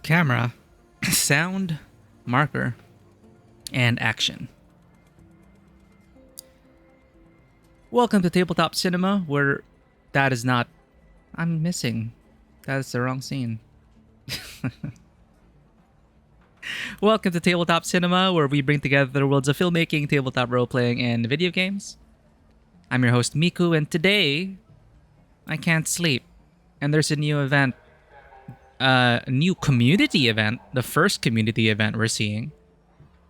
Camera, sound, marker, and action. Welcome to Tabletop Cinema, where that is not... I'm missing. That is the wrong scene. Welcome to Tabletop Cinema, where we bring together the worlds of filmmaking, tabletop role-playing, and video games. I'm your host, Miku, and today, I can't sleep. And there's a new event. A new community event. The first community event we're seeing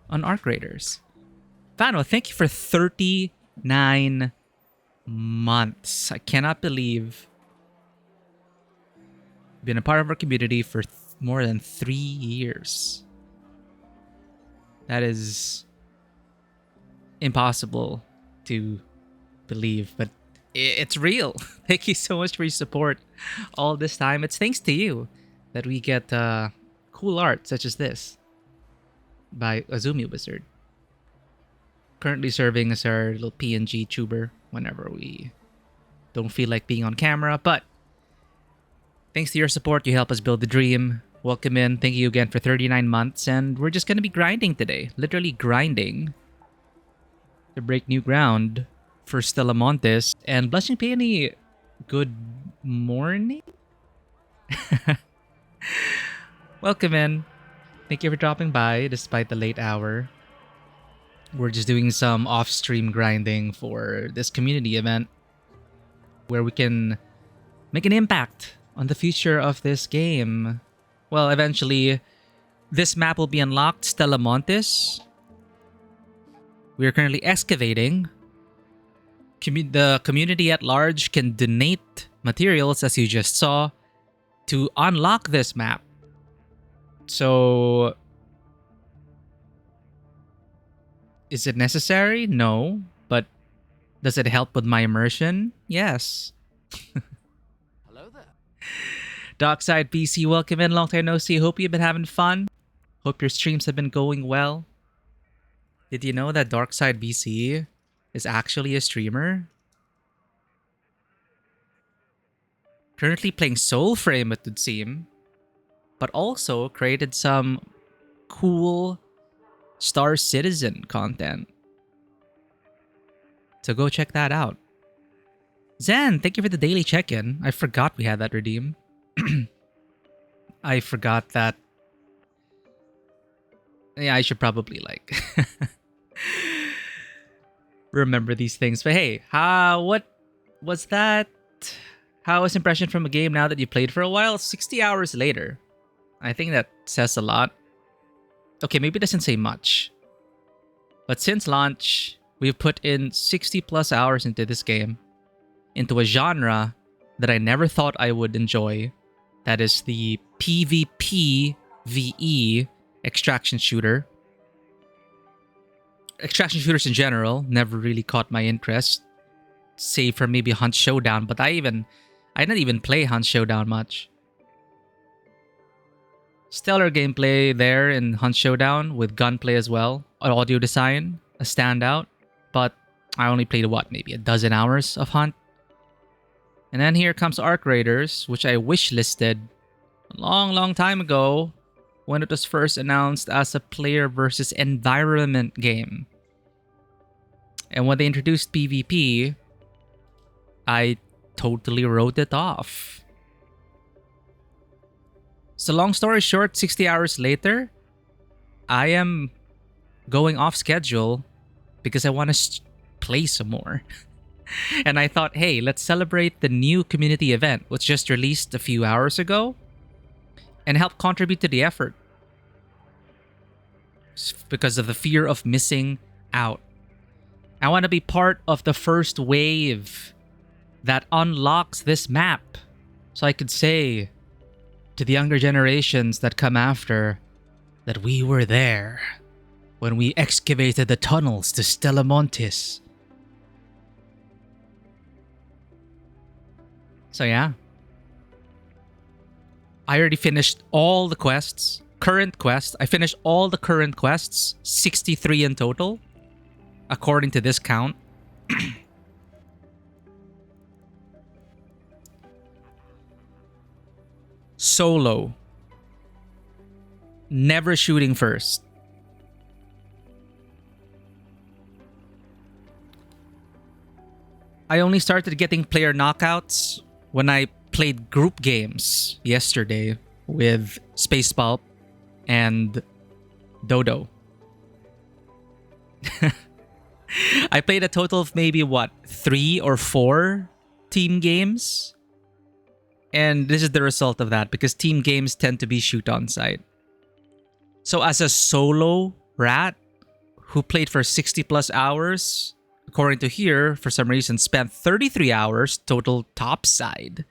on Arc Raiders. Fano, thank you for 39 months. I cannot believe you've been a part of our community for more than 3 years. That is impossible to believe, but it's real. Thank you so much for your support all this time. It's thanks to you that we get cool art such as this by Azumi Wizard. Currently serving as our little PNG tuber whenever we don't feel like being on camera, but thanks to your support, you help us build the dream. Welcome in. Thank you again for 39 months, and we're just going to be grinding today. Literally grinding to break new ground for Stella Montes. And Blushing Peony, good morning? Welcome in. Thank you for dropping by despite the late hour. We're just doing some off-stream grinding for this community event where we can make an impact on the future of this game. Well, eventually, this map will be unlocked, Stella Montes. We are currently excavating. The community at large can donate materials, as you just saw, to unlock this map. So, is it necessary? No. But does it help with my immersion? Yes. Hello there. Dockside PC, welcome in. Long time no see. Hope you've been having fun. Hope your streams have been going well. Did you know that Darkside BC is actually a streamer? Currently playing Soulframe, it would seem. But also created some cool Star Citizen content. So go check that out. Zen, thank you for the daily check-in. I forgot we had that redeem. I forgot that. Yeah, I should probably like remember these things. But hey, what was that? How was impression from a game now that you played for a while? 60 hours later. I think that says a lot. Okay, maybe it doesn't say much. But since launch, we've put in 60 plus hours into this game. Into a genre that I never thought I would enjoy. That is the PvP VE extraction shooter. Extraction shooters in general never really caught my interest. Save for maybe Hunt Showdown, but I didn't even play Hunt Showdown much. Stellar gameplay there in Hunt Showdown with gunplay as well. Audio design, a standout. But I only played what, maybe a dozen hours of Hunt. And then here comes Arc Raiders, which I wishlisted a long time ago when it was first announced as a player versus environment game. And when they introduced PvP, I totally wrote it off. So long story short, 60 hours later, I am going off schedule because I want to play some more. And I thought, hey, let's celebrate the new community event, which just released a few hours ago, and help contribute to the effort. Because of the fear of missing out. I want to be part of the first wave that unlocks this map. So I could say to the younger generations that come after that we were there when we excavated the tunnels to Stella Montes. So yeah. I already finished all the quests. Current quests. I finished all the current quests. 63 in total. According to this count. Solo. never shooting first. I only started getting player knockouts when I played group games yesterday with Space Pulp and Dodo. I played a total of maybe 3 or 4 team games. And this is the result of that because team games tend to be shoot on sight. So as a solo rat who played for 60 plus hours, according to here, for some reason, spent 33 hours total topside.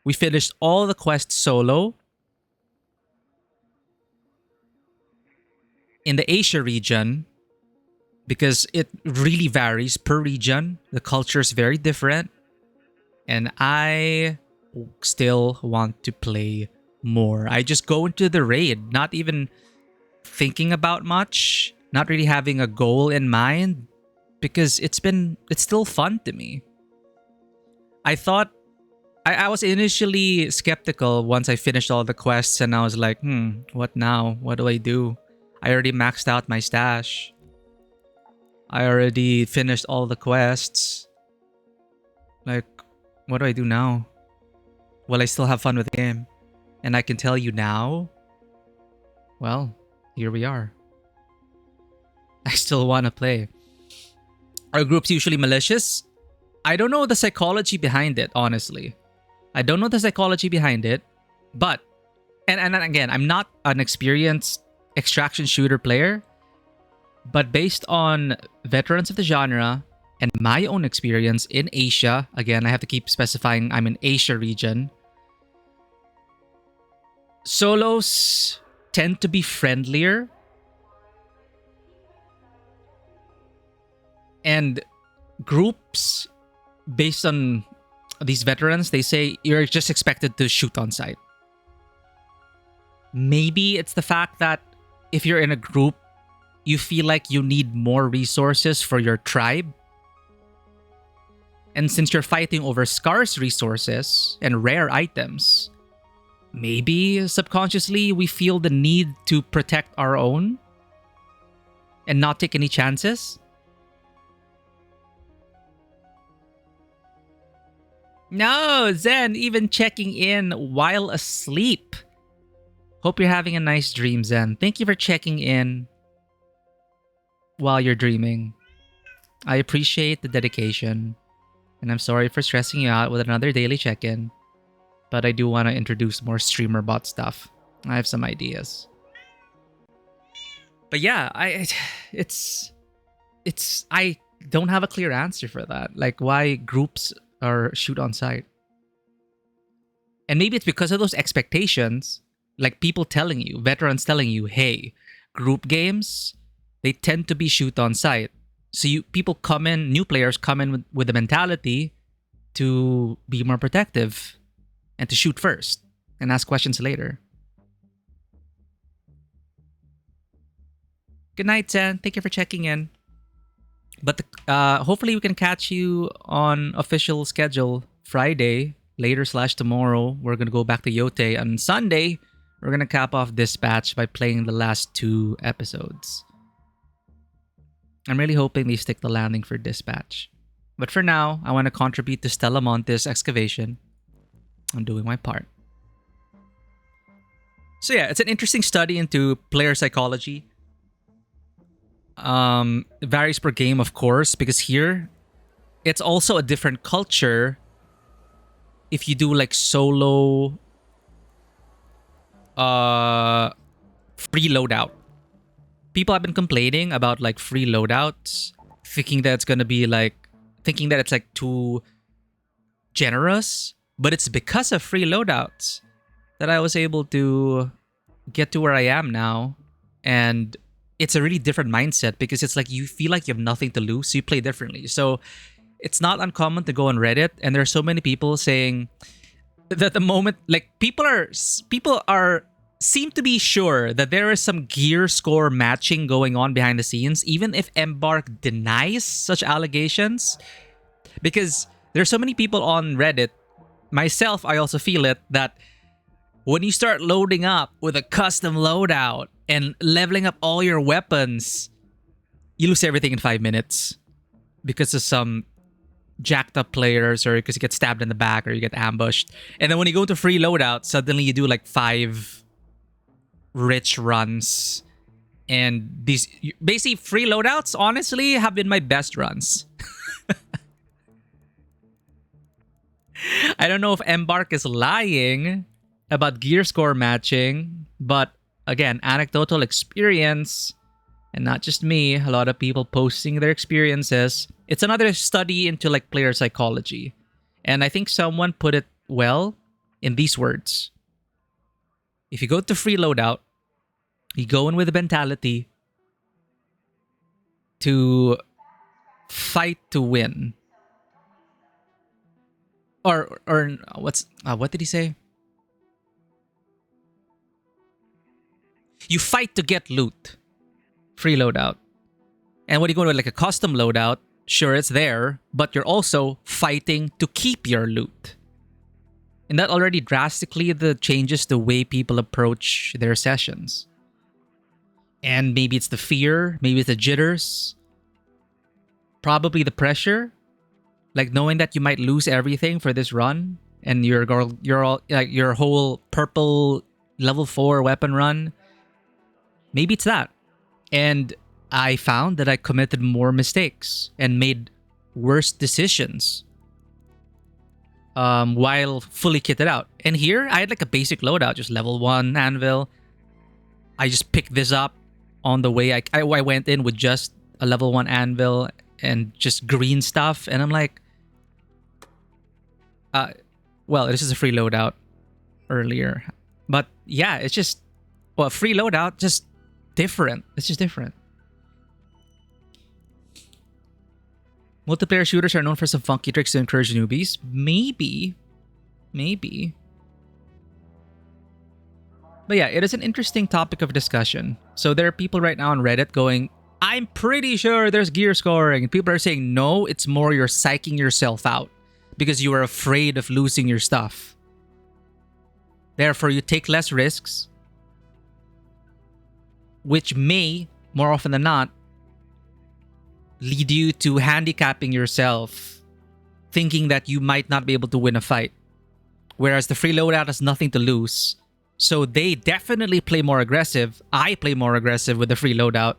We finished all the quests solo. In the Asia region, because it really varies per region. The culture is very different. And I still want to play more. I just go into the raid, not even thinking about much, not really having a goal in mind, because it's still fun to me. I thought I was initially skeptical once I finished all the quests and I was like, what now? What do I do? I already maxed out my stash. I already finished all the quests. Like, what do I do now? Will I still have fun with the game? And I can tell you now, well, here we are. I still want to play. Are groups usually malicious? I don't know the psychology behind it, honestly. I don't know the psychology behind it, but, and again, I'm not an experienced extraction shooter player, but based on veterans of the genre and my own experience in Asia, again, I have to keep specifying I'm in Asia region, solos tend to be friendlier. And groups, based on these veterans, they say you're just expected to shoot on sight. Maybe it's the fact that if you're in a group, you feel like you need more resources for your tribe. And since you're fighting over scarce resources and rare items, maybe subconsciously we feel the need to protect our own and not take any chances. No, Zen, even checking in while asleep. Hope you're having a nice dream, Zen. Thank you for checking in while you're dreaming. I appreciate the dedication. And I'm sorry for stressing you out with another daily check-in. But I do want to introduce more streamer bot stuff. I have some ideas. But yeah, I don't have a clear answer for that. Like why groups are shoot on sight. And maybe it's because of those expectations, like people telling you, veterans telling you, hey, group games, they tend to be shoot on sight. So people come in, new players come in with the mentality to be more protective and to shoot first and ask questions later. Good night, Zen. Thank you for checking in. But hopefully we can catch you on official schedule Friday, later/tomorrow. We're going to go back to Yote. On Sunday, we're going to cap off Dispatch by playing the last 2 episodes. I'm really hoping they stick the landing for Dispatch. But for now, I want to contribute to Stella Monte's excavation. I'm doing my part. So yeah, it's an interesting study into player psychology. It varies per game, of course, because here, it's also a different culture if you do like solo free loadout. People have been complaining about like free loadouts, thinking that it's like too generous, but it's because of free loadouts that I was able to get to where I am now. And it's a really different mindset because it's like you feel like you have nothing to lose, so you play differently. So it's not uncommon to go on Reddit, and there are so many people saying that the moment, like people seem to be sure that there is some gear score matching going on behind the scenes, even if Embark denies such allegations. Because there's so many people on Reddit, myself, I also feel it, that When you start loading up with a custom loadout and leveling up all your weapons, you lose everything in 5 minutes because of some jacked up players or because you get stabbed in the back or you get ambushed. And then when you go to free loadout, suddenly you do like 5 rich runs. And these basically free loadouts, honestly, have been my best runs. I don't know if Embark is lying about gear score matching, but again, anecdotal experience, and not just me, a lot of people posting their experiences. It's another study into like player psychology. And I think someone put it well in these words. If you go to free loadout, you go in with the mentality to fight to win. Or what did he say? You fight to get loot. Free loadout. And when you go to like a custom loadout, sure it's there, but you're also fighting to keep your loot. And that already drastically changes the way people approach their sessions. And maybe it's the fear, maybe it's the jitters, probably the pressure, like knowing that you might lose everything for this run, and your whole purple level 4 weapon run. Maybe it's that. And I found that I committed more mistakes and made worse decisions while fully kitted out. And here, I had like a basic loadout, just level 1 anvil. I just picked this up on the way. I went in with just a level 1 anvil and just green stuff. And I'm like, well, this is a free loadout earlier. But yeah, it's just, well, free loadout, just different. It's just different. Multiplayer shooters are known for some funky tricks to encourage newbies. Maybe. But yeah, it is an interesting topic of discussion. So there are people right now on Reddit going, I'm pretty sure there's gear scoring. And people are saying, no, it's more you're psyching yourself out because you are afraid of losing your stuff. Therefore, you take less risks, which may, more often than not, lead you to handicapping yourself, thinking that you might not be able to win a fight. Whereas the free loadout has nothing to lose. So they definitely play more aggressive. I play more aggressive with the free loadout.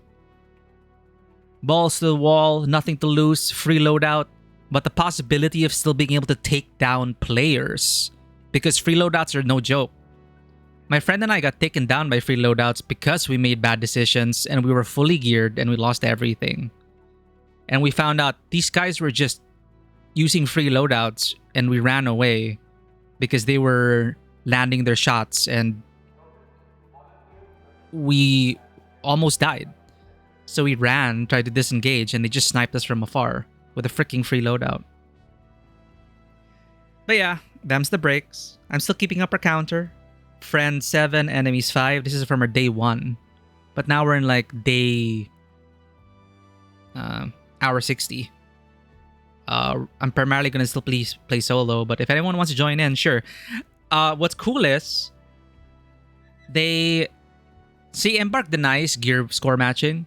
Balls to the wall, nothing to lose, free loadout. But the possibility of still being able to take down players. Because free loadouts are no joke. My friend and I got taken down by free loadouts because we made bad decisions and we were fully geared and we lost everything. And we found out these guys were just using free loadouts and we ran away because they were landing their shots and we almost died. So we ran, tried to disengage, and they just sniped us from afar with a freaking free loadout. But yeah, them's the breaks. I'm still keeping up our counter. Friend 7, enemies 5. This is from our day 1. But now we're in like day... hour 60. I'm primarily going to still play solo, but if anyone wants to join in, sure. What's cool is they see Embark denies gear score matching,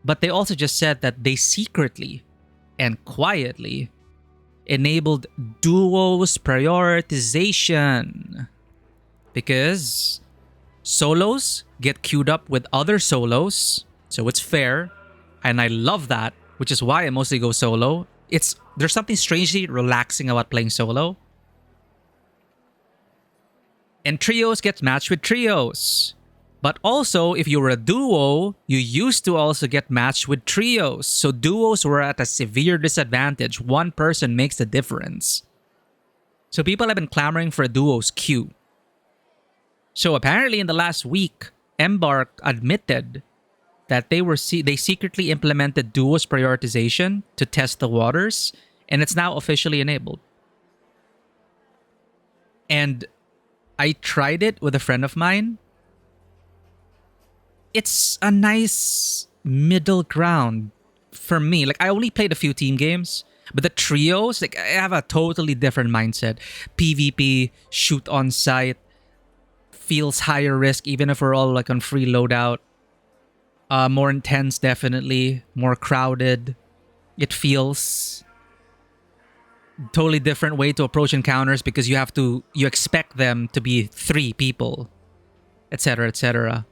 but they also just said that they secretly and quietly enabled duos prioritization because solos get queued up with other solos, so it's fair, and I love that, which is why I mostly go solo. There's something strangely relaxing about playing solo. And trios get matched with trios. But also, if you were a duo, you used to also get matched with trios. So duos were at a severe disadvantage. One person makes the difference. So people have been clamoring for a duos queue. So apparently in the last week, Embark admitted that they secretly implemented duos prioritization to test the waters, and it's now officially enabled. And I tried it with a friend of mine. It's a nice middle ground for me. Like, I only played a few team games, but the trios, like, I have a totally different mindset. PvP, shoot on sight, feels higher risk, even if we're all like on free loadout. More intense, definitely. More crowded. It feels totally different way to approach encounters because you expect them to be 3 people, etc., etc.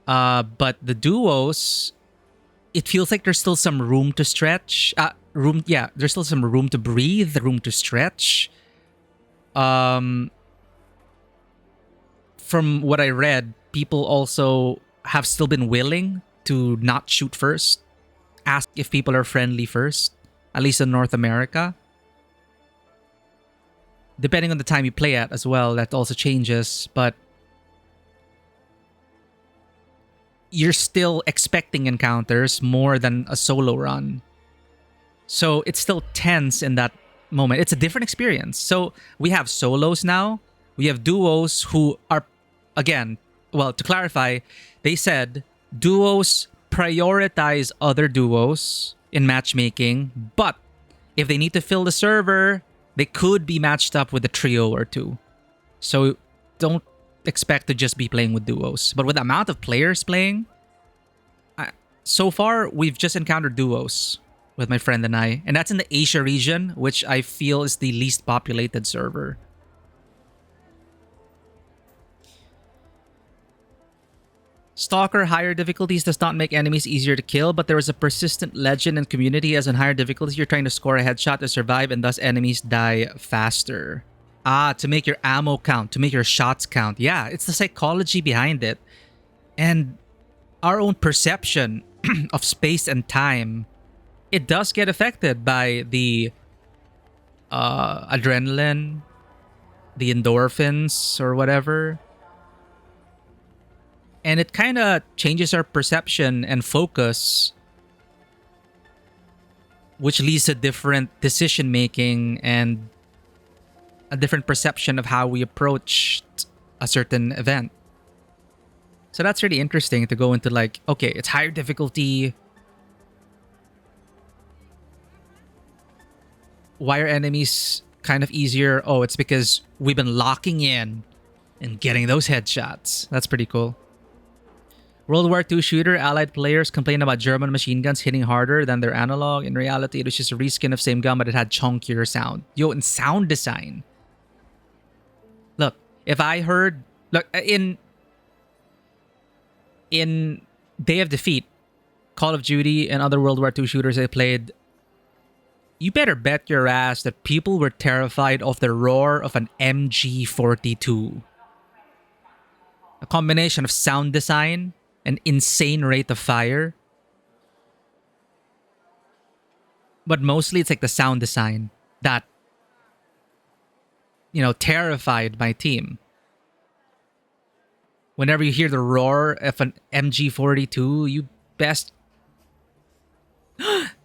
But the duos, it feels like there's still some room to stretch. There's still some room to breathe, room to stretch. From what I read, people also have still been willing to not shoot first, ask if people are friendly first, at least in North America. Depending on the time you play at as well, that also changes, but you're still expecting encounters more than a solo run. So it's still tense in that moment. It's a different experience. So we have solos now. We have duos who are, again, well, to clarify, they said duos prioritize other duos in matchmaking, but if they need to fill the server, they could be matched up with a trio or 2. So don't expect to just be playing with duos. But with the amount of players playing, so far we've just encountered duos with my friend and I, and that's in the Asia region, which I feel is the least populated server. Stalker higher difficulties does not make enemies easier to kill, but there is a persistent legend and community as in higher difficulties you're trying to score a headshot to survive and thus enemies die faster. To make your ammo count, to make your shots count. Yeah, it's the psychology behind it. And our own perception of space and time, it does get affected by the adrenaline, the endorphins, or whatever. And it kind of changes our perception and focus, which leads to different decision making and a different perception of how we approach a certain event. So that's really interesting to go into like, okay, it's higher difficulty. Why are enemies kind of easier? Oh, it's because we've been locking in and getting those headshots. That's pretty cool. World War II shooter, allied players complain about German machine guns hitting harder than their analog. In reality, it was just a reskin of same gun, but it had chunkier sound. Yo, and sound design. Look, if I heard... Look, in Day of Defeat, Call of Duty, and other World War II shooters I played, you better bet your ass that people were terrified of the roar of an MG42. A combination of sound design, an insane rate of fire. But mostly it's like the sound design that, terrified my team. Whenever you hear the roar of an MG42, you best...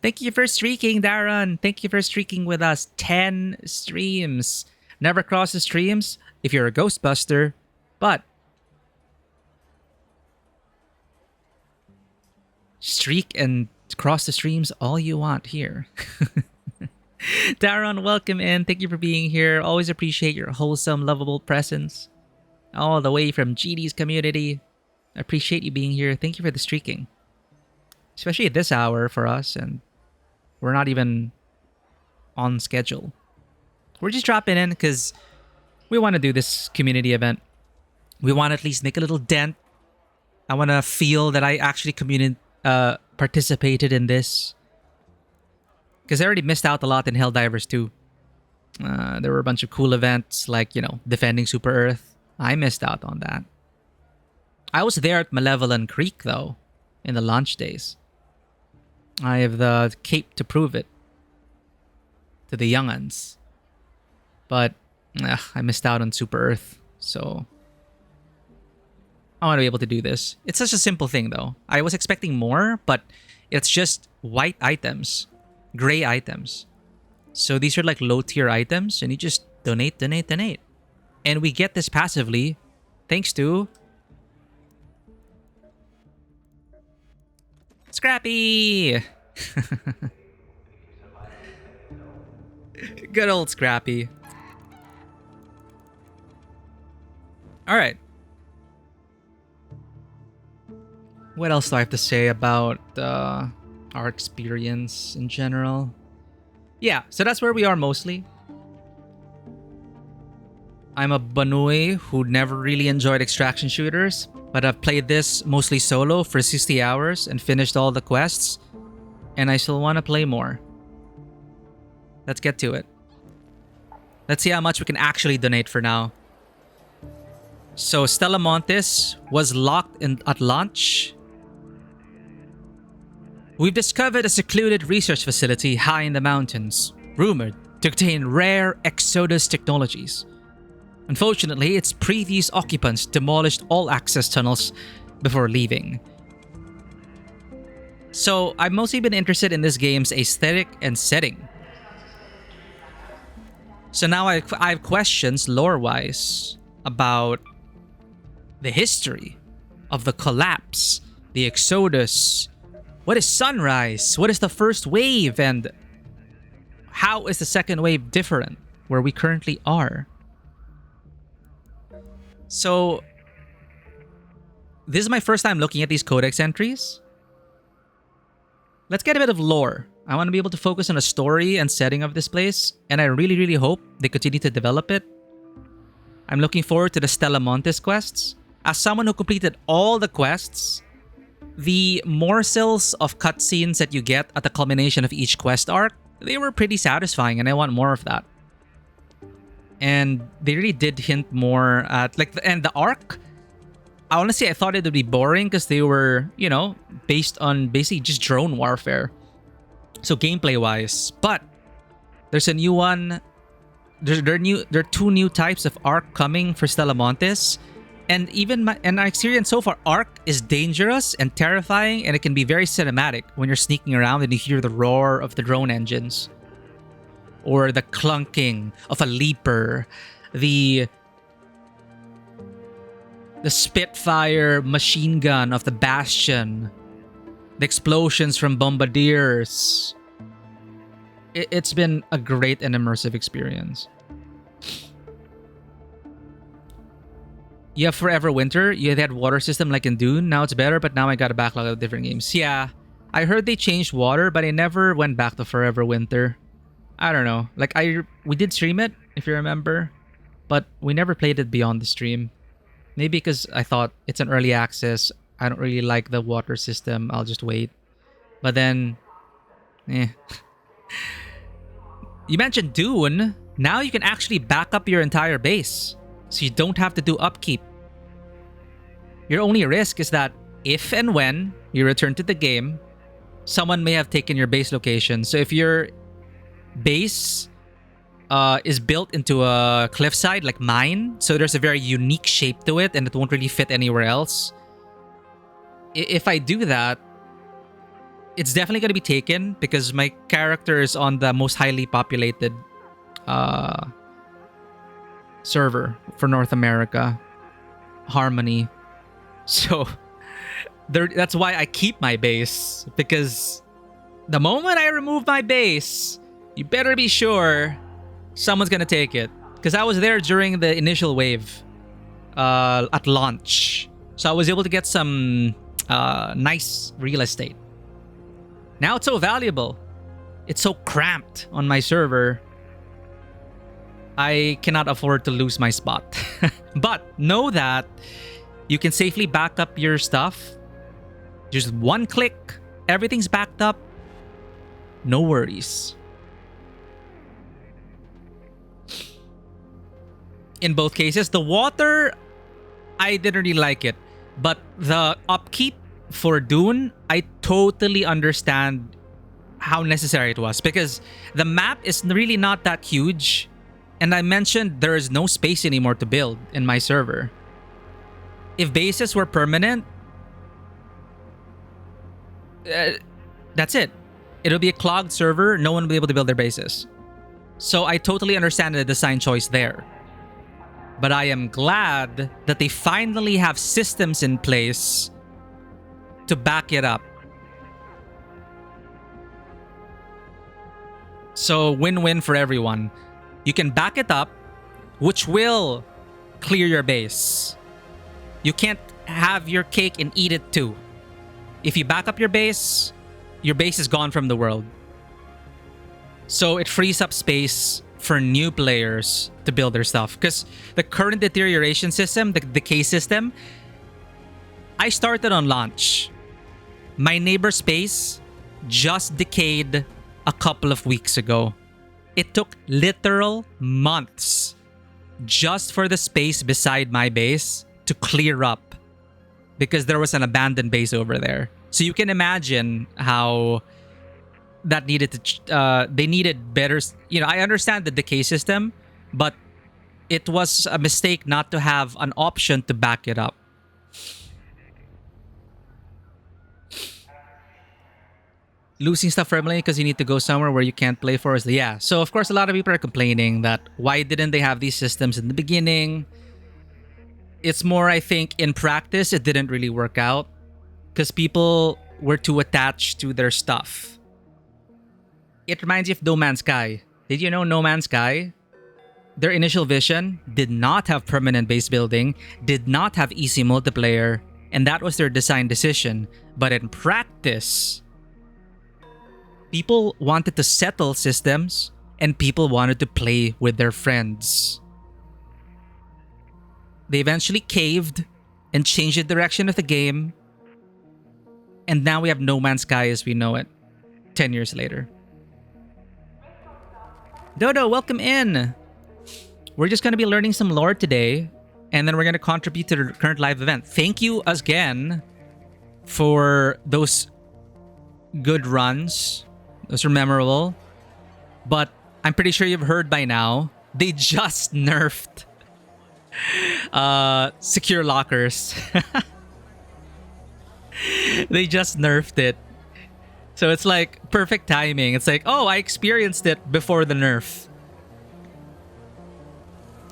Thank you for streaking, Darren. Thank you for streaking with us. 10 streams. Never cross the streams if you're a Ghostbuster, but streak and cross the streams all you want here. Darren, welcome in. Thank you for being here. Always appreciate your wholesome, lovable presence. All the way from GD's community. I appreciate you being here. Thank you for the streaking. Especially at this hour for us, and we're not even on schedule. We're just dropping in because we want to do this community event. We want to at least make a little dent. I want to feel that I actually participated in this. Because I already missed out a lot in Helldivers 2. There were a bunch of cool events like, defending Super Earth. I missed out on that. I was there at Malevolent Creek, though, in the launch days. I have the cape to prove it to the young'uns. But I missed out on Super Earth, so I want to be able to do this. It's such a simple thing, though. I was expecting more, but it's just white items, gray items. So these are like low-tier items, and you just donate. And we get this passively thanks to Scrappy! Good old Scrappy. Alright, What else do I have to say about our experience in general? Yeah, so that's where we are mostly. I'm a Banui who never really enjoyed extraction shooters, but I've played this mostly solo for 60 hours and finished all the quests, and I still want to play more. Let's get to it. Let's see how much we can actually donate for now. So Stella Montes was locked in at launch. We've discovered a secluded research facility high in the mountains, rumored to contain rare Exodus technologies. Unfortunately, its previous occupants demolished all access tunnels before leaving. So I've mostly been interested in this game's aesthetic and setting. So now I have questions lore-wise about the history of the collapse, the Exodus. What is Sunrise? What is the first wave? And how is the second wave different where we currently are? So, this is my first time looking at these codex entries. Let's get a bit of lore. I want to be able to focus on the story and setting of this place, and I really, really hope they continue to develop it. I'm looking forward to the Stella Montes quests. As someone who completed all the quests, the morsels of cutscenes that you get at the culmination of each quest arc, they were pretty satisfying, and I want more of that. And they really did hint more at and the arc. Honestly, I thought it would be boring because they were, based on basically just drone warfare. So gameplay wise, but there's a new one. There are two new types of arc coming for Stella Montes, and even my experience so far, arc is dangerous and terrifying, and it can be very cinematic when you're sneaking around and you hear the roar of the drone engines. Or the clunking of a leaper, the Spitfire machine gun of the Bastion, the explosions from bombardiers. It's been a great and immersive experience. You have Forever Winter. You had water system like in Dune. Now it's better, but now I got a backlog of different games. Yeah, I heard they changed water, but I never went back to Forever Winter. I don't know. We did stream it, if you remember, but we never played it beyond the stream. Maybe because I thought it's an early access. I don't really like the water system. I'll just wait. But then, You mentioned Dune. Now you can actually back up your entire base, so you don't have to do upkeep. Your only risk is that if and when you return to the game, someone may have taken your base location. So if your base is built into a cliffside like mine, so there's a very unique shape to it and it won't really fit anywhere else. If I do that, it's definitely going to be taken because my character is on the most highly populated server for North America, Harmony. So that's why I keep my base, because the moment I remove my base, you better be sure someone's gonna take it. Because I was there during the initial wave at launch. So I was able to get some nice real estate. Now it's so valuable. It's so cramped on my server. I cannot afford to lose my spot. But know that you can safely back up your stuff. Just one click, everything's backed up. No worries. In both cases, the water, I didn't really like it. But the upkeep for Dune, I totally understand how necessary it was. Because the map is really not that huge. And I mentioned there is no space anymore to build in my server. If bases were permanent, that's it. It'll be a clogged server. No one will be able to build their bases. So I totally understand the design choice there. But I am glad that they finally have systems in place to back it up. So win-win for everyone. You can back it up, which will clear your base. You can't have your cake and eat it too. If you back up your base is gone from the world. So it frees up space for new players to build their stuff. Because the current deterioration system, the decay system, I started on launch. My neighbor's space just decayed a couple of weeks ago. It took literal months just for the space beside my base to clear up because there was an abandoned base over there. So you can imagine how that needed to, they needed better, I understand the decay system, but it was a mistake not to have an option to back it up. Losing stuff permanently because you need to go somewhere where you can't play for us. Yeah. So, of course, a lot of people are complaining that why didn't they have these systems in the beginning? It's more, I think, in practice, it didn't really work out because people were too attached to their stuff. It reminds you of No Man's Sky. Did you know No Man's Sky? Their initial vision did not have permanent base building, did not have easy multiplayer, and that was their design decision. But in practice, people wanted to settle systems and people wanted to play with their friends. They eventually caved and changed the direction of the game. And now we have No Man's Sky as we know it, 10 years later. Dodo, welcome in. We're just going to be learning some lore today, and then we're going to contribute to the current live event. Thank you again for those good runs. Those are memorable. But I'm pretty sure you've heard by now, they just nerfed secure lockers. They just nerfed it. So it's like perfect timing. It's like, oh, I experienced it before the nerf.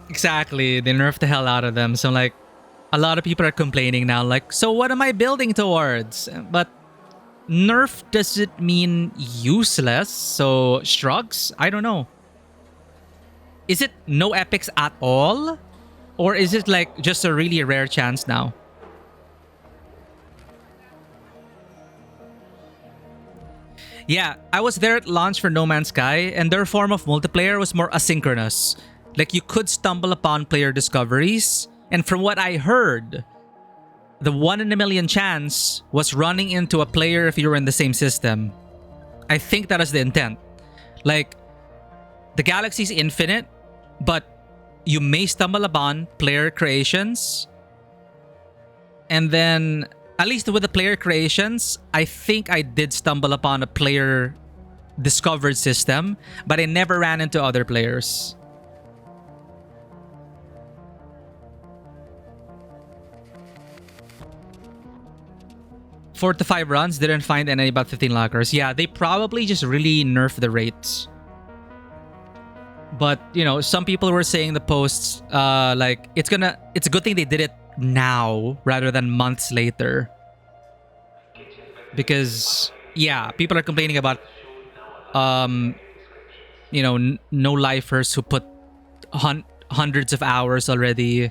Exactly. They nerfed the hell out of them. So like, a lot of people are complaining now. Like, so what am I building towards? But nerf doesn't mean useless. So shrugs? I don't know. Is it no epics at all? Or is it like just a really rare chance now? Yeah, I was there at launch for No Man's Sky, and their form of multiplayer was more asynchronous. Like, you could stumble upon player discoveries, and from what I heard, the 1 in a million chance was running into a player if you were in the same system. I think that is the intent. Like, the galaxy's infinite, but you may stumble upon player creations, and then at least with the player creations, I think I did stumble upon a player discovered system, but I never ran into other players. Four to 5 runs, didn't find any about 15 lockers. Yeah, they probably just really nerfed the rates. But, some people were saying the posts, like, it's a good thing they did it now rather than months later, because yeah, people are complaining about no lifers who put hundreds of hours already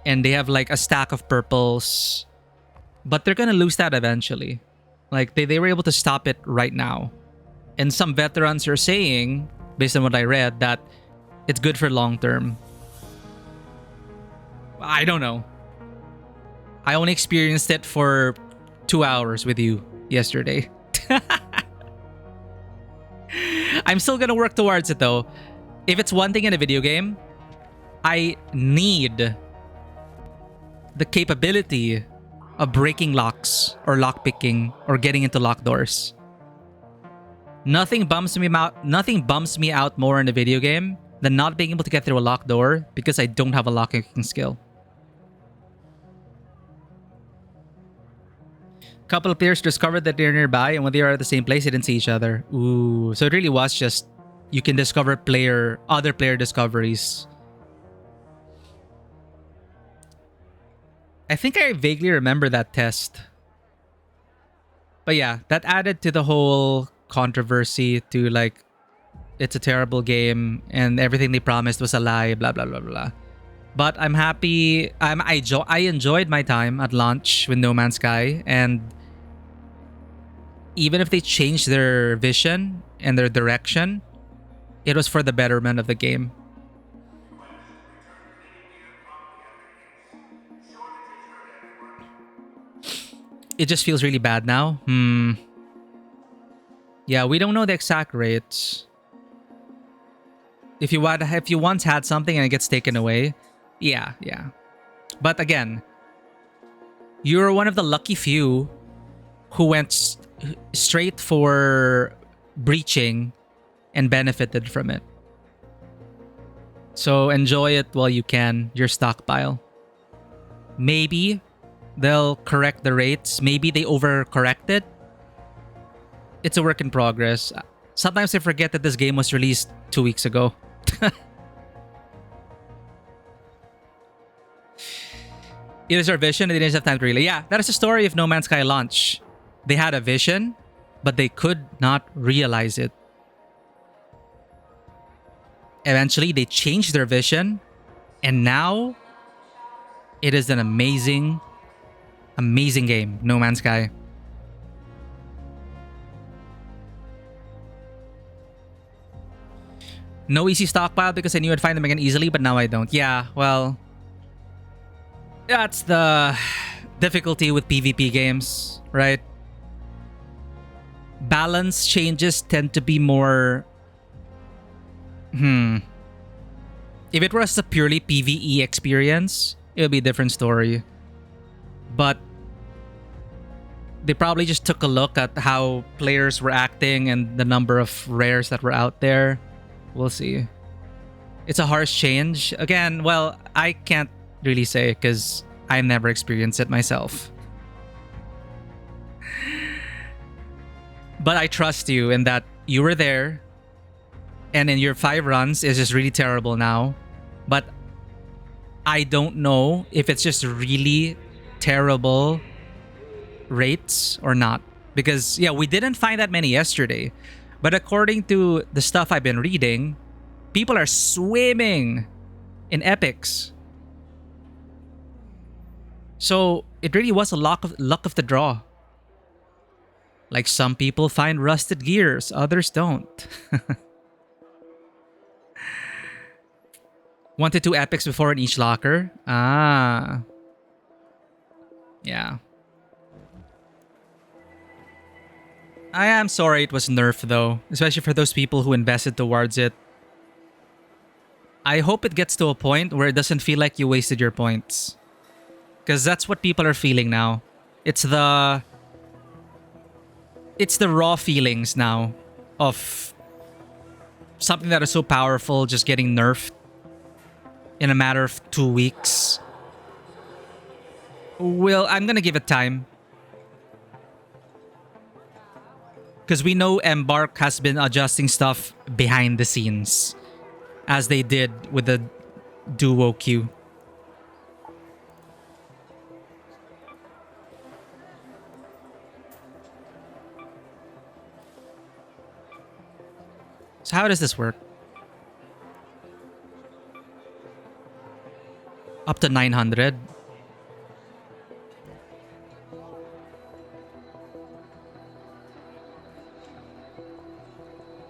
and they have like a stack of purples, but they're gonna lose that eventually. Like they were able to stop it right now, and some veterans are saying, based on what I read, that it's good for long term. I don't know. I only experienced it for 2 hours with you yesterday. I'm still gonna work towards it though. If it's one thing in a video game, I need the capability of breaking locks or lockpicking or getting into locked doors. Nothing bums me out more in a video game than not being able to get through a locked door because I don't have a lockpicking skill. Couple of players discovered that they're nearby, and when they are at the same place, they didn't see each other. Ooh, so it really was just you can discover other player discoveries. I think I vaguely remember that test. But yeah, that added to the whole controversy to like, it's a terrible game and everything they promised was a lie, blah, blah, blah, blah. But I'm happy. I enjoyed my time at launch with No Man's Sky, and even if they changed their vision and their direction, it was for the betterment of the game. It just feels really bad now. Yeah, we don't know the exact rates. If you once had something and it gets taken away, yeah. But again, you're one of the lucky few who went straight for breaching and benefited from it. So enjoy it while you can, your stockpile. Maybe they'll correct the rates. Maybe they overcorrected. It's a work in progress. Sometimes I forget that this game was released 2 weeks ago. It is our vision and they didn't have time to relay. Yeah, that is the story of No Man's Sky launch. They had a vision, but they could not realize it. Eventually, they changed their vision, and now it is an amazing, amazing game, No Man's Sky. No easy stockpile because I knew I'd find them again easily, but now I don't. Yeah, well, that's the difficulty with PvP games, right? Balance changes tend to be more... If it was a purely PvE experience, it would be a different story. But they probably just took a look at how players were acting and the number of rares that were out there. We'll see. It's a harsh change. Again, well, I can't really say because I never experienced it myself. But I trust you in that you were there. And in your 5 runs, it's just really terrible now. But I don't know if it's just really terrible rates or not. Because, yeah, we didn't find that many yesterday. But according to the stuff I've been reading, people are swimming in epics. So it really was a luck of the draw. Like some people find rusted gears, others don't. 1 to 2 epics before in each locker. Ah. Yeah. I am sorry it was nerfed though, especially for those people who invested towards it. I hope it gets to a point where it doesn't feel like you wasted your points. Because that's what people are feeling now. It's the raw feelings now of something that is so powerful just getting nerfed in a matter of 2 weeks. Well, I'm gonna give it time. Because we know Embark has been adjusting stuff behind the scenes. As they did with the Duo queue. So how does this work? Up to 900.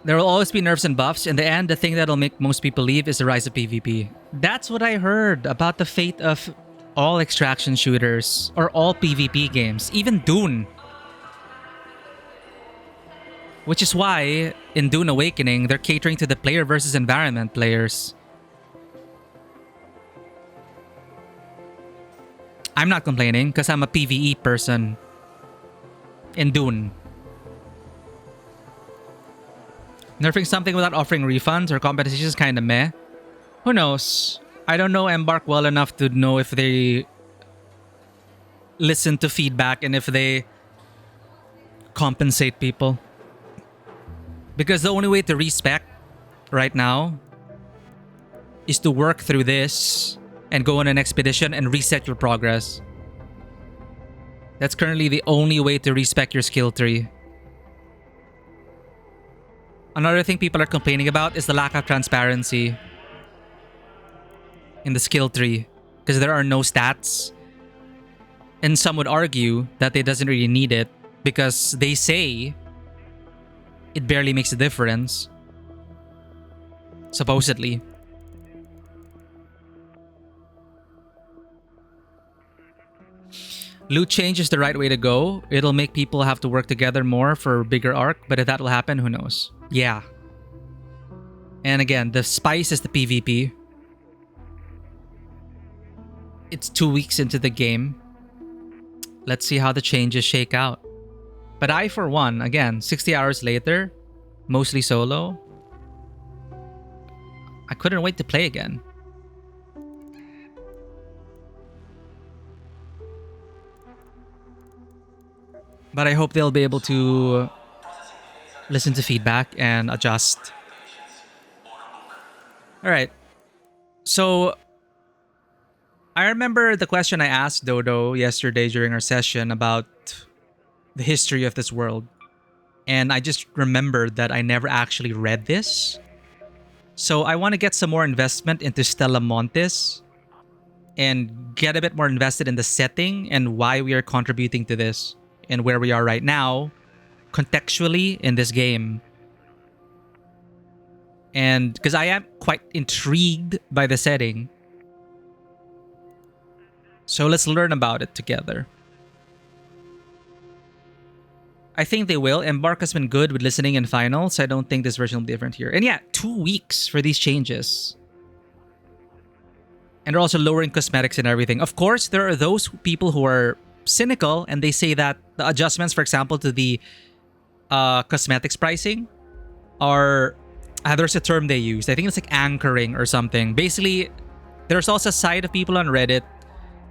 There will always be nerfs and buffs. In the end, the thing that'll make most people leave is the rise of PvP. That's what I heard about the fate of all extraction shooters or all PvP games, even Dune. Which is why, in Dune Awakening, they're catering to the player versus environment players. I'm not complaining because I'm a PvE person in Dune. Nerfing something without offering refunds or compensation is kind of meh. Who knows? I don't know Embark well enough to know if they listen to feedback and if they compensate people. Because the only way to respec right now is to work through this and go on an expedition and reset your progress. That's currently the only way to respec your skill tree. Another thing people are complaining about is the lack of transparency in the skill tree because there are no stats. And some would argue that it doesn't really need it because they say it barely makes a difference. Supposedly. Loot change is the right way to go. It'll make people have to work together more for a bigger arc, but if that will happen, who knows? Yeah. And again, the spice is the PvP. It's 2 weeks into the game. Let's see how the changes shake out. But I, for one, again, 60 hours later, mostly solo, I couldn't wait to play again. But I hope they'll be able to listen to feedback and adjust. All right. So I remember the question I asked Dodo yesterday during our session about the history of this world. And I just remembered that I never actually read this. So I want to get some more investment into Stella Montis and get a bit more invested in the setting and why we are contributing to this and where we are right now contextually in this game. And because I am quite intrigued by the setting. So let's learn about it together. I think they will. Embark has been good with listening in finals. I don't think this version will be different here. And yeah, 2 weeks for these changes. And they're also lowering cosmetics and everything. Of course, there are those people who are cynical and they say that the adjustments, for example, to the cosmetics pricing are... there's a term they use. I think it's like anchoring or something. Basically, there's also a side of people on Reddit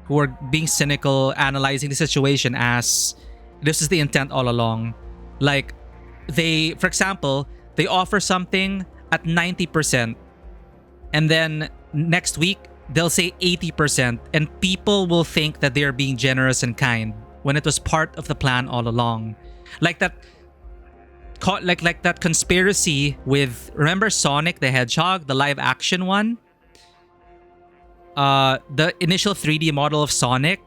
who are being cynical, analyzing the situation as this is the intent all along. Like, they, for example, they offer something at 90%, and then next week they'll say 80%, and people will think that they are being generous and kind when it was part of the plan all along. Like that. Like that conspiracy with, remember Sonic the Hedgehog, the live action one? The initial 3D model of Sonic.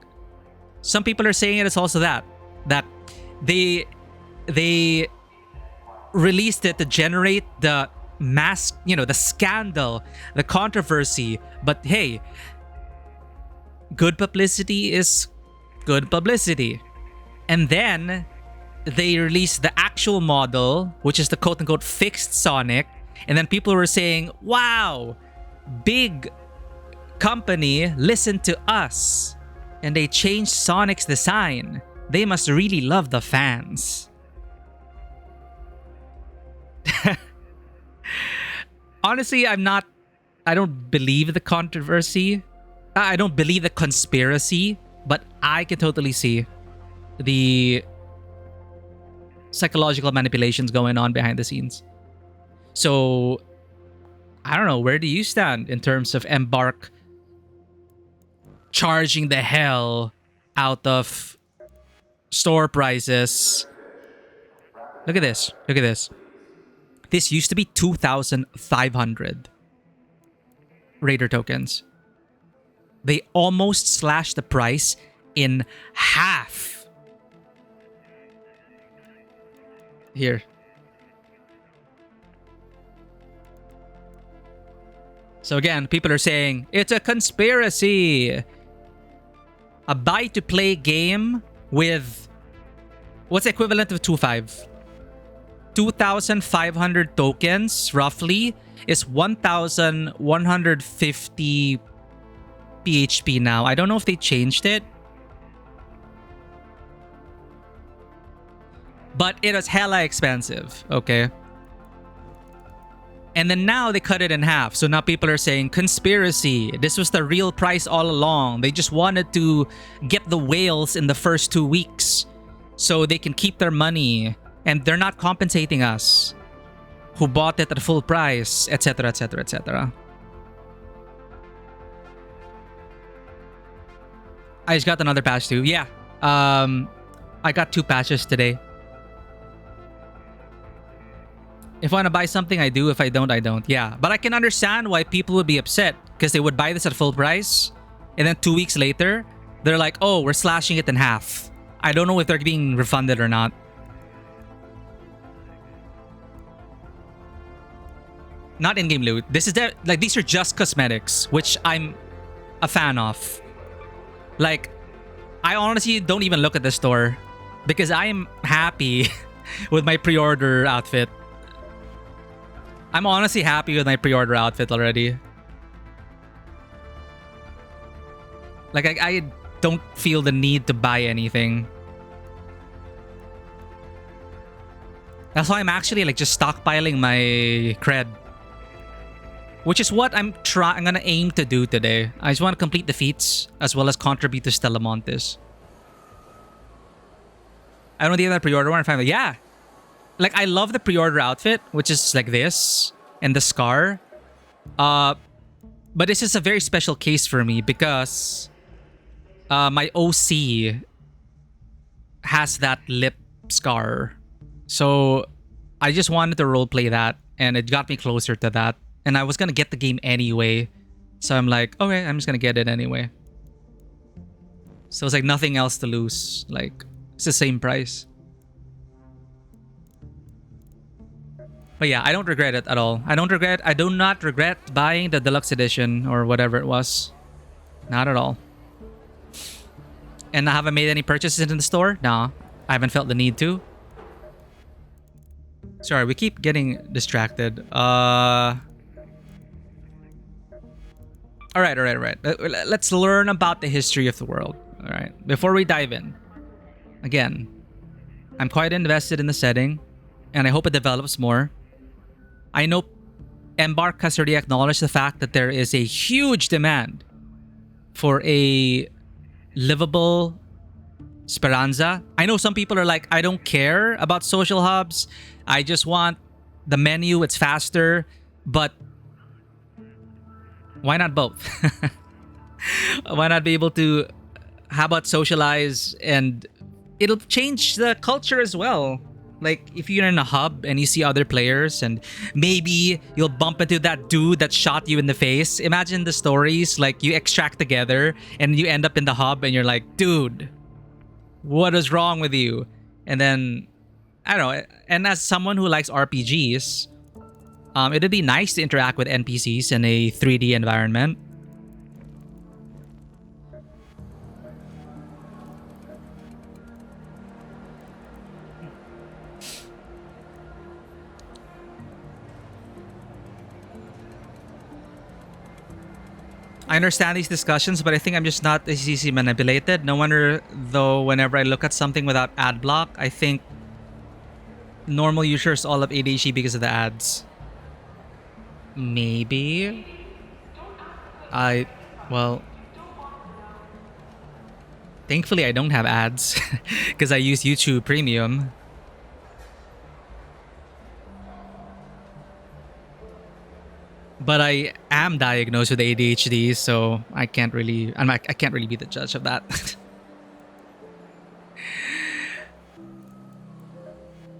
Some people are saying it is also that they released it to generate the mass, the scandal, the controversy. But hey, good publicity is good publicity. And then they released the actual model, which is the quote-unquote fixed Sonic. And then people were saying, wow, big company listened to us. And they changed Sonic's design. They must really love the fans. Honestly, I don't believe the controversy. I don't believe the conspiracy. But I can totally see the psychological manipulations going on behind the scenes. So, I don't know, where do you stand in terms of Embark charging the hell out of store prices? Look at this. Look at this. This used to be 2,500 Raider tokens. They almost slashed the price in half. Here. So again, people are saying, it's a conspiracy. A buy-to-play game with... what's the equivalent of 2.5? 2,500 tokens, roughly, is 1,150 PHP now. I don't know if they changed it. But it was hella expensive, okay? And then now they cut it in half. So now people are saying, conspiracy. This was the real price all along. They just wanted to get the whales in the first 2 weeks so they can keep their money. And they're not compensating us who bought it at full price, etc, etc, etc. I just got another patch too. Yeah. I got 2 patches today. If I want to buy something, I do. If I don't, I don't. Yeah. But I can understand why people would be upset because they would buy this at full price and then 2 weeks later, they're like, oh, we're slashing it in half. I don't know if they're being refunded or not. Not in-game loot. This is like these are just cosmetics, which I'm a fan of. Like, I honestly don't even look at the store because I'm happy with my pre-order outfit. I'm honestly happy with my pre-order outfit already. Like, I don't feel the need to buy anything. That's why I'm actually like just stockpiling my cred. Which is what I'm gonna aim to do today. I just want to complete the feats as well as contribute to Stella Montes. I don't think that pre-order one. Yeah. Like, I love the pre-order outfit, which is like this and the scar. But this is a very special case for me because my OC has that lip scar. So I just wanted to roleplay that, and it got me closer to that. And I was gonna get the game anyway. So I'm like, okay, I'm just gonna get it anyway. So it's like nothing else to lose. Like, it's the same price. But yeah, I don't regret it at all. I do not regret buying the deluxe edition or whatever it was. Not at all. And I haven't made any purchases in the store? Nah, I haven't felt the need to. Sorry, we keep getting distracted. All right. Let's learn about the history of the world. All right, before we dive in. Again, I'm quite invested in the setting, and I hope it develops more. I know Embark has already acknowledged the fact that there is a huge demand for a livable Speranza. I know some people are like, I don't care about social hubs. I just want the menu. It's faster. But why not both? Why not be able to, how about socialize, and it'll change the culture as well. Like, if you're in a hub and you see other players and maybe you'll bump into that dude that shot you in the face. Imagine the stories, like you extract together and you end up in the hub and you're like, dude, what is wrong with you? And then, I don't know. And as someone who likes RPGs, it'd be nice to interact with NPCs in a 3D environment. I understand these discussions, but I think I'm just not as easy manipulated. No wonder, though, whenever I look at something without ad block, I think normal users all have ADHD because of the ads. Maybe. Well, thankfully I don't have ads because I use YouTube Premium. But I am diagnosed with ADHD, so I can't really be the judge of that.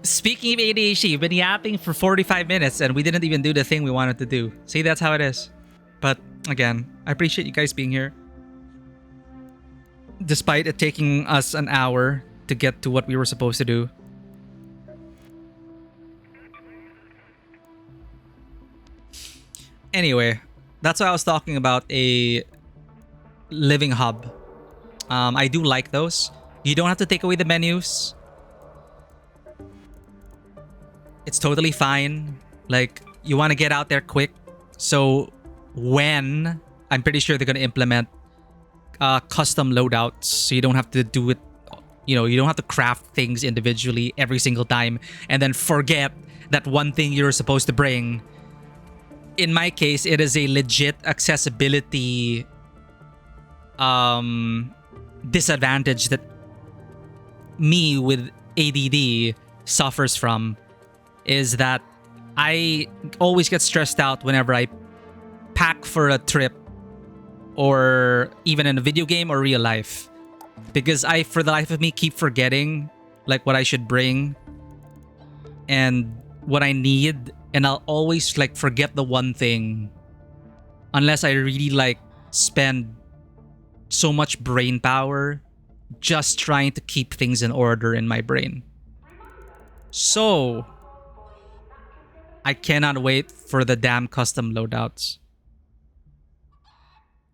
Speaking of ADHD, you've been yapping for 45 minutes and we didn't even do the thing we wanted to do. See, that's how it is. But again, I appreciate you guys being here. Despite it taking us an hour to get to what we were supposed to do. Anyway, that's why I was talking about a living hub. I do like those. You don't have to take away the menus. It's totally fine. Like, you want to get out there quick. So when, I'm pretty sure they're going to implement custom loadouts. So you don't have to do it, you don't have to craft things individually every single time and then forget that one thing you're supposed to bring. In my case, it is a legit accessibility disadvantage that me with ADD suffers from, is that I always get stressed out whenever I pack for a trip or even in a video game or real life, because I, for the life of me, keep forgetting like what I should bring and what I need. And I'll always like forget the one thing unless I really like spend so much brain power just trying to keep things in order in my brain. So, I cannot wait for the damn custom loadouts.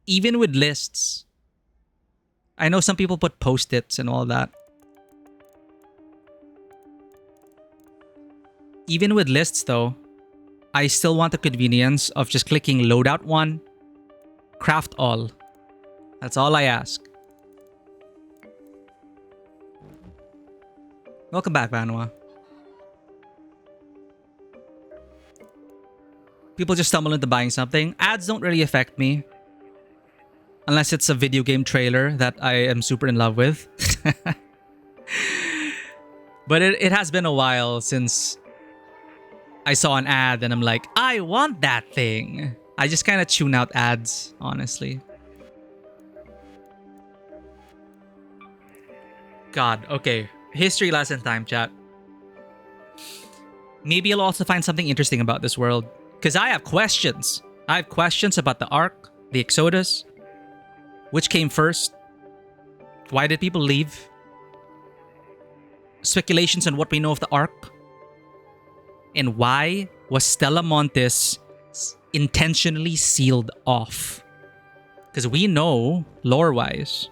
Even with lists. I know some people put post-its and all that. Even with lists though, I still want the convenience of just clicking loadout 1, craft all. That's all I ask. Welcome back, Vanwa. People just stumble into buying something. Ads don't really affect me. Unless it's a video game trailer that I am super in love with. But it has been a while since I saw an ad and I'm like, I want that thing. I just kind of tune out ads, honestly. God, okay. History lesson time, chat. Maybe I'll also find something interesting about this world. Because I have questions. I have questions about the Ark, the Exodus. Which came first? Why did people leave? Speculations on what we know of the Ark. And why was Stella Montis intentionally sealed off? Because we know, lore-wise,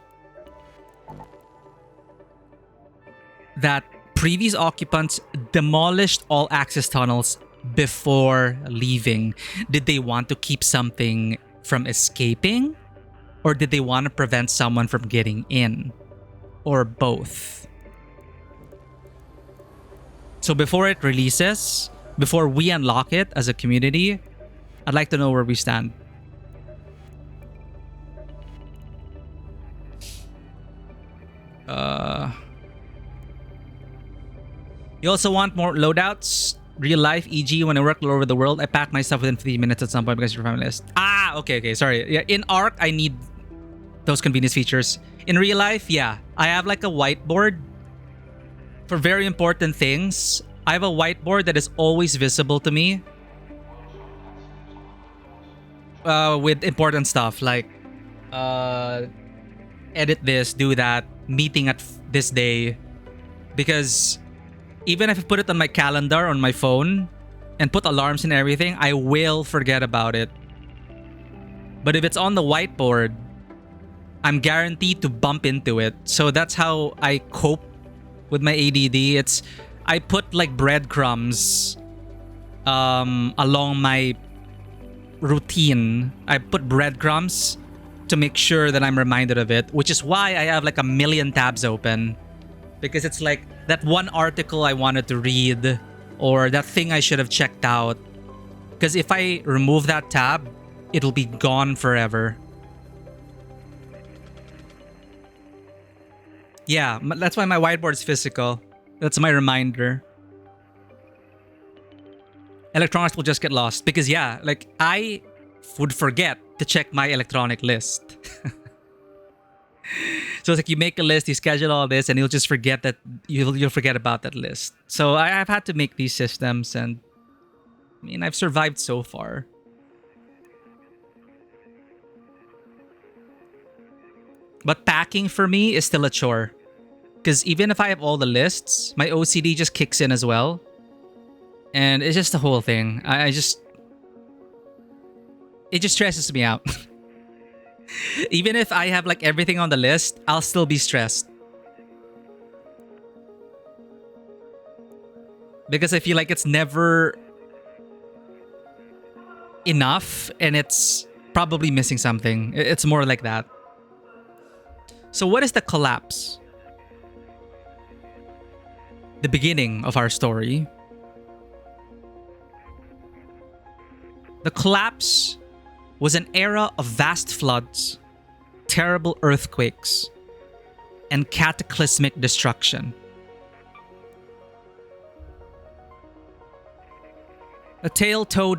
that previous occupants demolished all access tunnels before leaving. Did they want to keep something from escaping? Or did they want to prevent someone from getting in? Or both? So before it releases, before we unlock it as a community, I'd like to know where we stand. You also want more loadouts? Real life, e.g. when I work all over the world, I pack my stuff within 15 minutes at some point because you're family list. Ah, okay, sorry. Yeah, in Ark, I need those convenience features. In real life, yeah. I have like a whiteboard for very important things. I have a whiteboard that is always visible to me. With important stuff like edit this, do that, meeting at this day. Because even if I put it on my calendar on my phone and put alarms and everything, I will forget about it. But if it's on the whiteboard, I'm guaranteed to bump into it. So that's how I cope with my ADD. I put like breadcrumbs along my routine. I put breadcrumbs to make sure that I'm reminded of it, which is why I have like a million tabs open. Because it's like that one article I wanted to read or that thing I should have checked out. Because if I remove that tab, it'll be gone forever. Yeah, that's why my whiteboard is physical. That's my reminder. Electronics will just get lost. Because yeah, like I would forget to check my electronic list. So it's like you make a list, you schedule all this, and you'll just forget that you'll forget about that list. So I've had to make these systems, and I mean I've survived so far. But packing for me is still a chore. Because even if I have all the lists, my OCD just kicks in as well. And it's just the whole thing. It just stresses me out. Even if I have like everything on the list, I'll still be stressed. Because I feel like it's never enough and it's probably missing something. It's more like that. So what is the collapse? The beginning of our story. The collapse was an era of vast floods, terrible earthquakes, and cataclysmic destruction. A tale told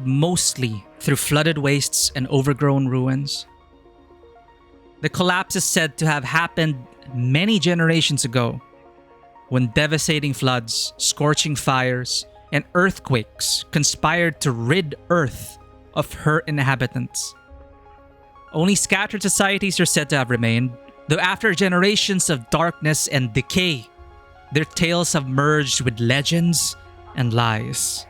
mostly through flooded wastes and overgrown ruins. The collapse is said to have happened many generations ago, when devastating floods, scorching fires, and earthquakes conspired to rid Earth of her inhabitants. Only scattered societies are said to have remained, Though after generations of darkness and decay, their tales have merged with legends and lies.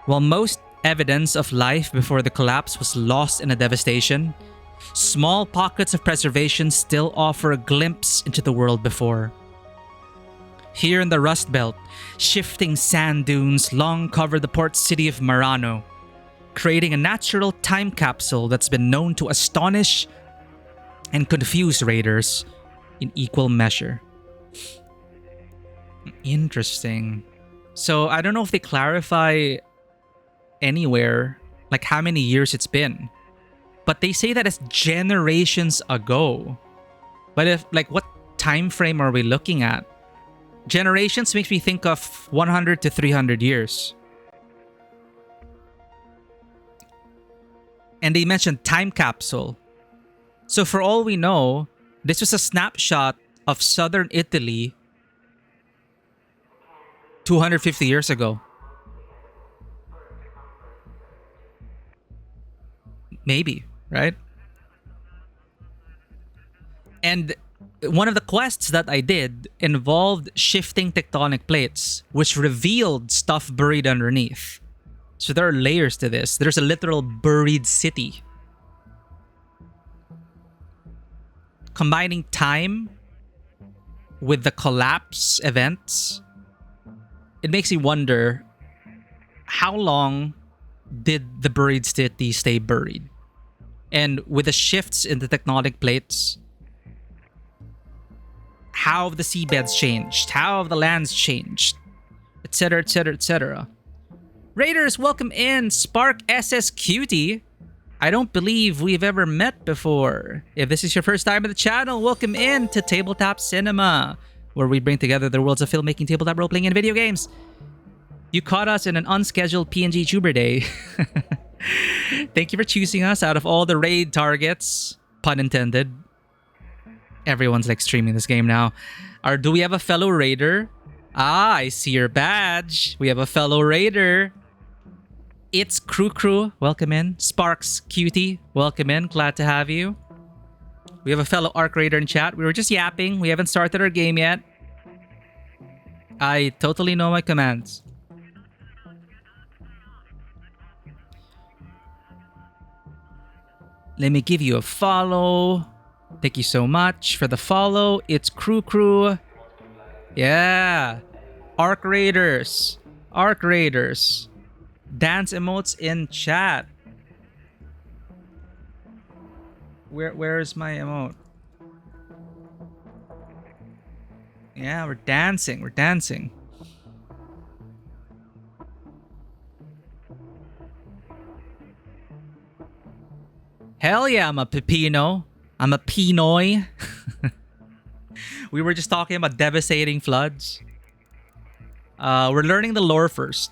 While most evidence of life before the collapse was lost in the devastation, small pockets of preservation still offer a glimpse into the world before. Here in the Rust Belt, shifting sand dunes long cover the port city of Marano, creating a natural time capsule that's been known to astonish and confuse raiders in equal measure. Interesting. So I don't know if they clarify anywhere like how many years it's been, but they say that it's generations ago. But if like what time frame are we looking at? Generations makes me think of 100 to 300 years. And they mentioned time capsule. So for all we know, this was a snapshot of southern Italy 250 years ago. Maybe, right? And one of the quests that I did involved shifting tectonic plates, which revealed stuff buried underneath. So there are layers to this. There's a literal buried city. Combining time with the collapse events, it makes me wonder, how long did the buried city stay buried? And with the shifts in the tectonic plates, how have the seabeds changed? How have the lands changed? Etc, etc, etc. Raiders, welcome in. Spark SS Cutie. I don't believe we've ever met before. If this is your first time on the channel, welcome in to Tabletop Cinema, where we bring together the worlds of filmmaking, tabletop role-playing, and video games. You caught us in an unscheduled PNG Tuber Day. Thank you for choosing us out of all the raid targets. Pun intended. Everyone's like streaming this game now. Do we have a fellow raider? Ah, I see your badge. We have a fellow raider. It's Crew. Welcome in. Sparks Cutie. Welcome in. Glad to have you. We have a fellow Arc Raider in chat. We were just yapping. We haven't started our game yet. I totally know my commands. Let me give you a follow. Thank you so much for the follow. It's Crew. Yeah. Arc Raiders. Dance emotes in chat. Where is my emote? Yeah, we're dancing. Hell yeah, I'm a Pepino. I'm a Pinoy. We were just talking about devastating floods. We're learning the lore first.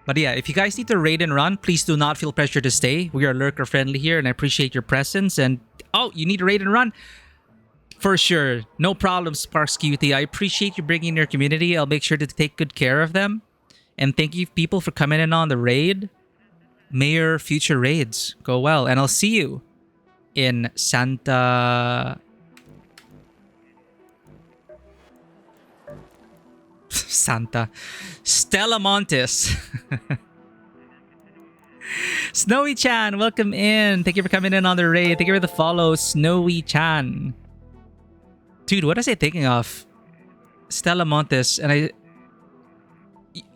But yeah, if you guys need to raid and run, please do not feel pressure to stay. We are lurker friendly here and I appreciate your presence. And oh, you need to raid and run? For sure. No problem, Sparks Cutie. I appreciate you bringing your community. I'll make sure to take good care of them. And thank you people for coming in on the raid. May your future raids go well. And I'll see you in Santa... Stella Montes. Snowy Chan, welcome in. Thank you for coming in on the raid. Thank you for the follow, Snowy Chan. Dude, what was I thinking of? Stella Montes, and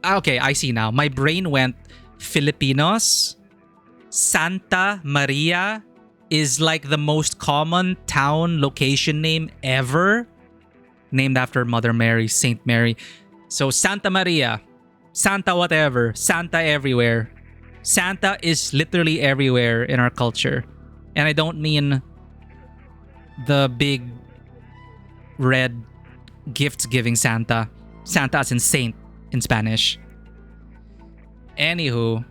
okay, I see now. My brain went Filipinos. Santa Maria is like the most common town location name ever. Named after Mother Mary, Saint Mary. So Santa Maria, Santa whatever, Santa everywhere. Santa is literally everywhere in our culture. And I don't mean the big red gift-giving Santa. Santa as in saint in Spanish. Anywho.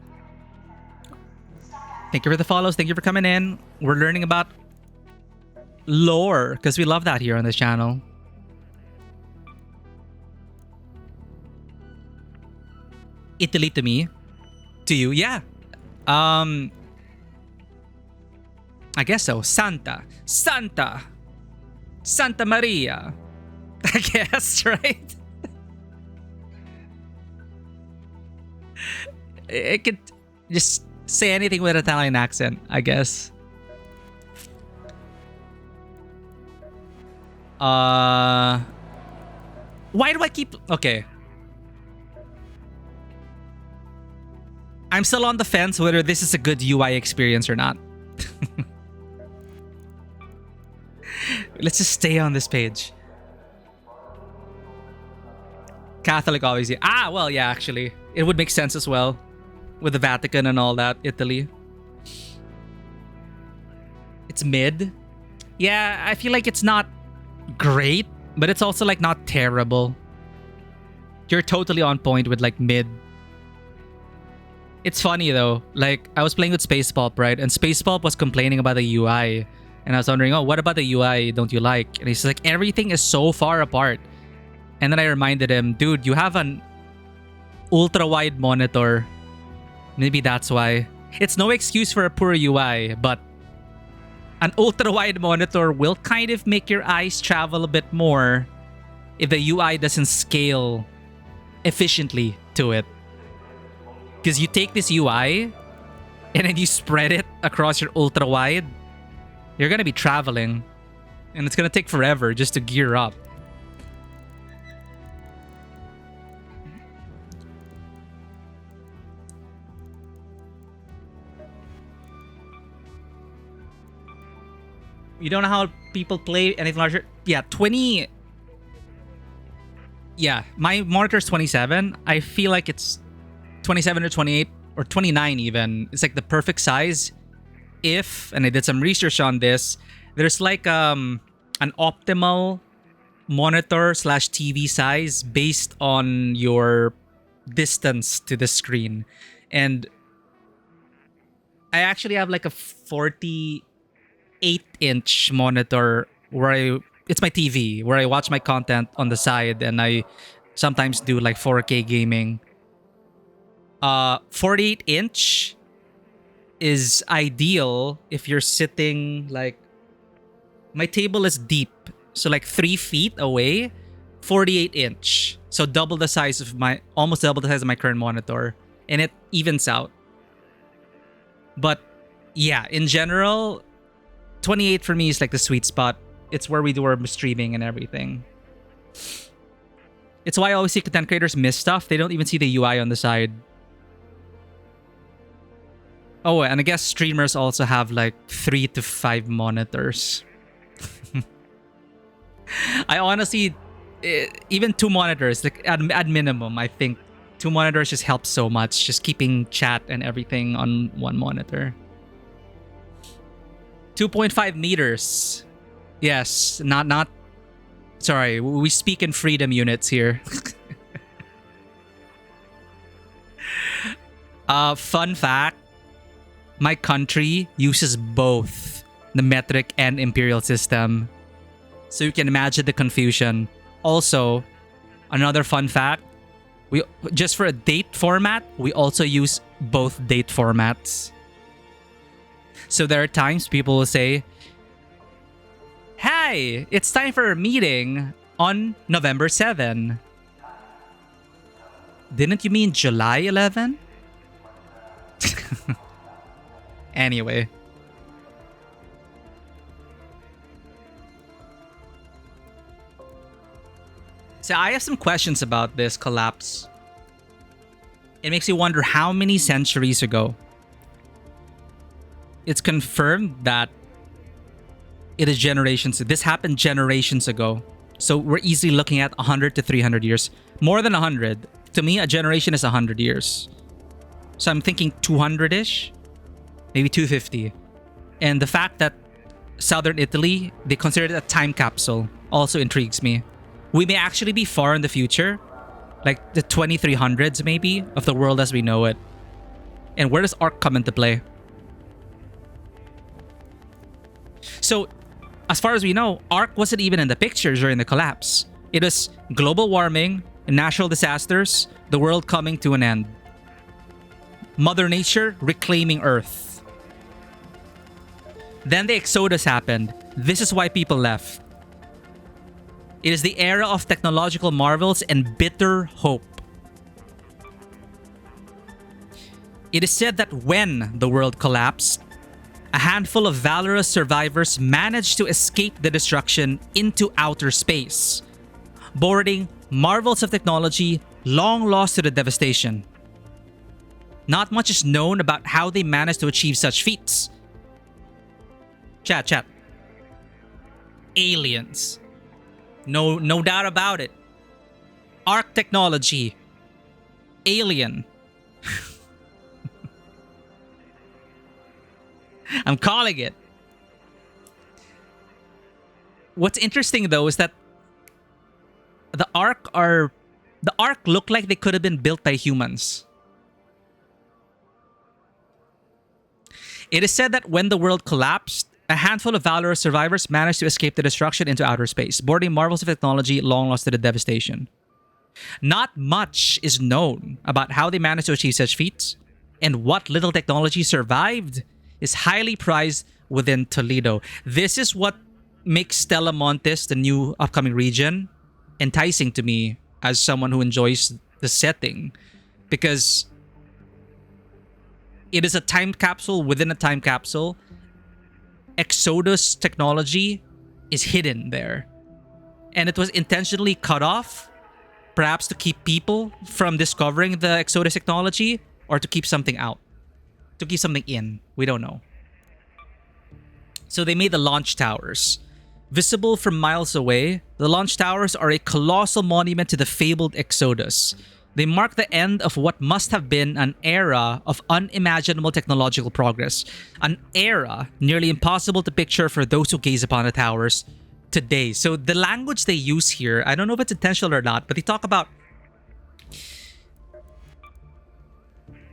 Thank you for the follows. Thank you for coming in. We're learning about lore because we love that here on this channel. Italy to me. To you, yeah. I guess so. Santa. Santa Maria. I guess, right? It could just say anything with an Italian accent, I guess. Why do I keep... Okay. I'm still on the fence whether this is a good UI experience or not. Let's just stay on this page. Catholic, obviously. Ah, well, yeah, actually. It would make sense as well. With the Vatican and all that, Italy. It's mid. Yeah, I feel like it's not great, but it's also like not terrible. You're totally on point with like mid. It's funny though. Like I was playing with Space Pulp, right? And Space Pulp was complaining about the UI. And I was wondering, oh, what about the UI don't you like? And he's like, everything is so far apart. And then I reminded him, dude, you have an ultra-wide monitor. Maybe that's why. It's no excuse for a poor UI, but an ultra-wide monitor will kind of make your eyes travel a bit more if the UI doesn't scale efficiently to it. Because you take this UI and then you spread it across your ultra-wide, you're going to be traveling. And it's going to take forever just to gear up. You don't know how people play anything larger? Yeah, 20... Yeah, my monitor is 27. I feel like it's 27 or 28 or 29 even. It's like the perfect size. If, and I did some research on this, there's like an optimal monitor / TV size based on your distance to the screen. And I actually have like a 48-inch monitor where it's my TV, where I watch my content on the side and I sometimes do like 4K gaming. 48-inch is ideal if you're sitting like... My table is deep, so like 3 feet away, 48-inch. So double the size of my... Almost double the size of my current monitor. And it evens out. But yeah, in general, 28 for me is like the sweet spot. It's where we do our streaming and everything. It's why I always see content creators miss stuff. They don't even see the UI on the side. Oh, and I guess streamers also have like 3 to 5 monitors. I honestly, even 2 monitors, like at minimum, I think 2 monitors just helps so much. Just keeping chat and everything on one monitor. 2.5 meters. Yes, not. Sorry, we speak in freedom units here. Fun fact. My country uses both the metric and imperial system. So you can imagine the confusion. Also, another fun fact. We just for a date format, we also use both date formats. So there are times people will say, "Hi, it's time for a meeting on November 7. Didn't you mean July 11? Anyway. So I have some questions about this collapse. It makes you wonder how many centuries ago. It's confirmed that it is generations. This happened generations ago. So we're easily looking at 100 to 300 years. More than 100. To me, a generation is 100 years. So I'm thinking 200-ish. Maybe 250. And the fact that southern Italy, they consider it a time capsule, also intrigues me. We may actually be far in the future. Like the 2300s maybe, of the world as we know it. And where does Ark come into play? So, as far as we know, Ark wasn't even in the picture during the collapse. It was global warming, natural disasters, the world coming to an end. Mother Nature reclaiming Earth. Then the Exodus happened. This is why people left. It is the era of technological marvels and bitter hope. It is said that when the world collapsed, a handful of valorous survivors managed to escape the destruction into outer space, boarding marvels of technology long lost to the devastation. Not much is known about how they managed to achieve such feats. Chat. Aliens. No doubt about it. Arc technology. Alien. I'm calling it. What's interesting though is that the Ark look like they could have been built by humans. It is said that when the world collapsed, a handful of valorous survivors managed to escape the destruction into outer space, boarding marvels of technology long lost to the devastation. Not much is known about how they managed to achieve such feats, and what little technology survived is highly prized within Toledo. This is what makes Stella Montes, the new upcoming region, enticing to me as someone who enjoys the setting, because it is a time capsule within a time capsule. Exodus technology is hidden there, and it was intentionally cut off, perhaps to keep people from discovering the Exodus technology, or to keep something out, to keep something in. We don't know. So they made the launch towers. Visible from miles away, the launch towers are a colossal monument to the fabled Exodus. They mark the end of what must have been an era of unimaginable technological progress. An era nearly impossible to picture for those who gaze upon the towers today. So the language they use here, I don't know if it's intentional or not, but they talk about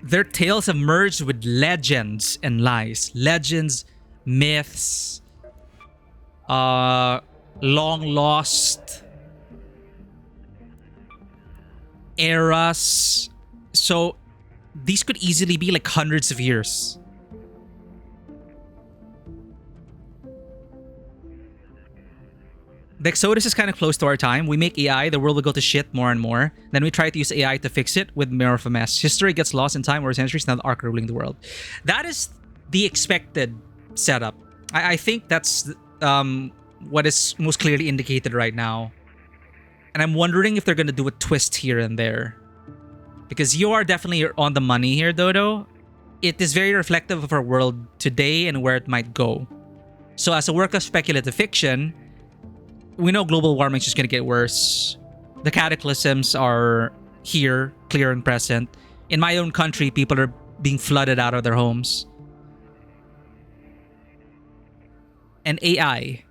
their tales have merged with legends and lies. Legends, myths, long lost eras. So these could easily be like hundreds of years. The Exodus is kind of close to our time. We make AI, the world will go to shit more and more. Then we try to use AI to fix it with more of a mess. History gets lost in time over centuries, now the Ark ruling the world. That is the expected setup. I think that's what is most clearly indicated right now. And I'm wondering if they're going to do a twist here and there. Because you are definitely on the money here, Dodo. It is very reflective of our world today and where it might go. So as a work of speculative fiction, we know global warming is just going to get worse. The cataclysms are here, clear and present. In my own country, people are being flooded out of their homes. And AI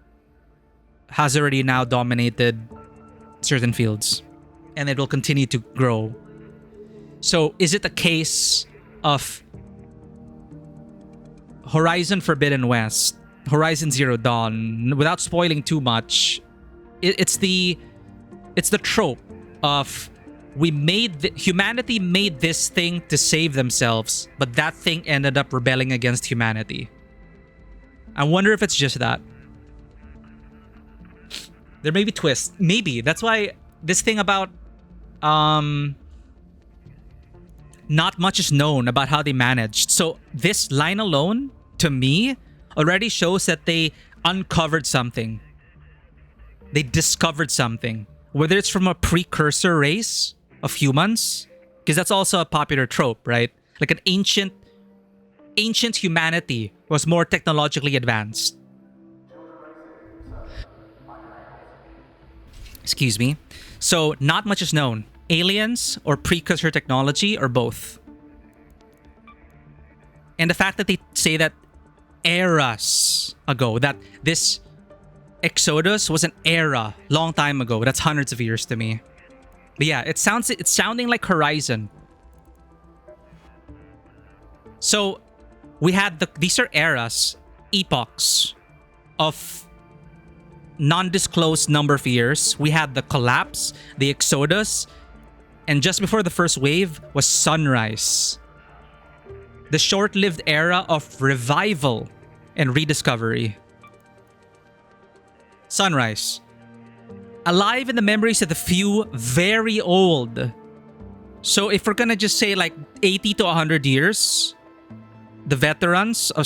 has already now dominated certain fields. And it will continue to grow. So is it a case of Horizon Forbidden West, Horizon Zero Dawn, without spoiling too much? It's the trope of humanity made this thing to save themselves, but that thing ended up rebelling against humanity. I wonder if it's just that. There may be twists. Maybe. That's why this thing about not much is known about how they managed. So this line alone, to me, already shows that they uncovered something. They discovered something. Whether it's from a precursor race of humans, because that's also a popular trope, right? Like an ancient humanity was more technologically advanced. Excuse me. So not much is known. Aliens or precursor technology or both. And the fact that they say that eras ago, that this Exodus was an era long time ago. That's hundreds of years to me. But yeah, it's sounding like Horizon. So we had these are eras, epochs of non-disclosed number of years. We had the collapse, the Exodus, and just before the first wave was Sunrise. The short-lived era of revival and rediscovery. Sunrise. alive in the memories of the few very old. So if we're gonna just say like 80 to 100 years, the veterans of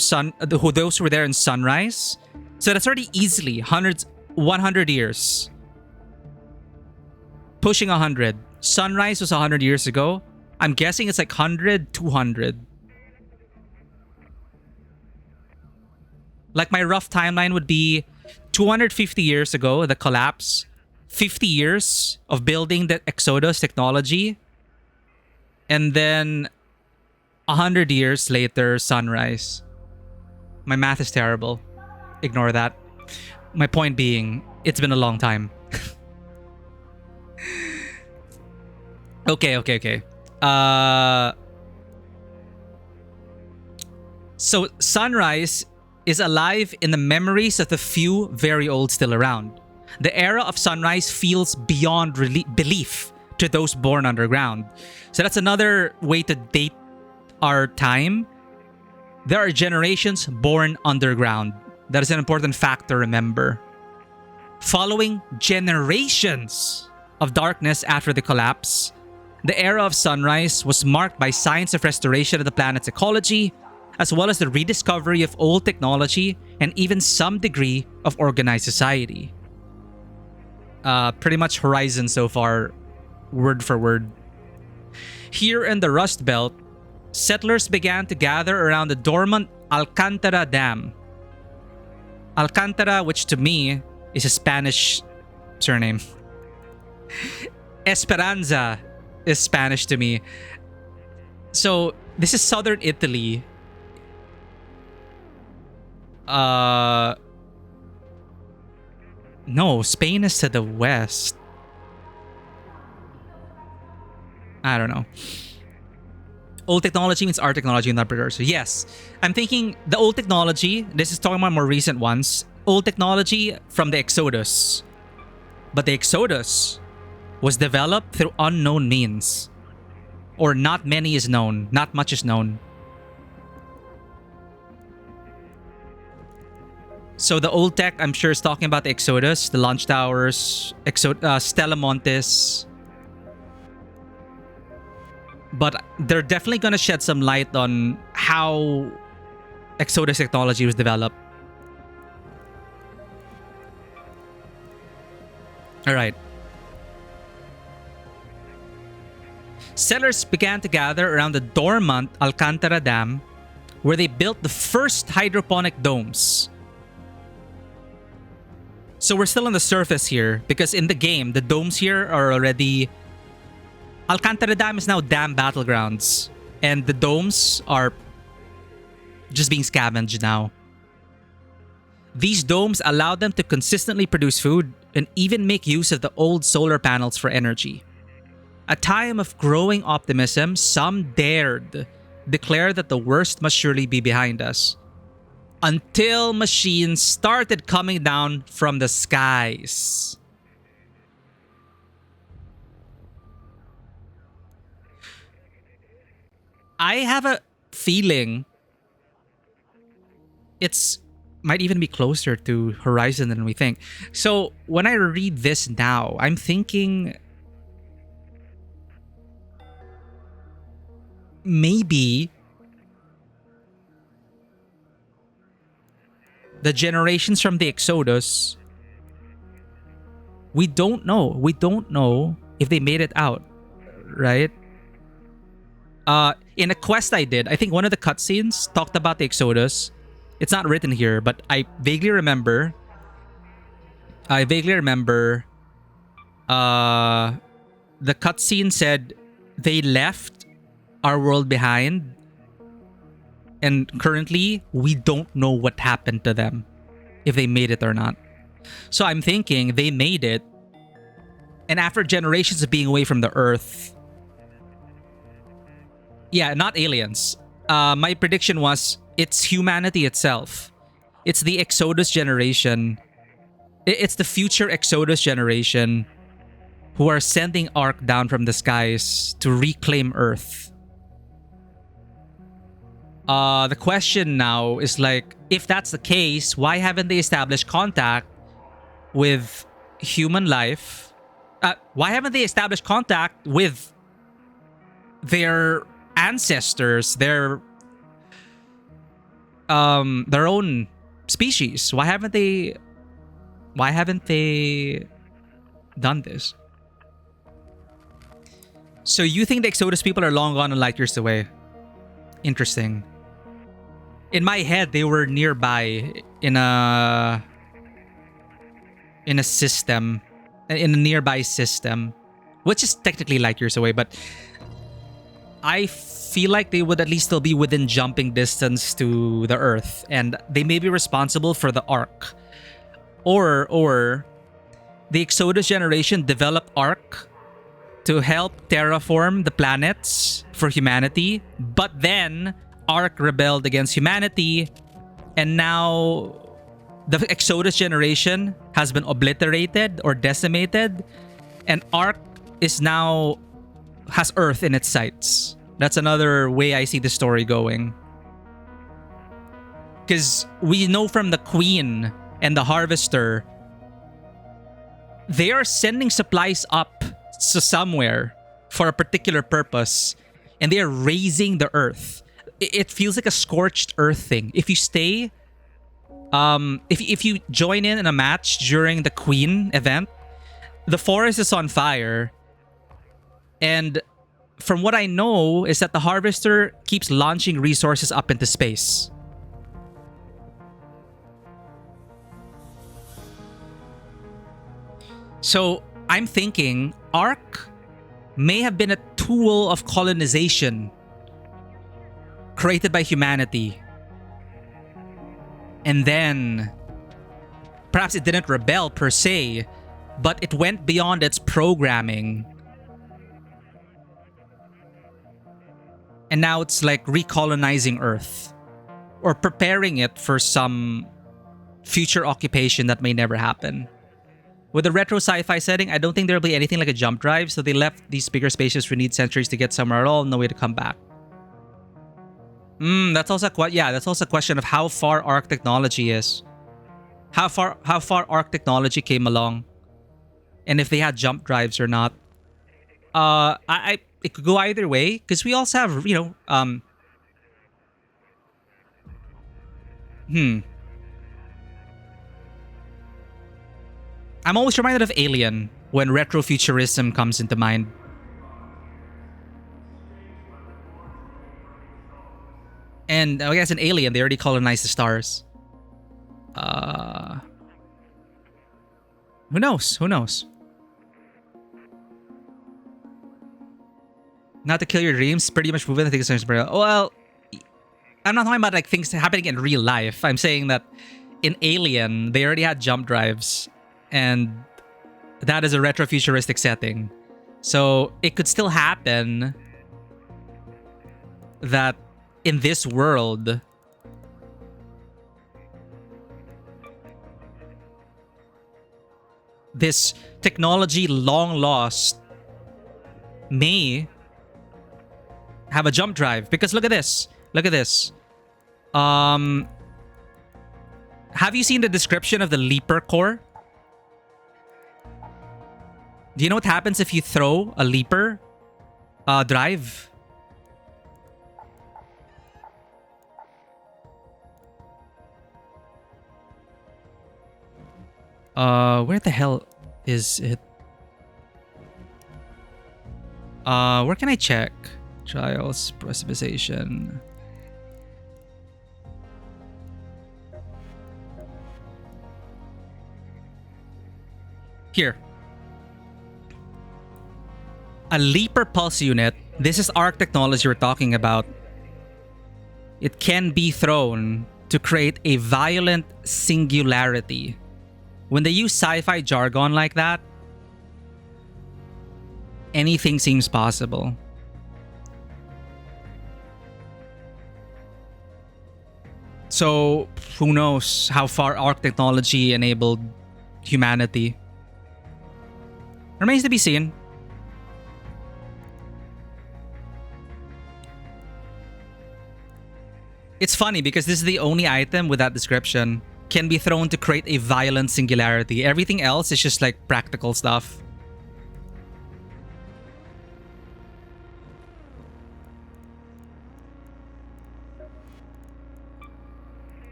those who were there in Sunrise, so that's already easily 100 years. Pushing 100. Sunrise was 100 years ago. I'm guessing it's like 100, 200. Like my rough timeline would be 250 years ago, the collapse. 50 years of building the Exodus technology. And then 100 years later, Sunrise. My math is terrible. Ignore that. My point being, it's been a long time. Okay. So Sunrise is alive in the memories of the few very old still around. The era of Sunrise feels beyond belief to those born underground. So that's another way to date our time. There are generations born underground. That is an important fact to remember. Following generations of darkness after the collapse, the era of Sunrise was marked by signs of restoration of the planet's ecology, as well as the rediscovery of old technology and even some degree of organized society. Pretty much Horizon so far, word for word. Here in the Rust Belt, settlers began to gather around the dormant Alcantara Dam. Alcantara, which to me is a Spanish surname. Esperanza is Spanish to me. So this is southern Italy. No, Spain is to the west. I don't know. Old technology means our technology, not precursor. Yes, I'm thinking the old technology. This is talking about more recent ones. Old technology from the Exodus. But the Exodus was developed through unknown means. Or not many is known. Not much is known. So the old tech, I'm sure, is talking about the Exodus, the launch towers, Stella Montes. But they're definitely going to shed some light on how Exodus technology was developed. All right. Settlers began to gather around the dormant Alcantara Dam, where they built the first hydroponic domes. So we're still on the surface here, because in the game, the domes here are already... Alcantara Dam is now Dam Battlegrounds, and the domes are just being scavenged now. These domes allow them to consistently produce food and even make use of the old solar panels for energy. A time of growing optimism, some dared declare that the worst must surely be behind us. Until machines started coming down from the skies. I have a feeling it's might even be closer to Horizon than we think. So when I read this now, I'm thinking maybe the generations from the Exodus, we don't know. We don't know if they made it out, right? In a quest I did, I think one of the cutscenes talked about the Exodus. It's not written here, but I vaguely remember. The cutscene said they left our world behind, and currently we don't know what happened to them, if they made it or not. So I'm thinking they made it, and after generations of being away from the Earth, yeah, not aliens. My prediction was it's humanity itself. It's the Exodus generation. It's the future Exodus generation who are sending Ark down from the skies to reclaim Earth. The question now is like, if that's the case, why haven't they established contact with human life. Why haven't they established contact with their ancestors, their own species? Why haven't they done this? So you think the Exodus people are long gone and light years away? Interesting. In my head, they were nearby in a system, in a nearby system, which is technically light years away, but I feel like they would at least still be within jumping distance to the Earth, and they may be responsible for the Ark. Or the Exodus generation developed Ark to help terraform the planets for humanity, but then Ark rebelled against humanity, and now the Exodus generation has been obliterated or decimated, and Ark is now has Earth in its sights. That's another way I see the story going. Because we know from the Queen and the Harvester, they are sending supplies up to somewhere for a particular purpose, and they are raising the Earth. It feels like a scorched earth thing. If you stay, if you join in a match during the Queen event, the forest is on fire, and from what I know is that the Harvester keeps launching resources up into space. So I'm thinking Ark may have been a tool of colonization created by humanity. And then perhaps it didn't rebel per se, but it went beyond its programming. And now it's like recolonizing Earth or preparing it for some future occupation that may never happen. With a retro sci-fi setting, I don't think there'll be anything like a jump drive, so they left these bigger spaceships for need centuries to get somewhere at all, no way to come back. That's also that's also a question of how far Arc technology is. How far Arc technology came along, and if they had jump drives or not. It could go either way, because we also have, I'm always reminded of Alien when retrofuturism comes into mind. And I guess in Alien, they already colonized the stars. Who knows? Who knows? Not to kill your dreams, pretty much proven. I think it's well, I'm not talking about like things happening in real life. I'm saying that in Alien, they already had jump drives, and that is a retrofuturistic setting. So it could still happen that in this world, this technology long lost may have a jump drive. Because look at this. Look at this. Have you seen the description of the Leaper core? Do you know what happens if you throw a Leaper drive? Where the hell is it? Where can I check? Trials, precipitation. Here. A Leaper pulse unit. This is ARC technology we're talking about. It can be thrown to create a violent singularity. When they use sci-fi jargon like that, anything seems possible. So, who knows how far ARC technology enabled humanity? Remains to be seen. It's funny because this is the only item with that description. can be thrown to create a violent singularity. Everything else is just like practical stuff.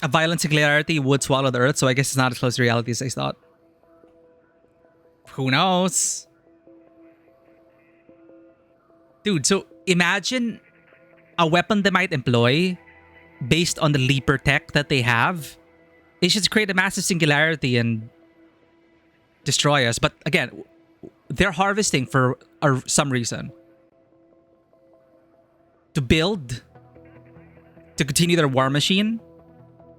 A violent singularity would swallow the earth, so I guess it's not as close to reality as I thought. Who knows? Dude, so imagine a weapon they might employ based on the leaper tech that they have. It should create a massive singularity and destroy us. But again, they're harvesting for some reason. To build, to continue their war machine,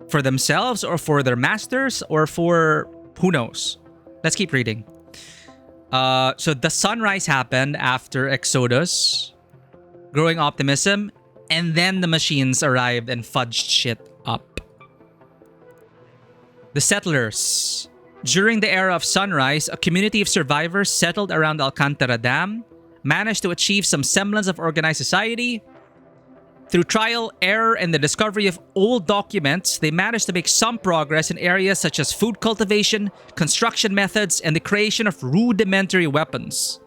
for themselves or for their masters or for who knows. Let's keep reading. So the sunrise happened after Exodus, growing optimism, and then the machines arrived and fudged shit up. The settlers. During the era of sunrise, a community of survivors settled around the Alcantara Dam, managed to achieve some semblance of organized society. Through trial, error, and the discovery of old documents, they managed to make some progress in areas such as food cultivation, construction methods, and the creation of rudimentary weapons.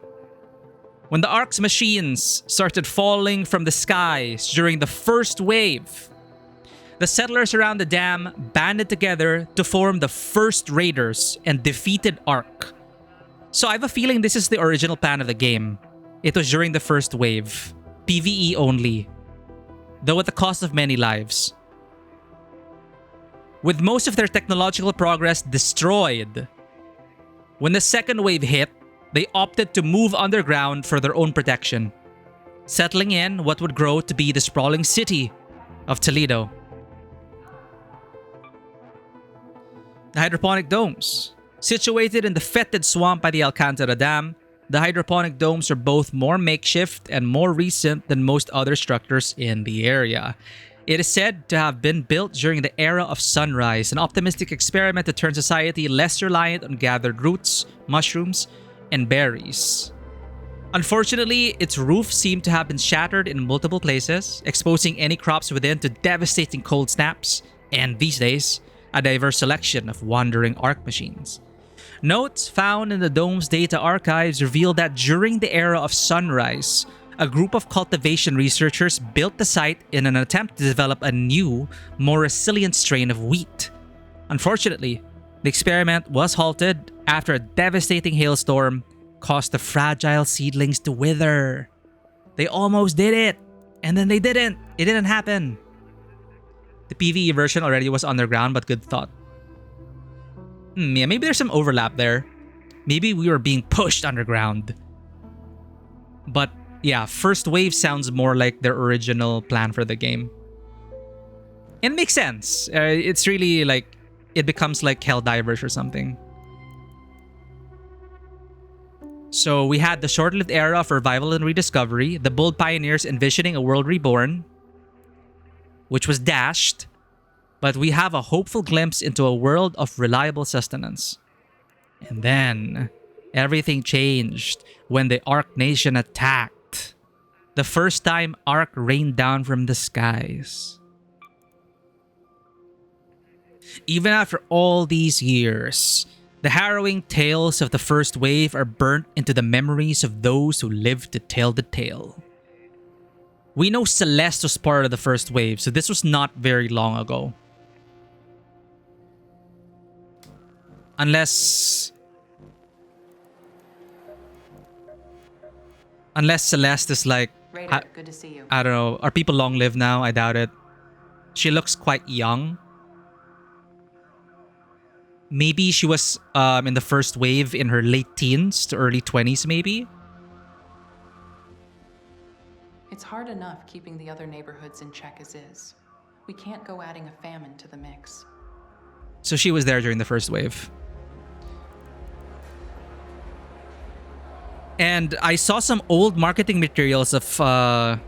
When the Ark's machines started falling from the skies during the first wave, the settlers around the dam banded together to form the first raiders and defeated Ark. So I have a feeling this is the original plan of the game. It was during the first wave. PvE only. Though at the cost of many lives. With most of their technological progress destroyed, when the second wave hit, they opted to move underground for their own protection, settling in what would grow to be the sprawling city of Toledo. The hydroponic domes. Situated in the fetid swamp by the Alcantara Dam, the hydroponic domes are both more makeshift and more recent than most other structures in the area. It is said to have been built during the era of sunrise, an optimistic experiment to turn society less reliant on gathered roots, mushrooms, and berries. Unfortunately, its roof seemed to have been shattered in multiple places, exposing any crops within to devastating cold snaps, and these days, a diverse selection of wandering Ark machines. Notes found in the dome's data archives reveal that during the era of sunrise, a group of cultivation researchers built the site in an attempt to develop a new, more resilient strain of wheat. Unfortunately, the experiment was halted after a devastating hailstorm caused the fragile seedlings to wither. They almost did it, and then they didn't. It didn't happen. The PvE version already was underground, but good thought. Yeah, maybe there's some overlap there. Maybe we were being pushed underground. But yeah, first wave sounds more like their original plan for the game. And it makes sense. It's really like, it becomes like Helldivers or something. So we had the short-lived era of revival and rediscovery, the bold pioneers envisioning a world reborn, which was dashed. But we have a hopeful glimpse into a world of reliable sustenance. And then, everything changed when the Ark Nation attacked. The first time Ark rained down from the skies. Even after all these years, the harrowing tales of the first wave are burnt into the memories of those who lived to tell the tale. We know Celeste was part of the first wave, so this was not very long ago. Unless Celeste is like, Raider, good to see you. I don't know. Are people long-lived now? I doubt it. She looks quite young. Maybe she was in the first wave in her late teens to early 20s, maybe? It's hard enough keeping the other neighborhoods in check as is. We can't go adding a famine to the mix. So she was there during the first wave. And I saw some old marketing materials of Ark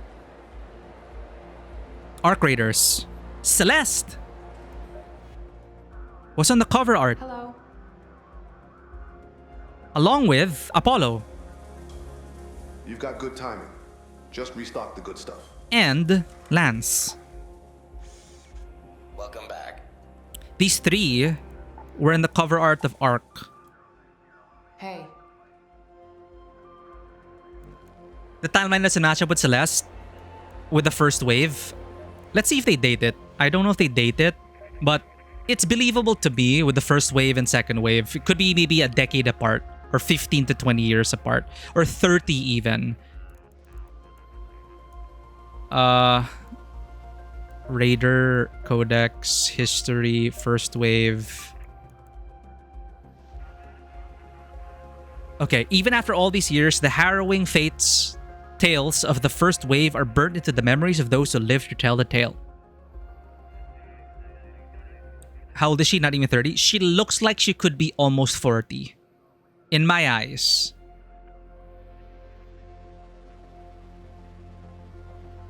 Raiders. Celeste was on the cover art. Hello. along with Apollo You've got good timing. Just restock the good stuff. and Lance. Welcome back. These three were in the cover art of Arc. Hey, The timeline that's match up with Celeste with the first wave. Let's see if they date it. I don't know if they date it, but it's believable to be with the first wave and second wave. It could be maybe a decade apart, or 15 to 20 years apart, or 30 even. Raider, Codex, History, First Wave. Okay, even after all these years, the harrowing tales of the first wave are burnt into the memories of those who lived to tell the tale. How old is she? Not even 30. She looks like she could be almost 40. In my eyes.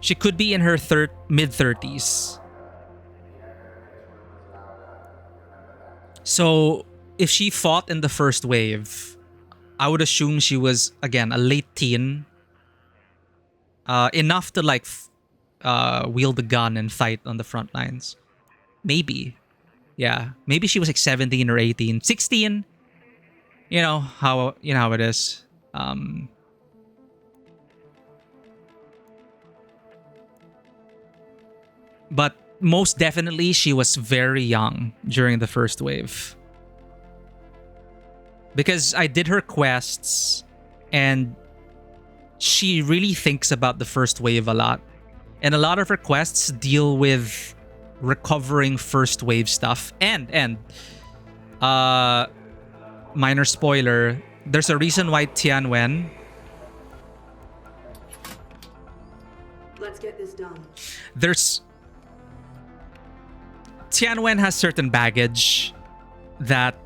She could be in her mid-30s. So, if she fought in the first wave, I would assume she was, again, a late teen. Enough to, like, wield a gun and fight on the front lines. Maybe. Yeah. Maybe she was, like, 17 or 18. 16. You know how it is. But most definitely, she was very young during the first wave. Because I did her quests, and she really thinks about the first wave a lot. And a lot of her quests deal with recovering first wave stuff. And minor spoiler, there's a reason why Tianwen... Let's get this done. Tianwen has certain baggage that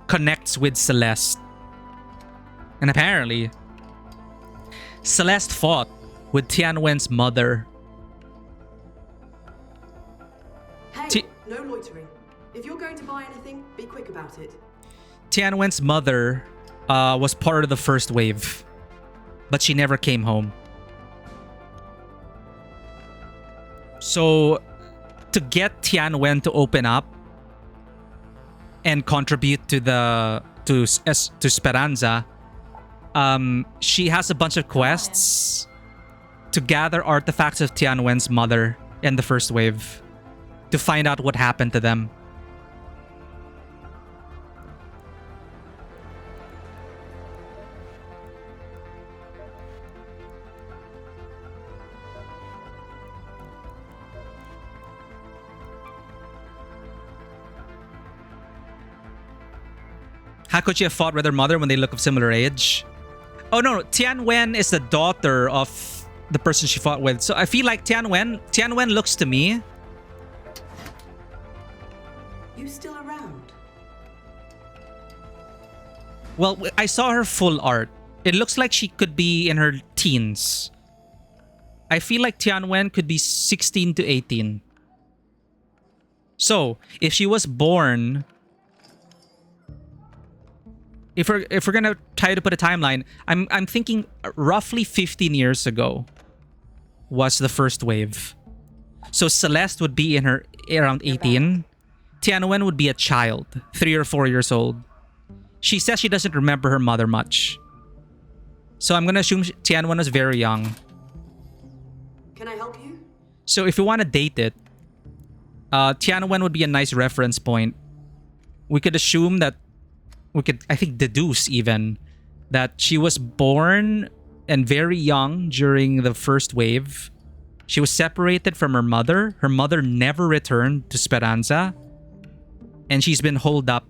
connects with Celeste. And apparently, Celeste fought with Tianwen's mother. Hey, no loitering. If you're going to buy anything, be quick about it. Tianwen's mother was part of the first wave, but she never came home. So, to get Tianwen to open up and contribute to Speranza, she has a bunch of quests to gather artifacts of Tianwen's mother in the first wave to find out what happened to them. How could she have fought with her mother when they look of similar age? Oh no, Tianwen is the daughter of the person she fought with. So I feel like Tianwen looks to me... You still around? Well, I saw her full art. It looks like she could be in her teens. I feel like Tianwen could be 16 to 18. So, if she was born... If we're gonna try to put a timeline, I'm thinking roughly 15 years ago was the first wave. So Celeste would be in her around 18. Tianwen would be a child, 3 or 4 years old. She says she doesn't remember her mother much. So I'm gonna assume Tianwen was very young. Can I help you? So if you want to date it, Tianwen would be a nice reference point. We could assume that we could, I think, deduce even that she was born and very young during the first wave. She was separated from her mother. Her mother never returned to Speranza. And she's been holed up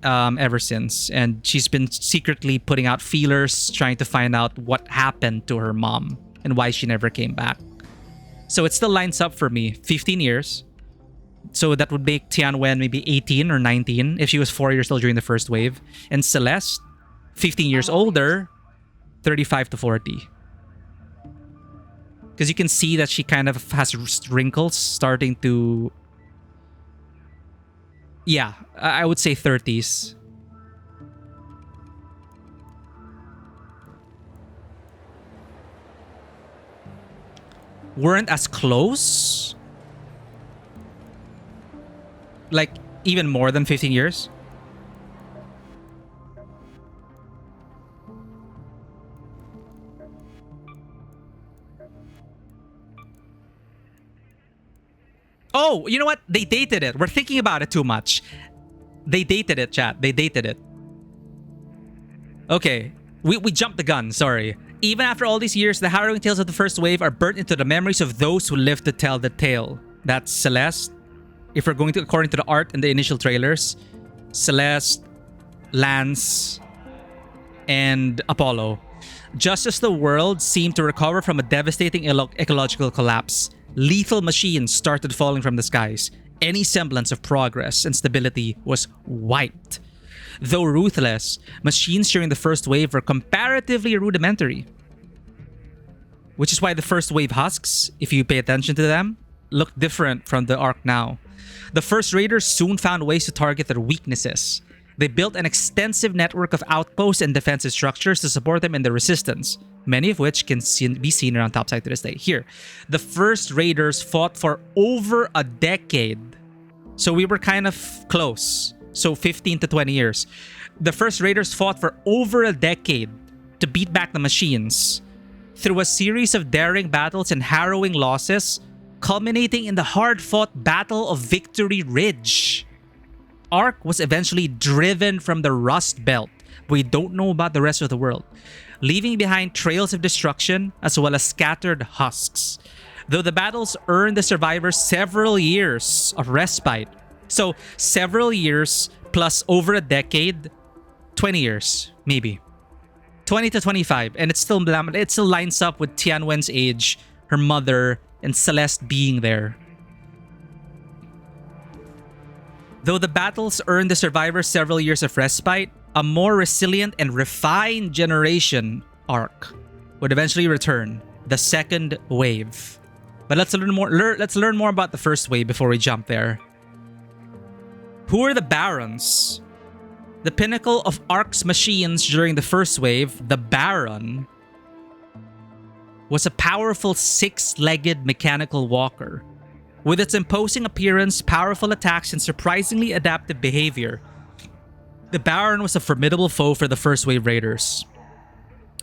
ever since. And she's been secretly putting out feelers, trying to find out what happened to her mom and why she never came back. So it still lines up for me. 15 years. So that would make Tianwen maybe 18 or 19 if she was 4 years old during the first wave. And Celeste, 15 years older, 35 to 40. Because you can see that she kind of has wrinkles starting to... Yeah, I would say 30s. weren't as close. Like, even more than 15 years. Oh, you know what? They dated it. We're thinking about it too much. They dated it, chat. They dated it. Okay. We jumped the gun, sorry. Even after all these years, the harrowing tales of the first wave are burnt into the memories of those who live to tell the tale. That's Celeste. If we're going to, according to the art in the initial trailers, Celeste, Lance, and Apollo. Just as the world seemed to recover from a devastating ecological collapse, lethal machines started falling from the skies. Any semblance of progress and stability was wiped. Though ruthless, machines during the first wave were comparatively rudimentary. Which is why the first wave husks, if you pay attention to them, look different from the Ark now. The first raiders soon found ways to target their weaknesses. They built an extensive network of outposts and defensive structures to support them in their resistance, many of which can be seen around topside to this day. Here, the first raiders fought for over a decade. So we were kind of close. So 15 to 20 years. The first raiders fought for over a decade to beat back the machines through a series of daring battles and harrowing losses, culminating in the hard-fought Battle of Victory Ridge. Ark was eventually driven from the Rust Belt. We don't know about the rest of the world, leaving behind trails of destruction as well as scattered husks. Though the battles earned the survivors several years of respite. So, several years plus over a decade, 20 years, maybe. 20 to 25, and it still lines up with Tianwen's age, her mother, and Celeste being there. Though the battles earned the survivors several years of respite, a more resilient and refined generation Ark would eventually return, the second wave. But let's learn more about the first wave before we jump there. Who are the Barons? The pinnacle of Ark's machines during the first wave, the Baron, was a powerful six-legged mechanical walker. With its imposing appearance, powerful attacks, and surprisingly adaptive behavior, the Baron was a formidable foe for the first wave raiders.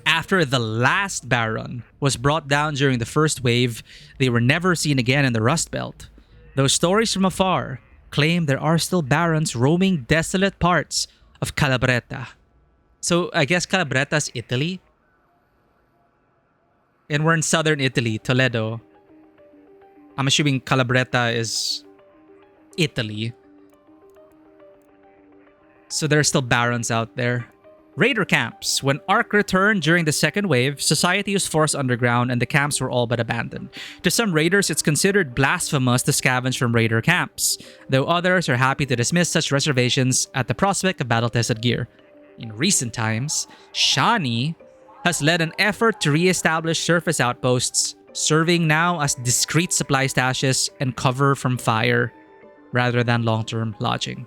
After the last Baron was brought down during the first wave, they were never seen again in the Rust Belt. Though stories from afar claim there are still Barons roaming desolate parts of Calabretta. So I guess Calabretta is Italy. And we're in southern Italy, Toledo. I'm assuming Calabretta is Italy. So there are still Barons out there. Raider camps. When Ark returned during the second wave, society was forced underground and the camps were all but abandoned. To some raiders, it's considered blasphemous to scavenge from raider camps, though others are happy to dismiss such reservations at the prospect of battle-tested gear. In recent times, Shani has led an effort to re-establish surface outposts, serving now as discreet supply stashes and cover from fire, rather than long-term lodging.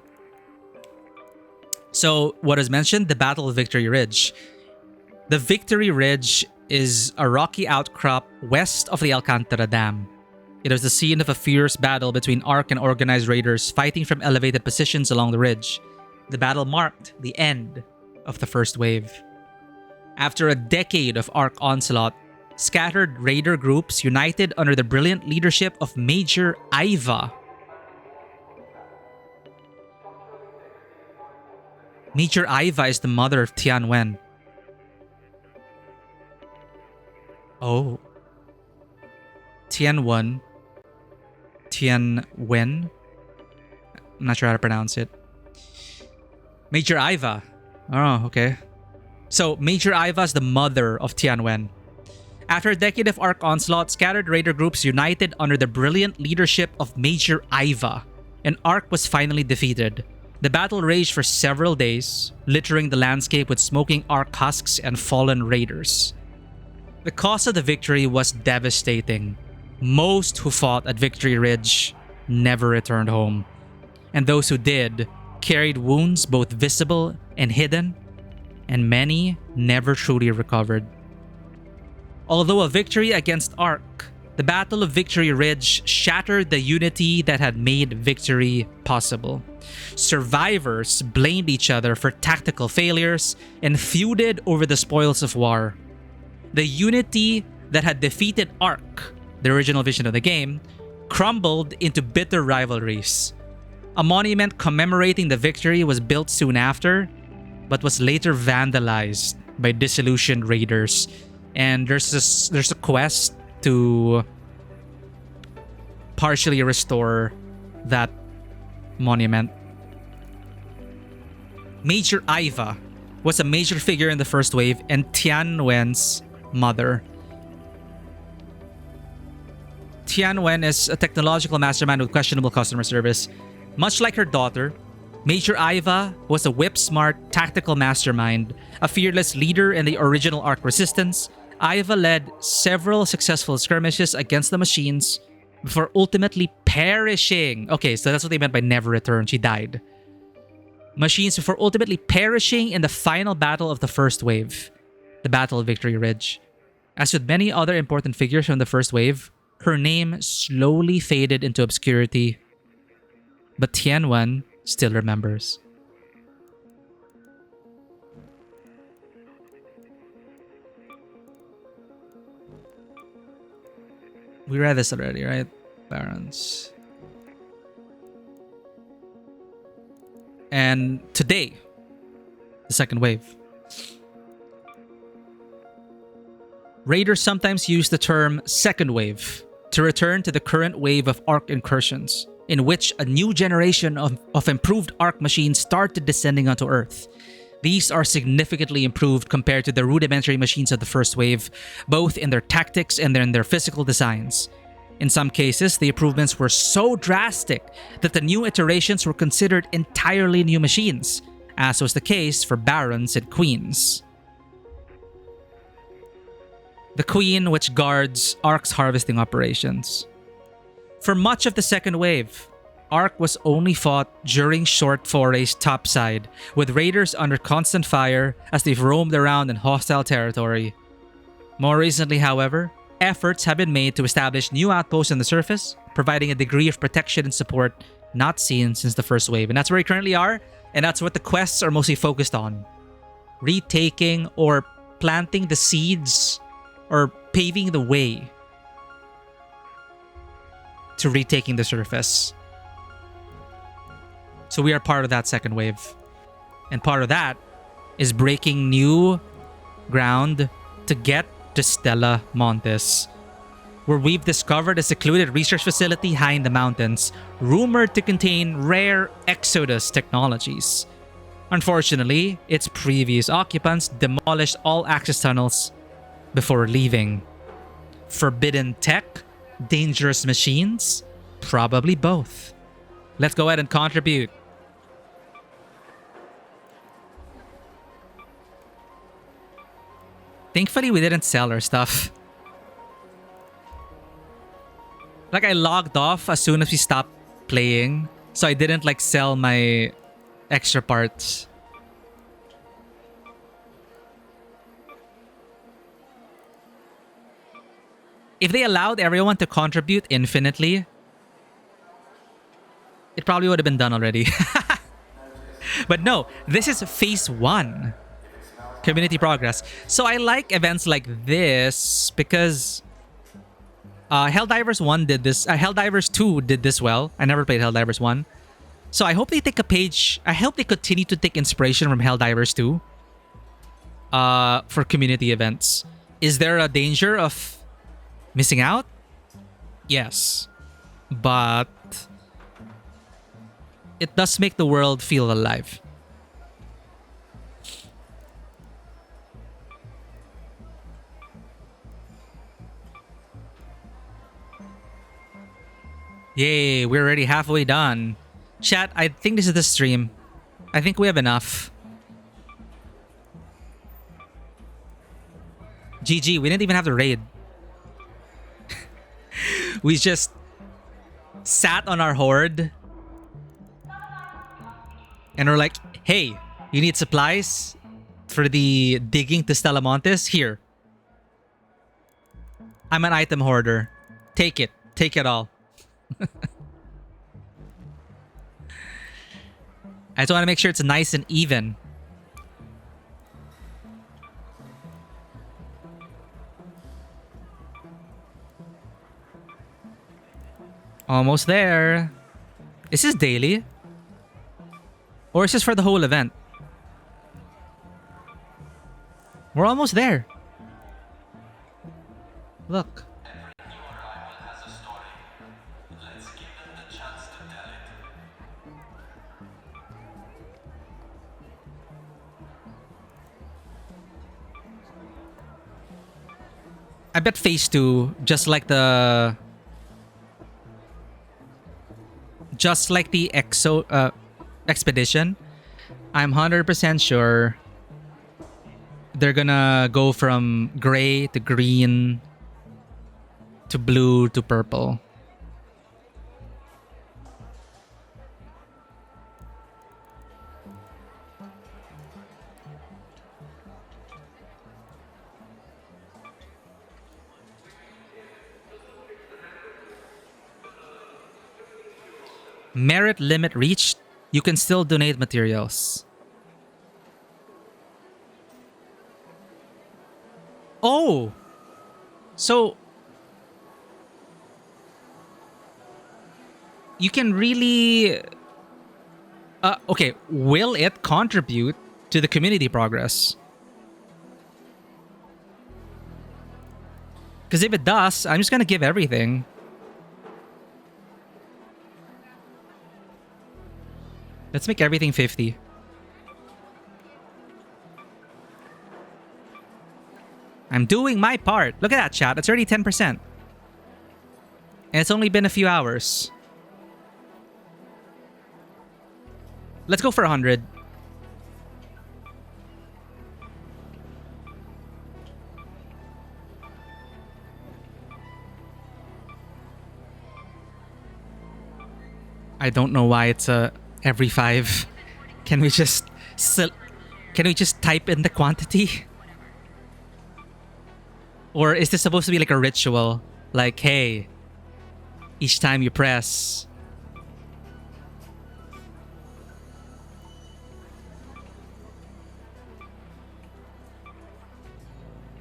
So, what is mentioned? The Battle of Victory Ridge. The Victory Ridge is a rocky outcrop west of the Alcantara Dam. It was the scene of a fierce battle between Ark and organized raiders fighting from elevated positions along the ridge. The battle marked the end of the first wave. After a decade of Ark onslaught, scattered raider groups united under the brilliant leadership of Major Iva. Major Iva is the mother of Tianwen. Oh. Tianwen. I'm not sure how to pronounce it. Major Iva. Oh, okay. So, Major Iva is the mother of Tianwen. After a decade of Ark onslaught, scattered raider groups united under the brilliant leadership of Major Iva, and Ark was finally defeated. The battle raged for several days, littering the landscape with smoking Ark husks and fallen raiders. The cost of the victory was devastating. Most who fought at Victory Ridge never returned home, and those who did carried wounds both visible and hidden, and many never truly recovered. Although a victory against Ark The Battle of Victory Ridge shattered the unity that had made victory possible. Survivors blamed each other for tactical failures and feuded over the spoils of war. The unity that had defeated Ark, the original vision of the game, crumbled into bitter rivalries. A monument commemorating the victory was built soon after, but was later vandalized by disillusioned raiders. And there's a quest to partially restore that monument. Major Iva was a major figure in the first wave and Tianwen's mother. Tianwen is a technological mastermind with questionable customer service. Much like her daughter, Major Iva was a whip-smart tactical mastermind, a fearless leader in the original Ark Resistance. Iva led several successful skirmishes against the machines before ultimately perishing. Okay, so that's what they meant by never return. She died. Machines before ultimately perishing in the final battle of the first wave, the Battle of Victory Ridge. As with many other important figures from the first wave, her name slowly faded into obscurity. But Tianwen still remembers. We read this already, right? Barons. And today, the second wave. Raiders sometimes use the term second wave to return to the current wave of Ark incursions, in which a new generation of improved Ark machines started descending onto Earth. These are significantly improved compared to the rudimentary machines of the first wave, both in their tactics and in their physical designs. In some cases, the improvements were so drastic that the new iterations were considered entirely new machines, as was the case for Barons and Queens. The Queen, which guards Ark's harvesting operations. For much of the second wave, Ark was only fought during short forays topside, with raiders under constant fire as they've roamed around in hostile territory. More recently, however, efforts have been made to establish new outposts on the surface, providing a degree of protection and support not seen since the first wave. And that's where we currently are, and that's what the quests are mostly focused on. Retaking or planting the seeds or paving the way to retaking the surface. So we are part of that second wave. And part of that is breaking new ground to get to Stella Montes, where we've discovered a secluded research facility high in the mountains, rumored to contain rare Exodus technologies. Unfortunately, its previous occupants demolished all access tunnels before leaving. Forbidden tech? Dangerous machines? Probably both. Let's go ahead and contribute. Thankfully, we didn't sell our stuff. Like, I logged off as soon as we stopped playing, so I didn't like sell my extra parts. If they allowed everyone to contribute infinitely, it probably would have been done already. But no, this is phase 1. Community progress. So I like events like this because Helldivers 1 did this. Helldivers 2 did this well. I never played Helldivers 1. So I hope they take a page. I hope they continue to take inspiration from Helldivers 2 for community events. Is there a danger of missing out? Yes. But it does make the world feel alive. Yay, we're already halfway done. Chat, I think this is the stream. I think we have enough. GG, we didn't even have to raid. We just sat on our horde. And we're like, hey, you need supplies for the digging to Stella Montes? Here. I'm an item hoarder. Take it. Take it all. I just want to make sure it's nice and even. Almost there. Is this daily? Or is this for the whole event? We're almost there. Look. I bet phase 2, just like the expedition, I'm 100% sure they're gonna go from gray to green to blue to purple. Merit limit reached. You can still donate materials. Oh! So... you can really... okay, will it contribute to the community progress? Because if it does, I'm just gonna give everything. Let's make everything 50. I'm doing my part. Look at that, chat. It's already 10%. And it's only been a few hours. Let's go for 100. I don't know why it's every 5. Can we just type in the quantity? Or is this supposed to be like a ritual? Like, hey, each time you press.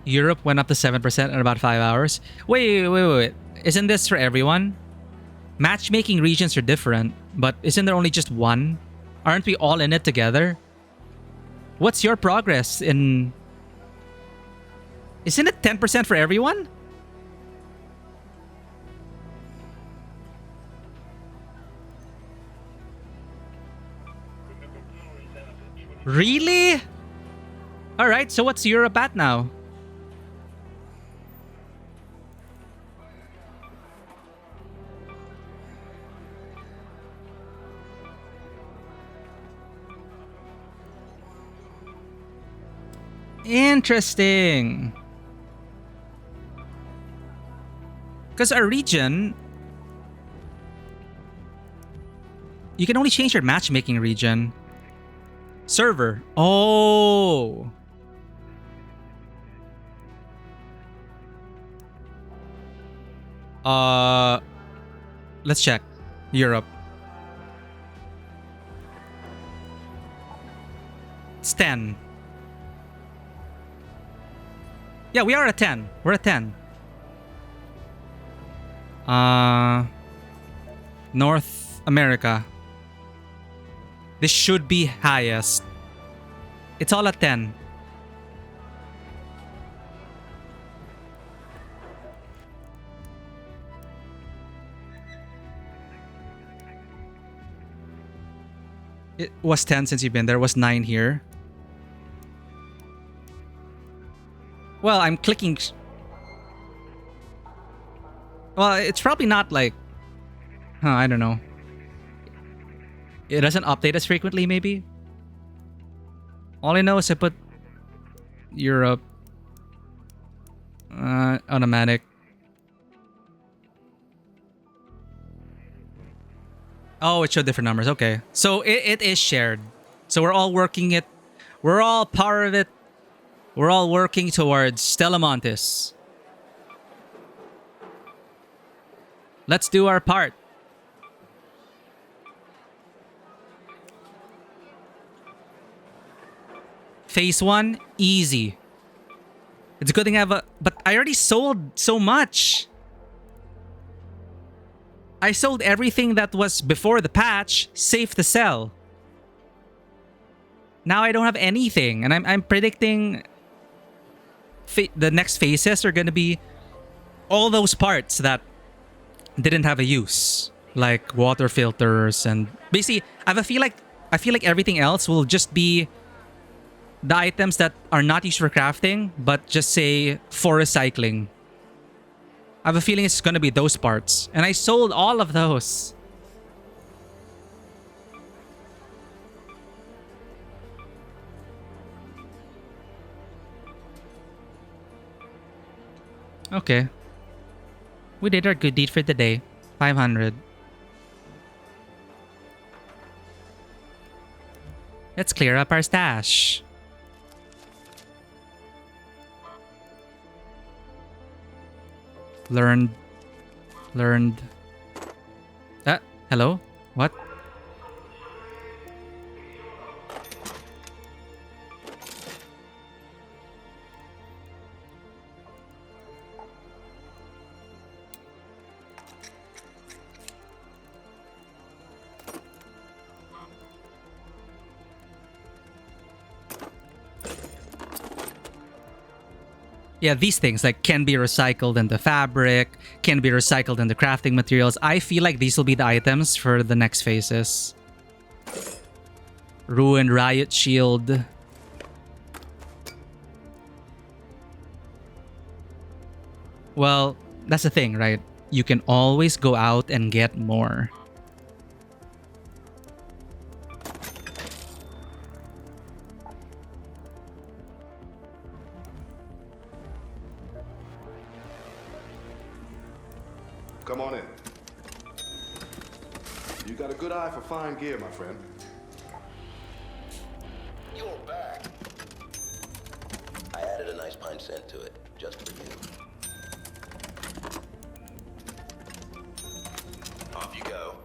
Europe went up to 7% in about 5 hours. Wait. Isn't this for everyone? Matchmaking regions are different, but isn't there only just one? Aren't we all in it together? What's your progress in... Isn't it 10% for everyone? Really? Alright, so what's Europe at now? Interesting. Because our region... You can only change your matchmaking region. Server. Oh. Let's check. Europe. It's 10. Yeah, we are at 10. We're at 10. North America. This should be highest. It's all at 10. It was 10 since you've been there. It was 9 here. Well, I'm clicking... Well, it's probably not like... I don't know. It doesn't update as frequently, maybe? All I know is I put... Europe. Automatic. Oh, it showed different numbers. Okay. So it is shared. So we're all working it. We're all part of it. We're all working towards Stella Montis. Let's do our part. Phase 1, easy. It's a good thing I have a... But I already sold so much. I sold everything that was before the patch, safe to sell. Now I don't have anything. And I'm predicting... the next phases are going to be all those parts that didn't have a use. Like water filters and... Basically, I feel like everything else will just be... the items that are not used for crafting, but just say for recycling. I have a feeling it's gonna be those parts. And I sold all of those. Okay. We did our good deed for the day. 500. Let's clear up our stash. Learned. Hello? What? Yeah, these things like can be recycled into fabric, can be recycled into crafting materials. I feel like these will be the items for the next phases. Ruined Riot Shield. Well, that's the thing, right? You can always go out and get more. Come on in. You got a good eye for fine gear, my friend. You're back. I added a nice pine scent to it, just for you. Off you go.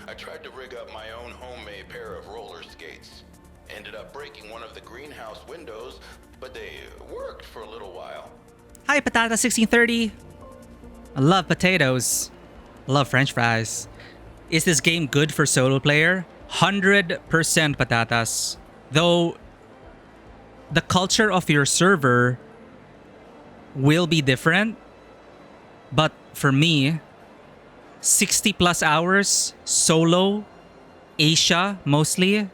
I tried to rig up my own homemade pair of roller skates. Ended up breaking one of the greenhouse windows, but they worked for a little while. Hi, Patata1630. I love potatoes. I love French fries. Is this game good for solo player? 100% Patatas. Though the culture of your server will be different. But for me, 60 plus hours solo, Asia mostly.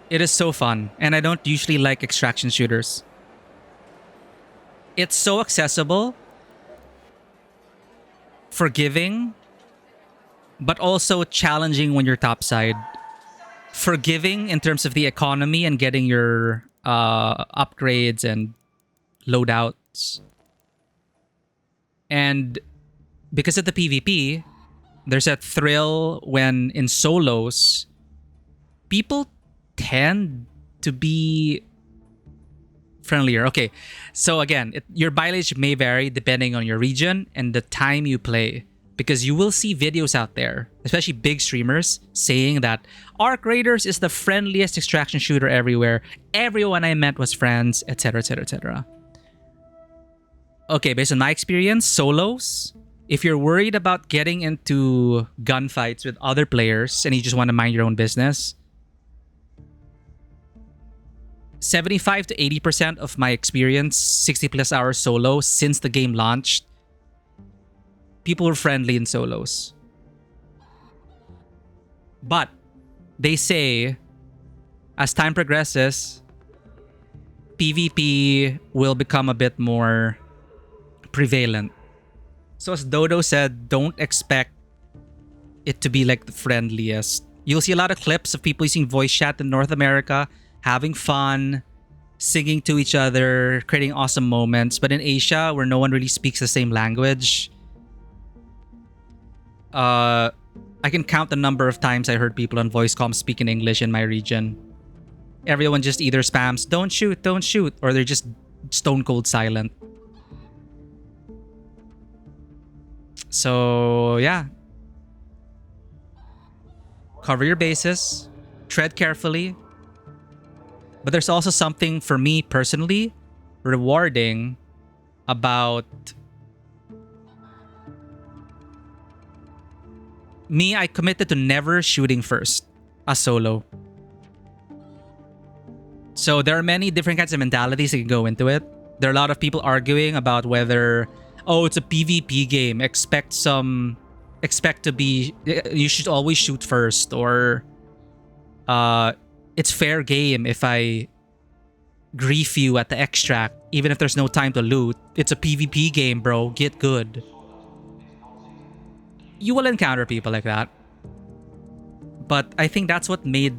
It is so fun, and I don't usually like extraction shooters. It's so accessible, forgiving, but also challenging when you're topside. Forgiving in terms of the economy and getting your upgrades and loadouts. And because of the PvP, there's a thrill when in solos, people tend to be friendlier. Okay, so again, your mileage may vary depending on your region and the time you play. Because you will see videos out there, especially big streamers, saying that Arc Raiders is the friendliest extraction shooter everywhere. Everyone I met was friends, etc, etc, etc. Okay, based on my experience, solos, if you're worried about getting into gunfights with other players and you just want to mind your own business, 75 to 80% of my experience, 60 plus hours solo since the game launched, people were friendly in solos. But they say, as time progresses, PvP will become a bit more prevalent. So as Dodo said, don't expect it to be like the friendliest. You'll see a lot of clips of people using voice chat in North America, having fun, singing to each other, creating awesome moments. But in Asia, where no one really speaks the same language, I can count the number of times I heard people on voice comm speak in English in my region. Everyone just either spams, don't shoot, or they're just stone cold silent. So, yeah. Cover your bases, tread carefully. But there's also something, for me personally, rewarding about me. I committed to never shooting first, a solo. So there are many different kinds of mentalities that can go into it. There are a lot of people arguing about whether, oh, it's a PvP game, you should always shoot first, or it's fair game if I grief you at the extract, even if there's no time to loot. It's a PvP game, bro. Get good. You will encounter people like that. But I think that's what made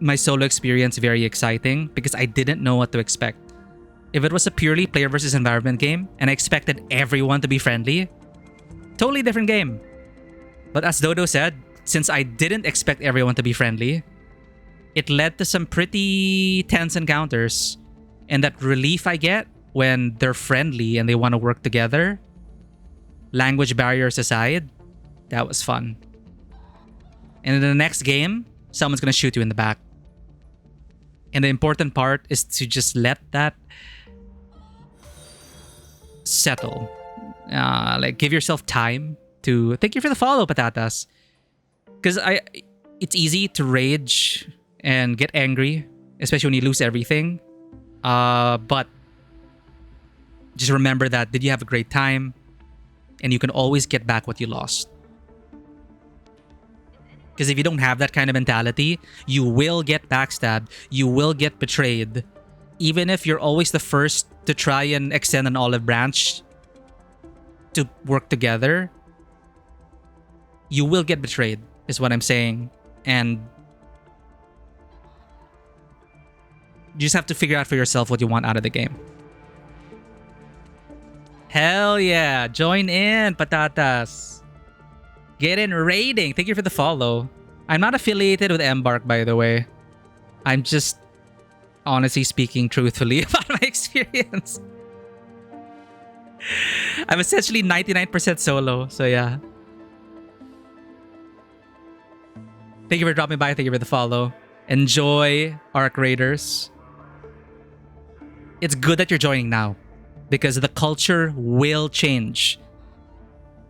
my solo experience very exciting, because I didn't know what to expect. If it was a purely player versus environment game and I expected everyone to be friendly, totally different game. But as Dodo said, since I didn't expect everyone to be friendly, it led to some pretty tense encounters. And that relief I get when they're friendly and they want to work together, language barriers aside, that was fun. And in the next game, someone's going to shoot you in the back. And the important part is to just let that settle. Like, give yourself time to... Thank you for the follow, Patatas. Because it's easy to rage and get angry, especially when you lose everything. But just remember that, did you have a great time? And you can always get back what you lost. Because if you don't have that kind of mentality, you will get backstabbed. You will get betrayed. Even if you're always the first to try and extend an olive branch to work together, you will get betrayed, is what I'm saying. And you just have to figure out for yourself what you want out of the game. Hell yeah. Join in, Patatas. Get in raiding. Thank you for the follow. I'm not affiliated with Embark, by the way. I'm just honestly speaking truthfully about my experience. I'm essentially 99% solo, so yeah. Thank you for dropping by. Thank you for the follow. Enjoy Arc Raiders. It's good that you're joining now, because the culture will change.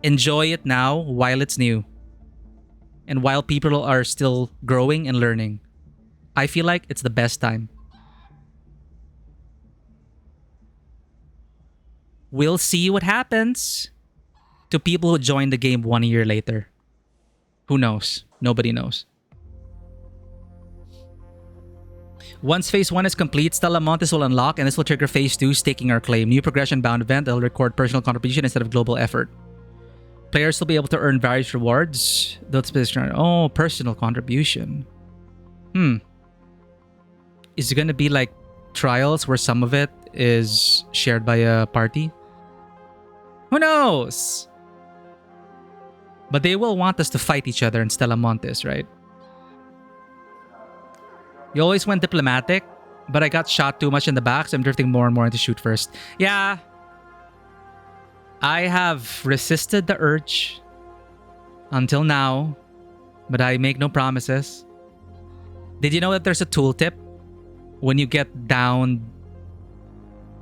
Enjoy it now while it's new. And while people are still growing and learning. I feel like it's the best time. We'll see what happens to people who join the game 1 year later. Who knows? Nobody knows. Once Phase 1 is complete, Stella Montes will unlock, and this will trigger Phase 2, Staking Our Claim. New progression-bound event that will record personal contribution instead of global effort. Players will be able to earn various rewards. Oh, personal contribution. Is it going to be like trials where some of it is shared by a party? Who knows? But they will want us to fight each other in Stella Montes, right? You always went diplomatic, but I got shot too much in the back, so I'm drifting more and more into shoot first. Yeah. I have resisted the urge until now, but I make no promises. Did you know that there's a tooltip when you get down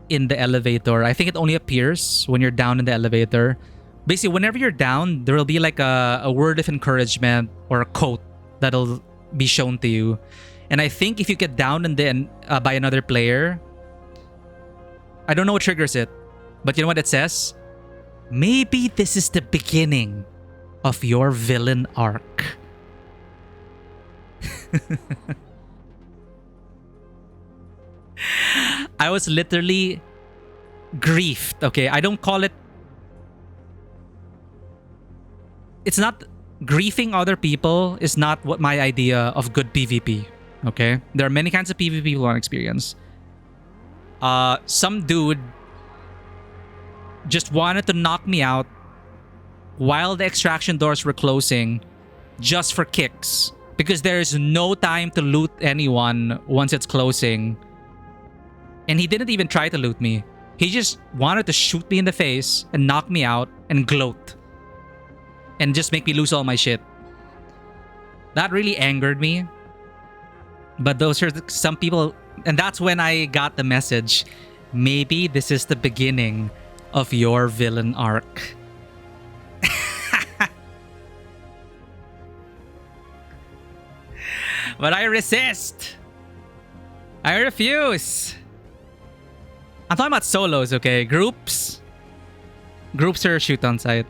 in the elevator? I think it only appears when you're down in the elevator. Basically, whenever you're down, there will be like a word of encouragement or a quote that'll be shown to you. And I think if you get down and then by another player, I don't know what triggers it, but you know what it says? Maybe this is the beginning of your villain arc. I was literally griefed. Okay, I don't call it... It's not... Griefing other people is not what my idea of good PvP. Okay? There are many kinds of PvP people want to experience. some dude just wanted to knock me out while the extraction doors were closing just for kicks. Because there is no time to loot anyone once it's closing. And he didn't even try to loot me. He just wanted to shoot me in the face and knock me out and gloat. And just make me lose all my shit. That really angered me. But those are some people... And that's when I got the message. Maybe this is the beginning of your villain arc. But I resist. I refuse. I'm talking about solos, okay? Groups. Groups are shoot on sight.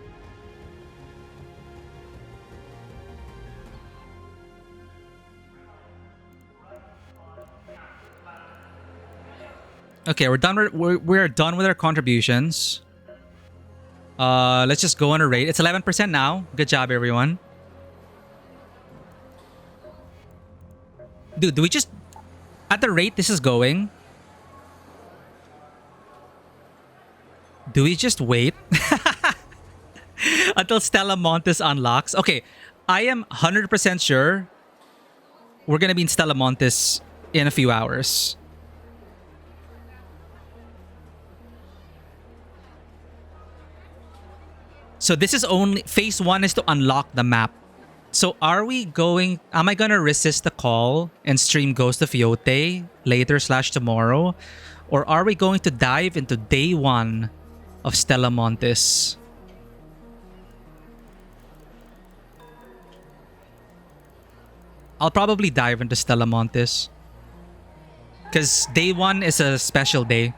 Okay, we're done. We're done with our contributions. Let's just go on a rate. It's 11% now. Good job, everyone. Dude, do we just... At the rate this is going... Do we just wait? Until Stella Montes unlocks? Okay, I am 100% sure we're gonna be in Stella Montes in a few hours. So this is only... Phase 1 is to unlock the map. So are we going... Am I gonna resist the call and stream Ghost of Yote later / tomorrow? Or are we going to dive into day 1 of Stella Montes? I'll probably dive into Stella Montes. Because day 1 is a special day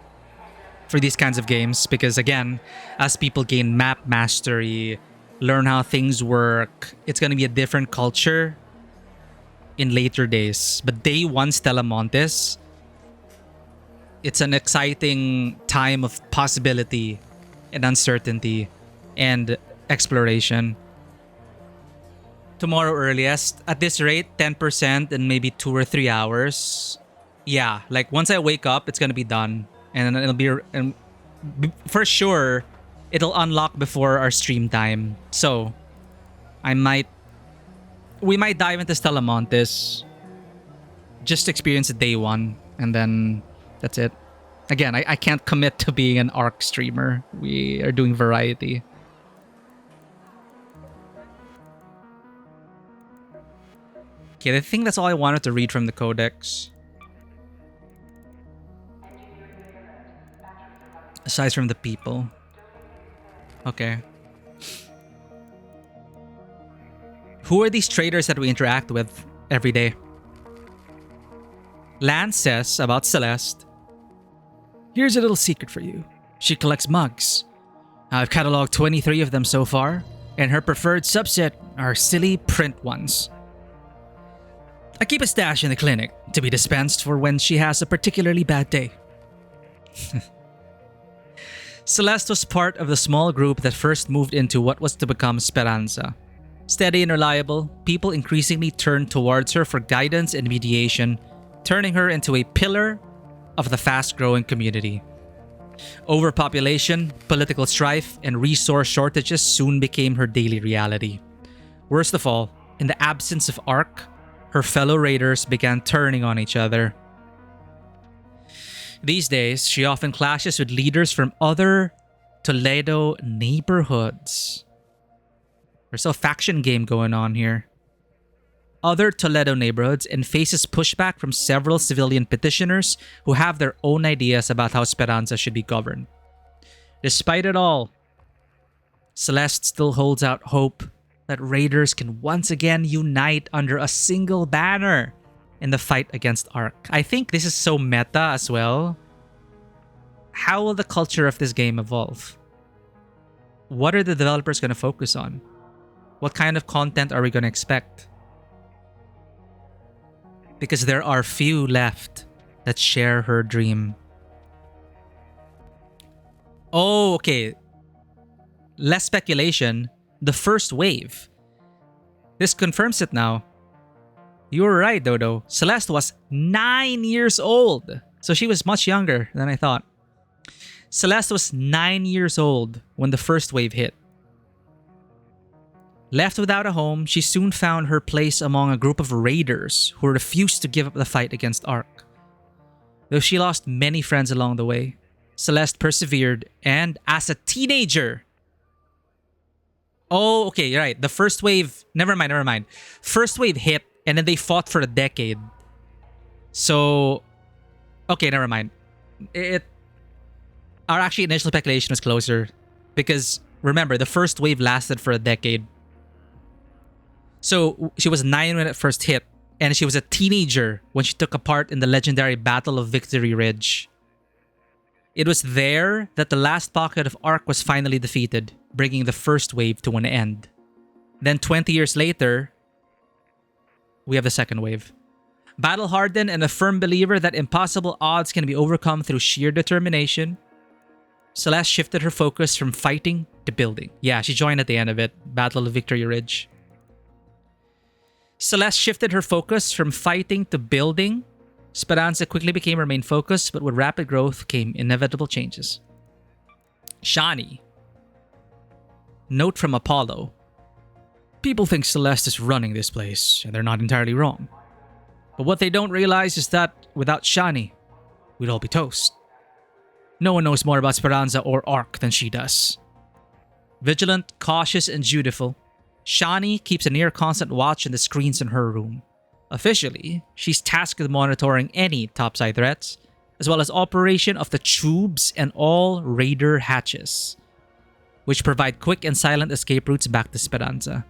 for these kinds of games. Because again, as people gain map mastery... learn how things work, it's gonna be a different culture in later days. But day 1 Stella Montes, it's an exciting time of possibility and uncertainty and exploration. Tomorrow earliest, at this rate, 10% in maybe 2 or 3 hours. Yeah, like once I wake up, it's gonna be done. And it'll be... And for sure... It'll unlock before our stream time. So, we might dive into Stella Montes. Just experience it day 1. And then, that's it. Again, I can't commit to being an ARC streamer. We are doing variety. Okay, I think that's all I wanted to read from the codex. Aside from the people. Okay. Who are these traders that we interact with every day? Lance says about Celeste, "Here's a little secret for you. She collects mugs. I've cataloged 23 of them so far, and her preferred subset are silly print ones. I keep a stash in the clinic to be dispensed for when she has a particularly bad day." Celeste was part of the small group that first moved into what was to become Speranza. Steady and reliable, people increasingly turned towards her for guidance and mediation, turning her into a pillar of the fast-growing community. Overpopulation, political strife, and resource shortages soon became her daily reality. Worst of all, in the absence of Ark, her fellow raiders began turning on each other. These days, she often clashes with leaders from other Toledo neighborhoods. There's a faction game going on here. Other Toledo neighborhoods, and faces pushback from several civilian petitioners who have their own ideas about how Speranza should be governed. Despite it all, Celeste still holds out hope that raiders can once again unite under a single banner in the fight against Ark. I think this is so meta as well. How will the culture of this game evolve? What are the developers going to focus on? What kind of content are we going to expect? Because there are few left that share her dream. Oh, okay. Less speculation. The first wave. This confirms it now. You were right, Dodo. Celeste was 9 years old. So she was much younger than I thought. Celeste was 9 years old when the first wave hit. Left without a home, she soon found her place among a group of raiders who refused to give up the fight against Ark. Though she lost many friends along the way, Celeste persevered, and as a teenager... Oh, okay, you're right. The first wave... Never mind. First wave hit, and then they fought for a decade. So... Okay, never mind. Our actually initial speculation was closer. Because, remember, the first wave lasted for a decade. So, she was 9 when it first hit, and she was a teenager when she took a part in the legendary Battle of Victory Ridge. It was there that the last pocket of Ark was finally defeated, bringing the first wave to an end. Then 20 years later, we have the second wave. Battle-hardened and a firm believer that impossible odds can be overcome through sheer determination, Celeste shifted her focus from fighting to building. Yeah, she joined at the end of it, Battle of Victory Ridge. Celeste shifted her focus from fighting to building. Speranza quickly became her main focus, but with rapid growth came inevitable changes. Shani. Note from Apollo. People think Celeste is running this place, and they're not entirely wrong. But what they don't realize is that without Shani, we'd all be toast. No one knows more about Speranza or Ark than she does. Vigilant, cautious, and dutiful, Shani keeps a near-constant watch on the screens in her room. Officially, she's tasked with monitoring any topside threats, as well as operation of the tubes and all raider hatches, which provide quick and silent escape routes back to Speranza.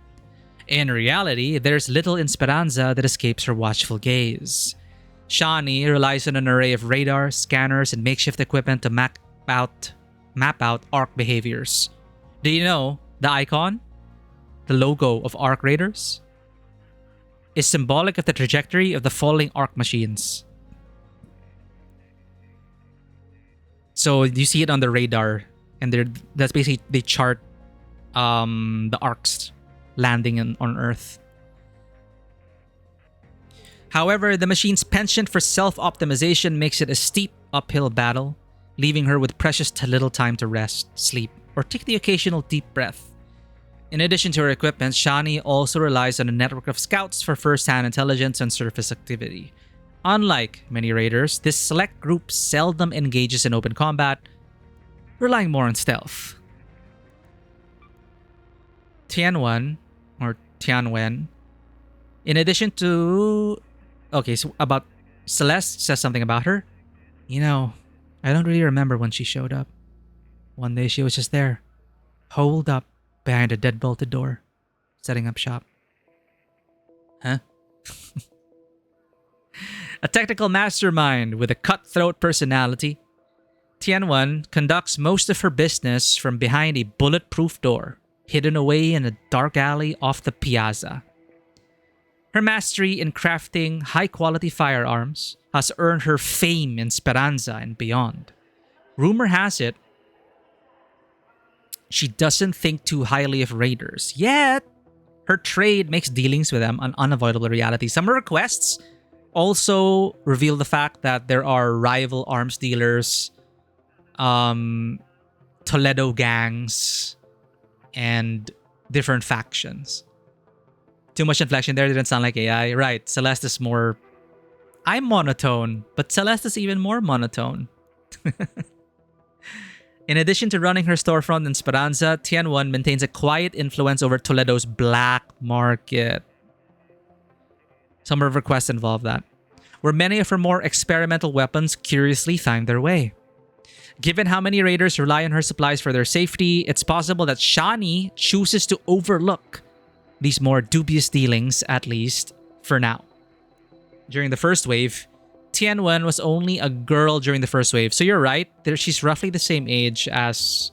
In reality, there's little in Speranza that escapes her watchful gaze. Shani relies on an array of radars, scanners, and makeshift equipment to map out Ark behaviors. Do you know the icon? The logo of Ark Raiders? Is symbolic of the trajectory of the falling Ark machines. So you see it on the radar, and that's basically they chart the Arks landing on Earth. However, the machine's penchant for self-optimization makes it a steep uphill battle, leaving her with precious to little time to rest, sleep, or take the occasional deep breath. In addition to her equipment, Shani also relies on a network of scouts for first-hand intelligence and surface activity. Unlike many raiders, this select group seldom engages in open combat, relying more on stealth. Tianwen, or Tianwen, in addition to... Okay, so about Celeste says something about her. You know, I don't really remember when she showed up. One day she was just there, holed up behind a dead-bolted door, setting up shop. Huh? A technical mastermind with a cutthroat personality, Tianwen conducts most of her business from behind a bulletproof door, hidden away in a dark alley off the piazza. Her mastery in crafting high-quality firearms has earned her fame in Speranza and beyond. Rumor has it, she doesn't think too highly of raiders, yet her trade makes dealings with them an unavoidable reality. Some of her quests also reveal the fact that there are rival arms dealers, Toledo gangs, and different factions. Too much inflection there, didn't sound like AI. Right, Celeste is more... I'm monotone, but Celeste is even more monotone. In addition to running her storefront in Speranza, Tianwen maintains a quiet influence over Toledo's black market. Some of her quests involve that, where many of her more experimental weapons curiously find their way. Given how many raiders rely on her supplies for their safety, it's possible that Shani chooses to overlook these more dubious dealings, at least for now. During the first wave, Tianwen was only a girl during the first wave. So you're right, she's roughly the same age as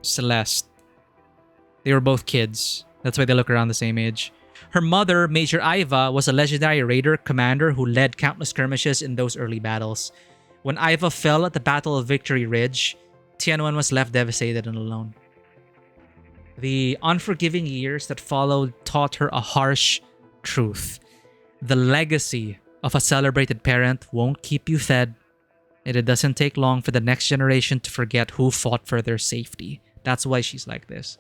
Celeste. They were both kids. That's why they look around the same age. Her mother, Major Iva, was a legendary raider commander who led countless skirmishes in those early battles. When Iva fell at the Battle of Victory Ridge, Tianwen was left devastated and alone. The unforgiving years that followed taught her a harsh truth. The legacy of a celebrated parent won't keep you fed, and it doesn't take long for the next generation to forget who fought for their safety. That's why she's like this.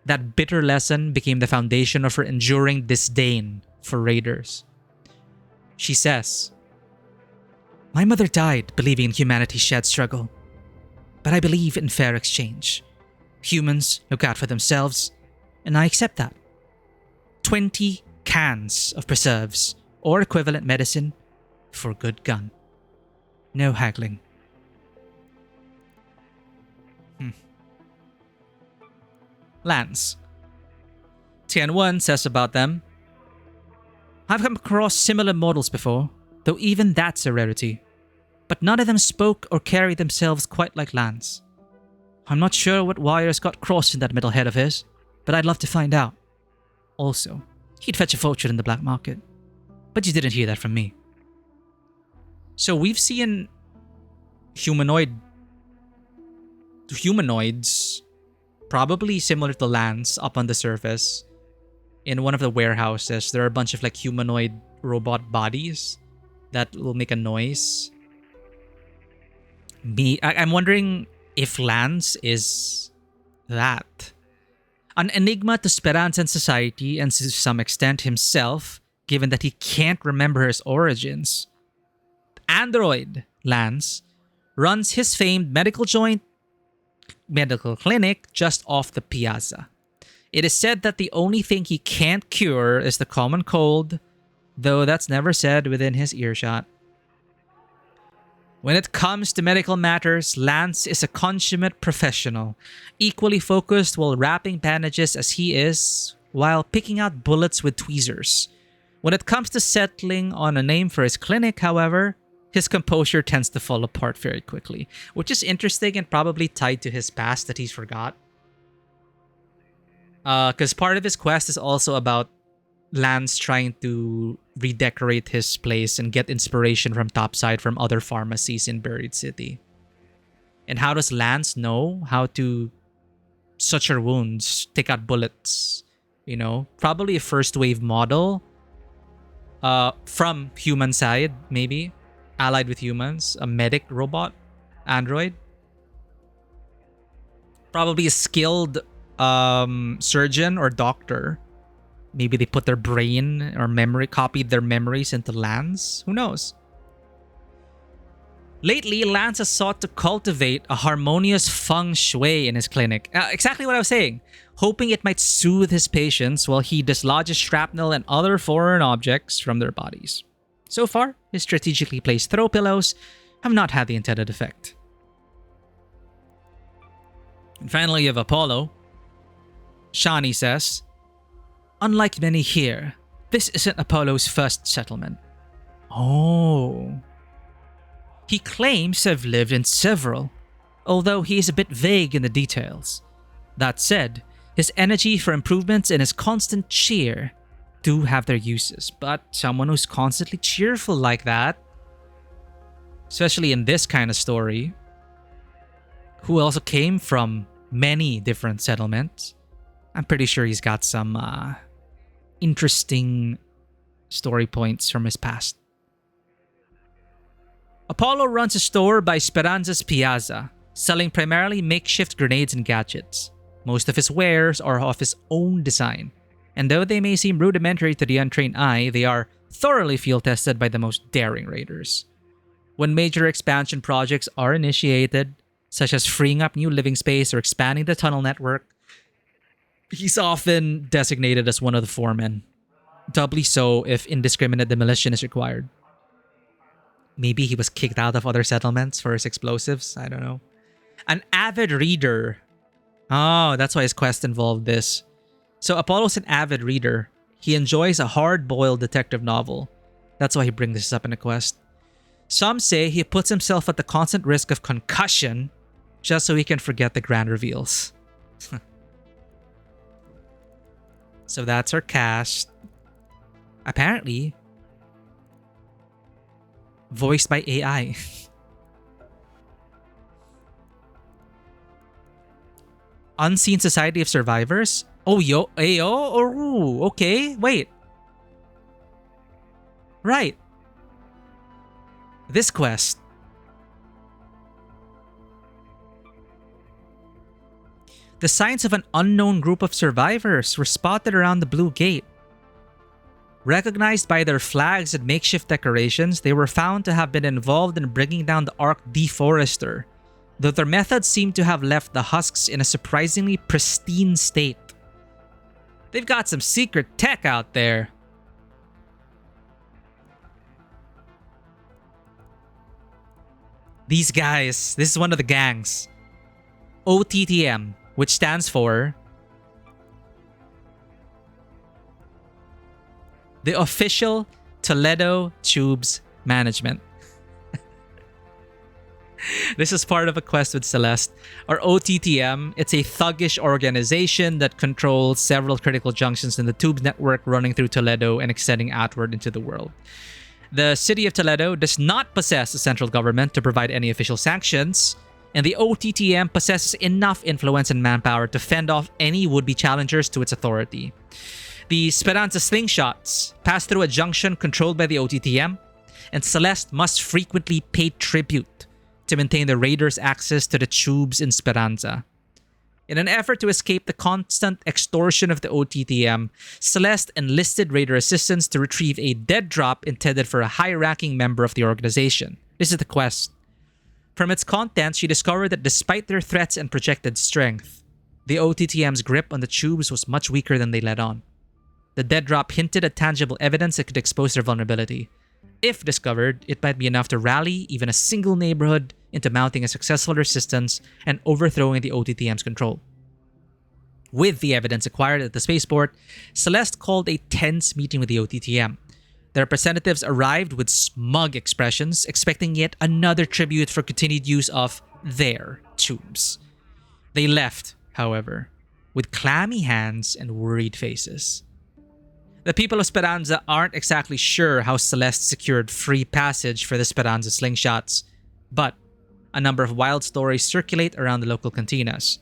That bitter lesson became the foundation of her enduring disdain for raiders. She says, "My mother died believing in humanity's shared struggle, but I believe in fair exchange. Humans look out for themselves, and I accept that. 20 cans of preserves or equivalent medicine for good gun. No haggling." Lance. Tian1 says about them, "I've come across similar models before, though even that's a rarity. But none of them spoke or carried themselves quite like Lance. I'm not sure what wires got crossed in that middle head of his, but I'd love to find out. Also, he'd fetch a fortune in the black market. But you didn't hear that from me." So we've seen humanoids, probably similar to Lance, up on the surface. In one of the warehouses, there are a bunch of like humanoid robot bodies that will make a noise. I'm wondering if Lance is that. An enigma to Speranza and society, and to some extent himself, given that he can't remember his origins. Android Lance runs his famed medical clinic just off the piazza. It is said that the only thing he can't cure is the common cold, though that's never said within his earshot. When it comes to medical matters, Lance is a consummate professional, equally focused while wrapping bandages as he is, while picking out bullets with tweezers. When it comes to settling on a name for his clinic, however, his composure tends to fall apart very quickly, which is interesting and probably tied to his past that he's forgot. Because part of his quest is also about Lance trying to redecorate his place and get inspiration from topside from other pharmacies in Buried City. And how does Lance know how to suture wounds, take out bullets? You know, probably a first wave model from human side, maybe. Allied with humans, a medic robot, android. Probably a skilled surgeon or doctor. Maybe they put their brain or copied their memories into Lance. Who knows? Lately, Lance has sought to cultivate a harmonious feng shui in his clinic. Exactly what I was saying. Hoping it might soothe his patients while he dislodges shrapnel and other foreign objects from their bodies. So far, his strategically placed throw pillows have not had the intended effect. And finally, you have Apollo. Shani says, "Unlike many here, this isn't Apollo's first settlement." Oh. He claims to have lived in several, although he is a bit vague in the details. That said, his energy for improvements and his constant cheer do have their uses, but someone who's constantly cheerful like that, especially in this kind of story, who also came from many different settlements, I'm pretty sure he's got some interesting story points from his past. Apollo runs a store by Speranza's Piazza, selling primarily makeshift grenades and gadgets. Most of his wares are of his own design, and though they may seem rudimentary to the untrained eye, they are thoroughly field-tested by the most daring raiders. When major expansion projects are initiated, such as freeing up new living space or expanding the tunnel network, he's often designated as one of the foremen. Doubly so if indiscriminate demolition is required. Maybe he was kicked out of other settlements for his explosives. I don't know. An avid reader. Oh, that's why his quest involved this. So Apollo's an avid reader. He enjoys a hard-boiled detective novel. That's why he brings this up in a quest. Some say he puts himself at the constant risk of concussion just so he can forget the grand reveals. So that's our cast. Apparently, voiced by AI. Unseen Society of Survivors? Oh, oh, okay, wait. Right. This quest. The signs of an unknown group of survivors were spotted around the Blue Gate. Recognized by their flags and makeshift decorations, they were found to have been involved in bringing down the Ark Deforester, though their methods seem to have left the husks in a surprisingly pristine state. They've got some secret tech out there. These guys, this is one of the gangs. OTTM, which stands for the Official Toledo Tubes Management. This is part of a quest with Celeste. Or OTTM, it's a thuggish organization that controls several critical junctions in the tubes network running through Toledo and extending outward into the world. The city of Toledo does not possess a central government to provide any official sanctions, and the OTTM possesses enough influence and manpower to fend off any would-be challengers to its authority. The Speranza slingshots pass through a junction controlled by the OTTM, and Celeste must frequently pay tribute to maintain the raiders' access to the tubes in Speranza. In an effort to escape the constant extortion of the OTTM, Celeste enlisted raider assistance to retrieve a dead drop intended for a high-ranking member of the organization. This is the quest. From its contents, she discovered that despite their threats and projected strength, the OTTM's grip on the tubes was much weaker than they let on. The dead drop hinted at tangible evidence that could expose their vulnerability. If discovered, it might be enough to rally even a single neighborhood into mounting a successful resistance and overthrowing the OTTM's control. With the evidence acquired at the spaceport, Celeste called a tense meeting with the OTTM. The representatives arrived with smug expressions, expecting yet another tribute for continued use of their tubes. They left, however, with clammy hands and worried faces. The people of Speranza aren't exactly sure how Celeste secured free passage for the Speranza slingshots, but a number of wild stories circulate around the local cantinas.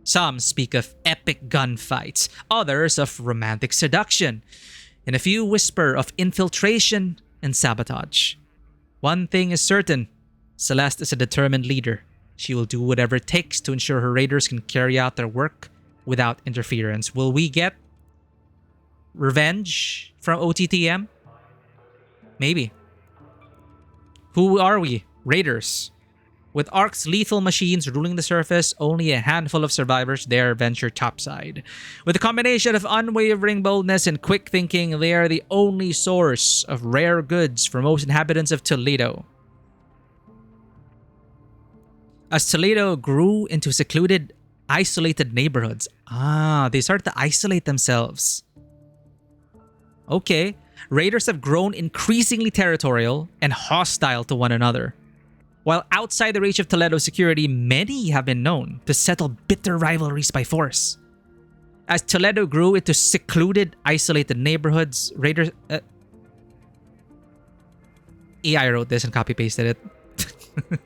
Some speak of epic gunfights, others of romantic seduction, and a few whisper of infiltration and sabotage. One thing is certain, Celeste is a determined leader. She will do whatever it takes to ensure her raiders can carry out their work without interference. Will we get revenge from OTTM? Maybe. Who are we? Raiders. With Ark's lethal machines ruling the surface, only a handful of survivors dare venture topside. With a combination of unwavering boldness and quick thinking, they are the only source of rare goods for most inhabitants of Toledo. As Toledo grew into secluded, isolated neighborhoods, they started to isolate themselves. Okay, raiders have grown increasingly territorial and hostile to one another. While outside the reach of Toledo's security, many have been known to settle bitter rivalries by force. As Toledo grew into secluded, isolated neighborhoods, raiders... AI wrote this and copy-pasted it.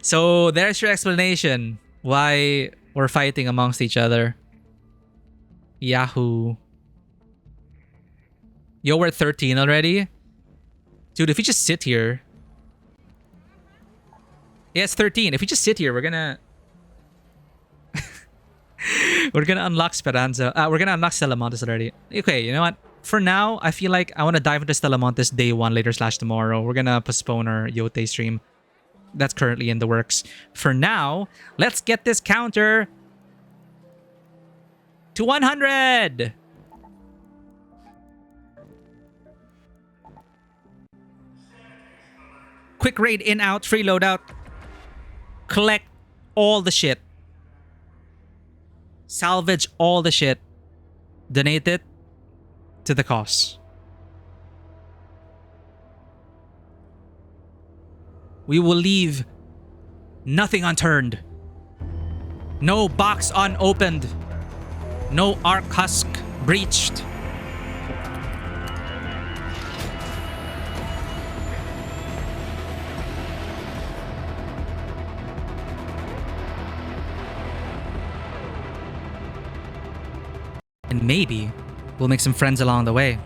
So there's your explanation why we're fighting amongst each other. Yahoo. Yo, we're at 13 already? Dude, if we just sit here... Yeah, it's 13. If we just sit here, we're gonna... we're gonna unlock Speranza. We're gonna unlock Stellamontes already. Okay, you know what? For now, I feel like I want to dive into Stellamontes day 1 later / tomorrow. We're gonna postpone our Yote stream. That's currently in the works. For now, let's get this counter to 100! Quick raid, in, out, free loadout. Collect all the shit. Salvage all the shit. Donate it to the cause. We will leave nothing unturned. No box unopened. No arc husk breached. And maybe we'll make some friends along the way.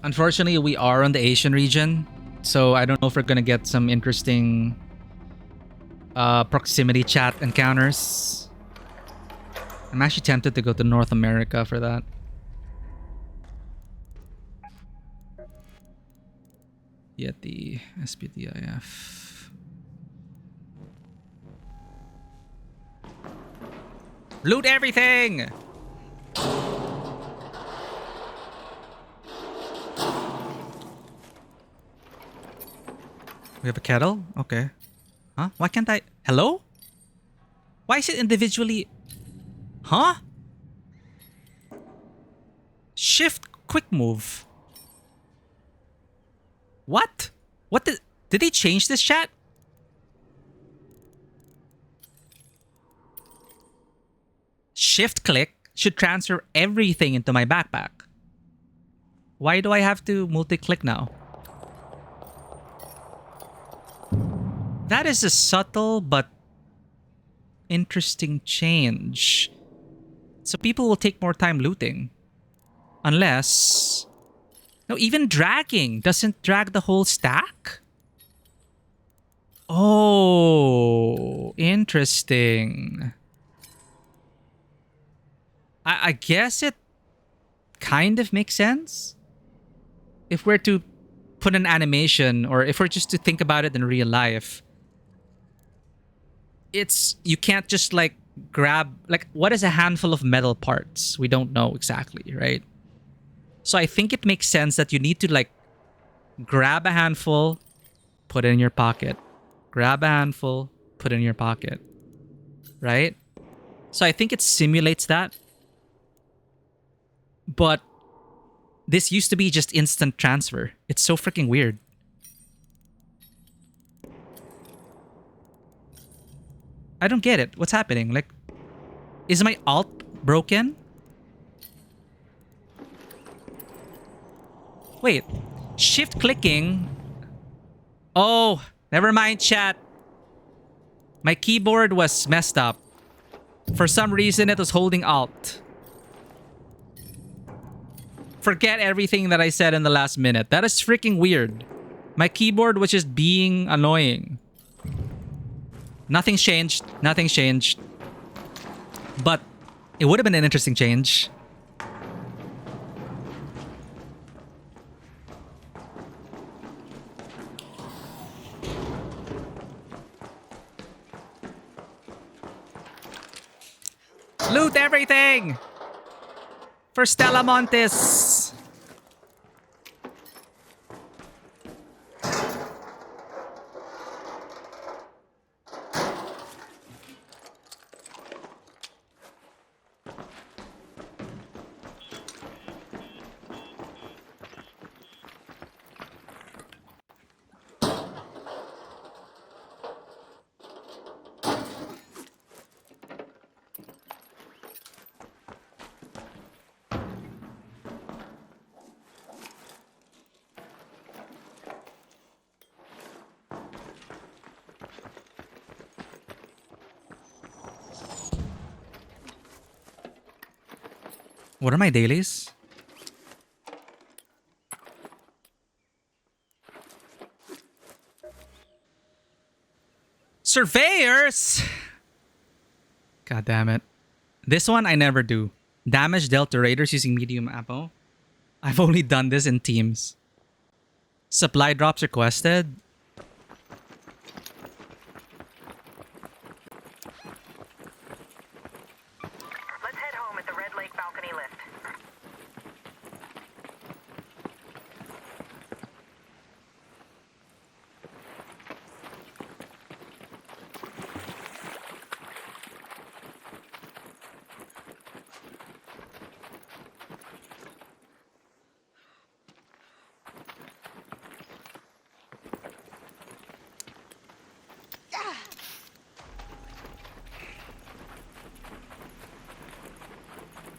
Unfortunately, we are on the Asian region, so I don't know if we're gonna get some interesting proximity chat encounters. I'm actually tempted to go to North America for that. Yeti, SPDIF. Loot everything! We have a kettle? Okay. Huh? Why can't I... Hello? Why is it individually... Huh? Shift quick move. What? What did they change this, chat? Shift click should transfer everything into my backpack. Why do I have to multi-click now? That is a subtle but interesting change. So people will take more time looting. Unless... No, even dragging doesn't drag the whole stack? Oh, interesting. I guess it kind of makes sense. If we're to put an animation, or if we're just to think about it in real life, it's... You can't just like grab... Like, what is a handful of metal parts? We don't know exactly, right? So I think it makes sense that you need to like grab a handful, put it in your pocket. Grab a handful, put it in your pocket. Right? So I think it simulates that. But this used to be just instant transfer. It's so freaking weird. I don't get it. What's happening? Like, is my alt broken? Wait, shift clicking. Oh, never mind, chat. My keyboard was messed up. For some reason, it was holding alt. Forget everything that I said in the last minute. That is freaking weird. My keyboard was just being annoying. Nothing's changed. Nothing's changed. But it would have been an interesting change. Loot everything! For Stella Montes! What are my dailies? Surveyors! God damn it. This one I never do. Damage dealt to raiders using medium ammo. I've only done this in teams. Supply drops requested. Let's head home at the Red Lake balcony lift.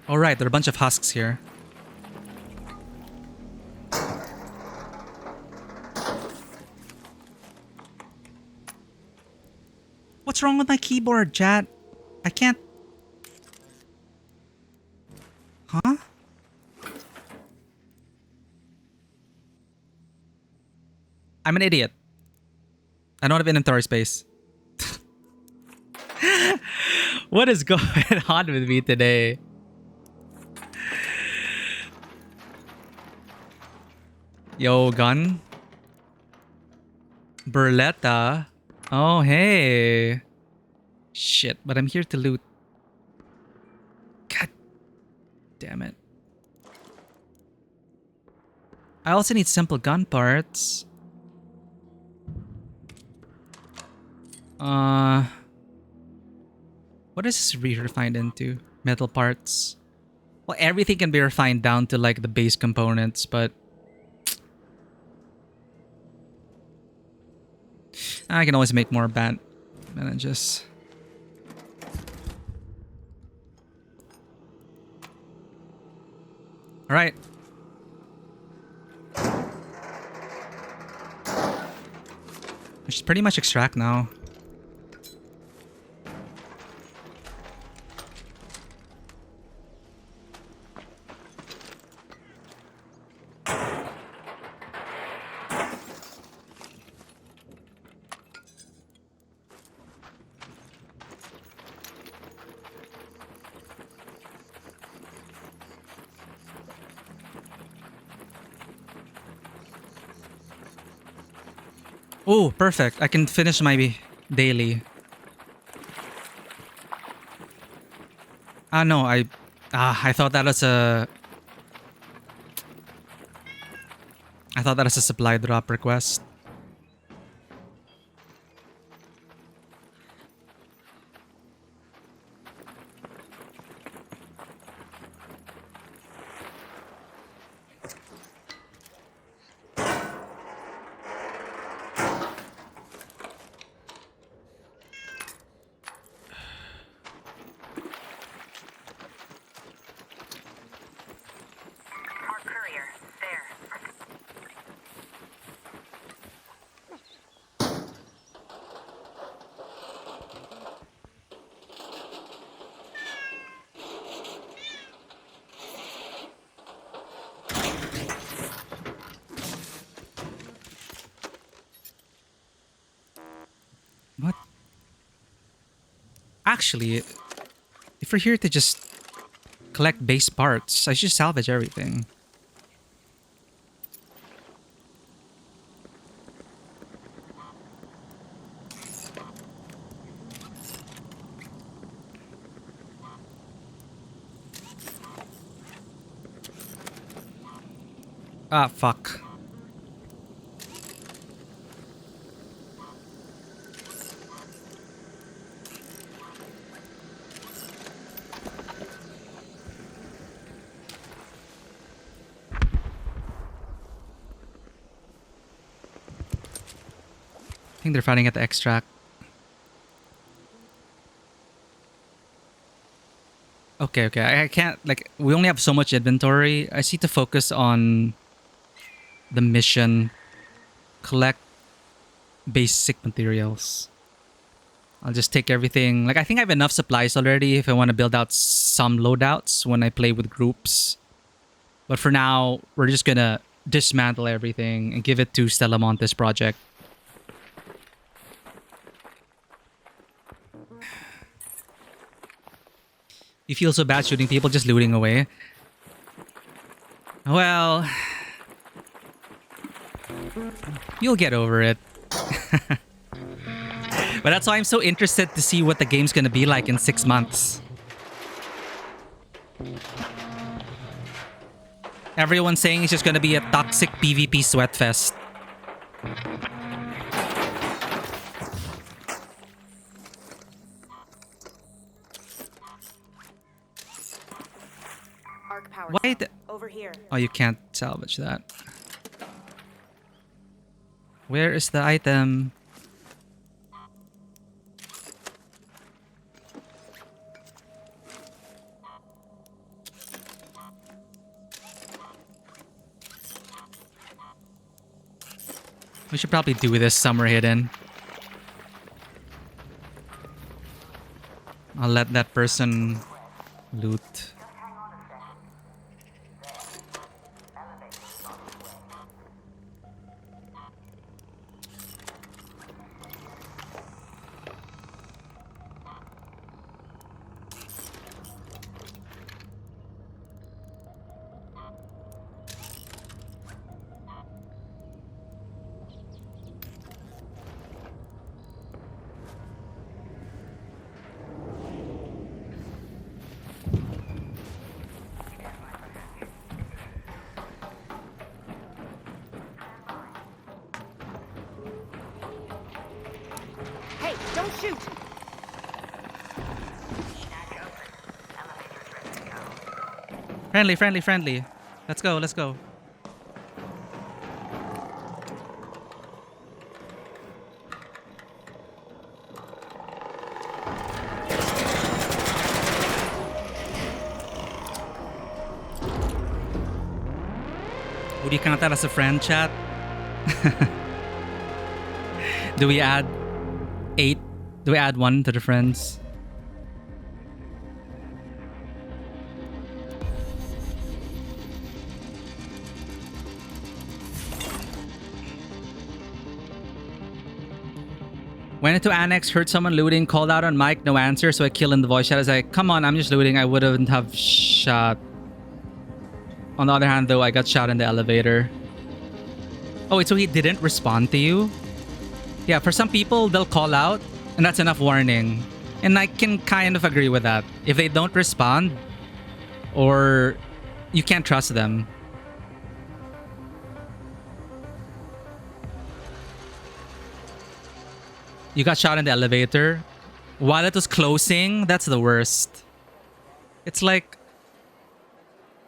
Alright, there are a bunch of husks here. What's wrong with my keyboard, chat? I can't... Huh? I'm an idiot. I don't have inventory space. What is going on with me today? Yo, gun. Burletta. Oh, hey. Shit, but I'm here to loot. God damn it. I also need simple gun parts. What is this refined into? Metal parts. Well, everything can be refined down to like the base components, but I can always make more bandages. All right. I should pretty much extract now. Oh, perfect. I can finish my daily. No, I thought that was a supply drop request. What? Actually, if we're here to just collect base parts, I should salvage everything. Ah, fuck. I think they're fighting at the extract. Okay, I can't, like, we only have so much inventory. I need to focus on the mission. Collect basic materials. I'll just take everything. Like, I think I have enough supplies already if I want to build out some loadouts when I play with groups. But for now, we're just gonna dismantle everything and give it to Stellamonte's project. You feel so bad shooting people just looting away? Well, you'll get over it. But that's why I'm so interested to see what the game's gonna be like in 6 months. Everyone's saying it's just gonna be a toxic PvP sweatfest. Why over here. Oh, you can't salvage that. Where is the item? We should probably do this somewhere hidden. I'll let that person loot. Friendly, friendly, friendly. Let's go, let's go. Would you count that as a friend, chat? Do we add 8? Do we add 1 to the friends? Went into Annex, heard someone looting, called out on mic, no answer, so I killed in the voice chat. I was like, come on, I'm just looting. I wouldn't have shot. On the other hand, though, I got shot in the elevator. Oh, wait, so he didn't respond to you? Yeah, for some people, they'll call out, and that's enough warning. And I can kind of agree with that. If they don't respond, or you can't trust them. You got shot in the elevator. While it was closing, that's the worst. It's like,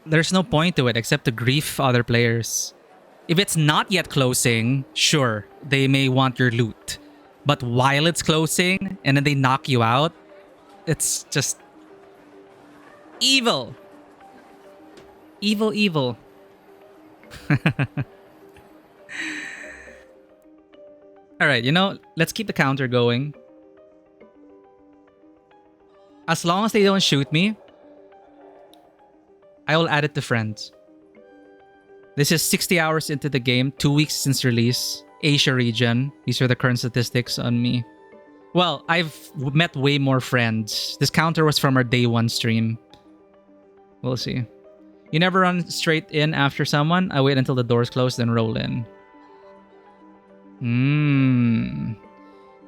there's no point to it except to grief other players. If it's not yet closing, sure, they may want your loot. But while it's closing and then they knock you out, it's just evil. Evil, evil. All right, you know, let's keep the counter going. As long as they don't shoot me, I will add it to friends. This is 60 hours into the game, 2 weeks since release. Asia region. These are the current statistics on me. Well, I've met way more friends. This counter was from our day 1 stream. We'll see. You never run straight in after someone. I wait until the doors close, then roll in.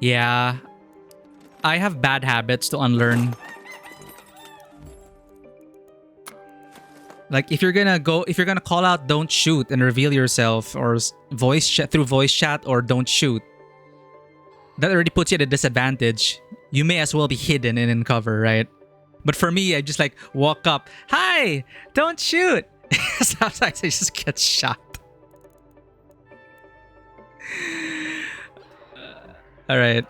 Yeah. I have bad habits to unlearn. Like if you're gonna call out don't shoot and reveal yourself, or through voice chat, or don't shoot, that already puts you at a disadvantage. You may as well be hidden and in cover, right? But for me, I just like walk up, hi, don't shoot. Sometimes I just get shot. All right.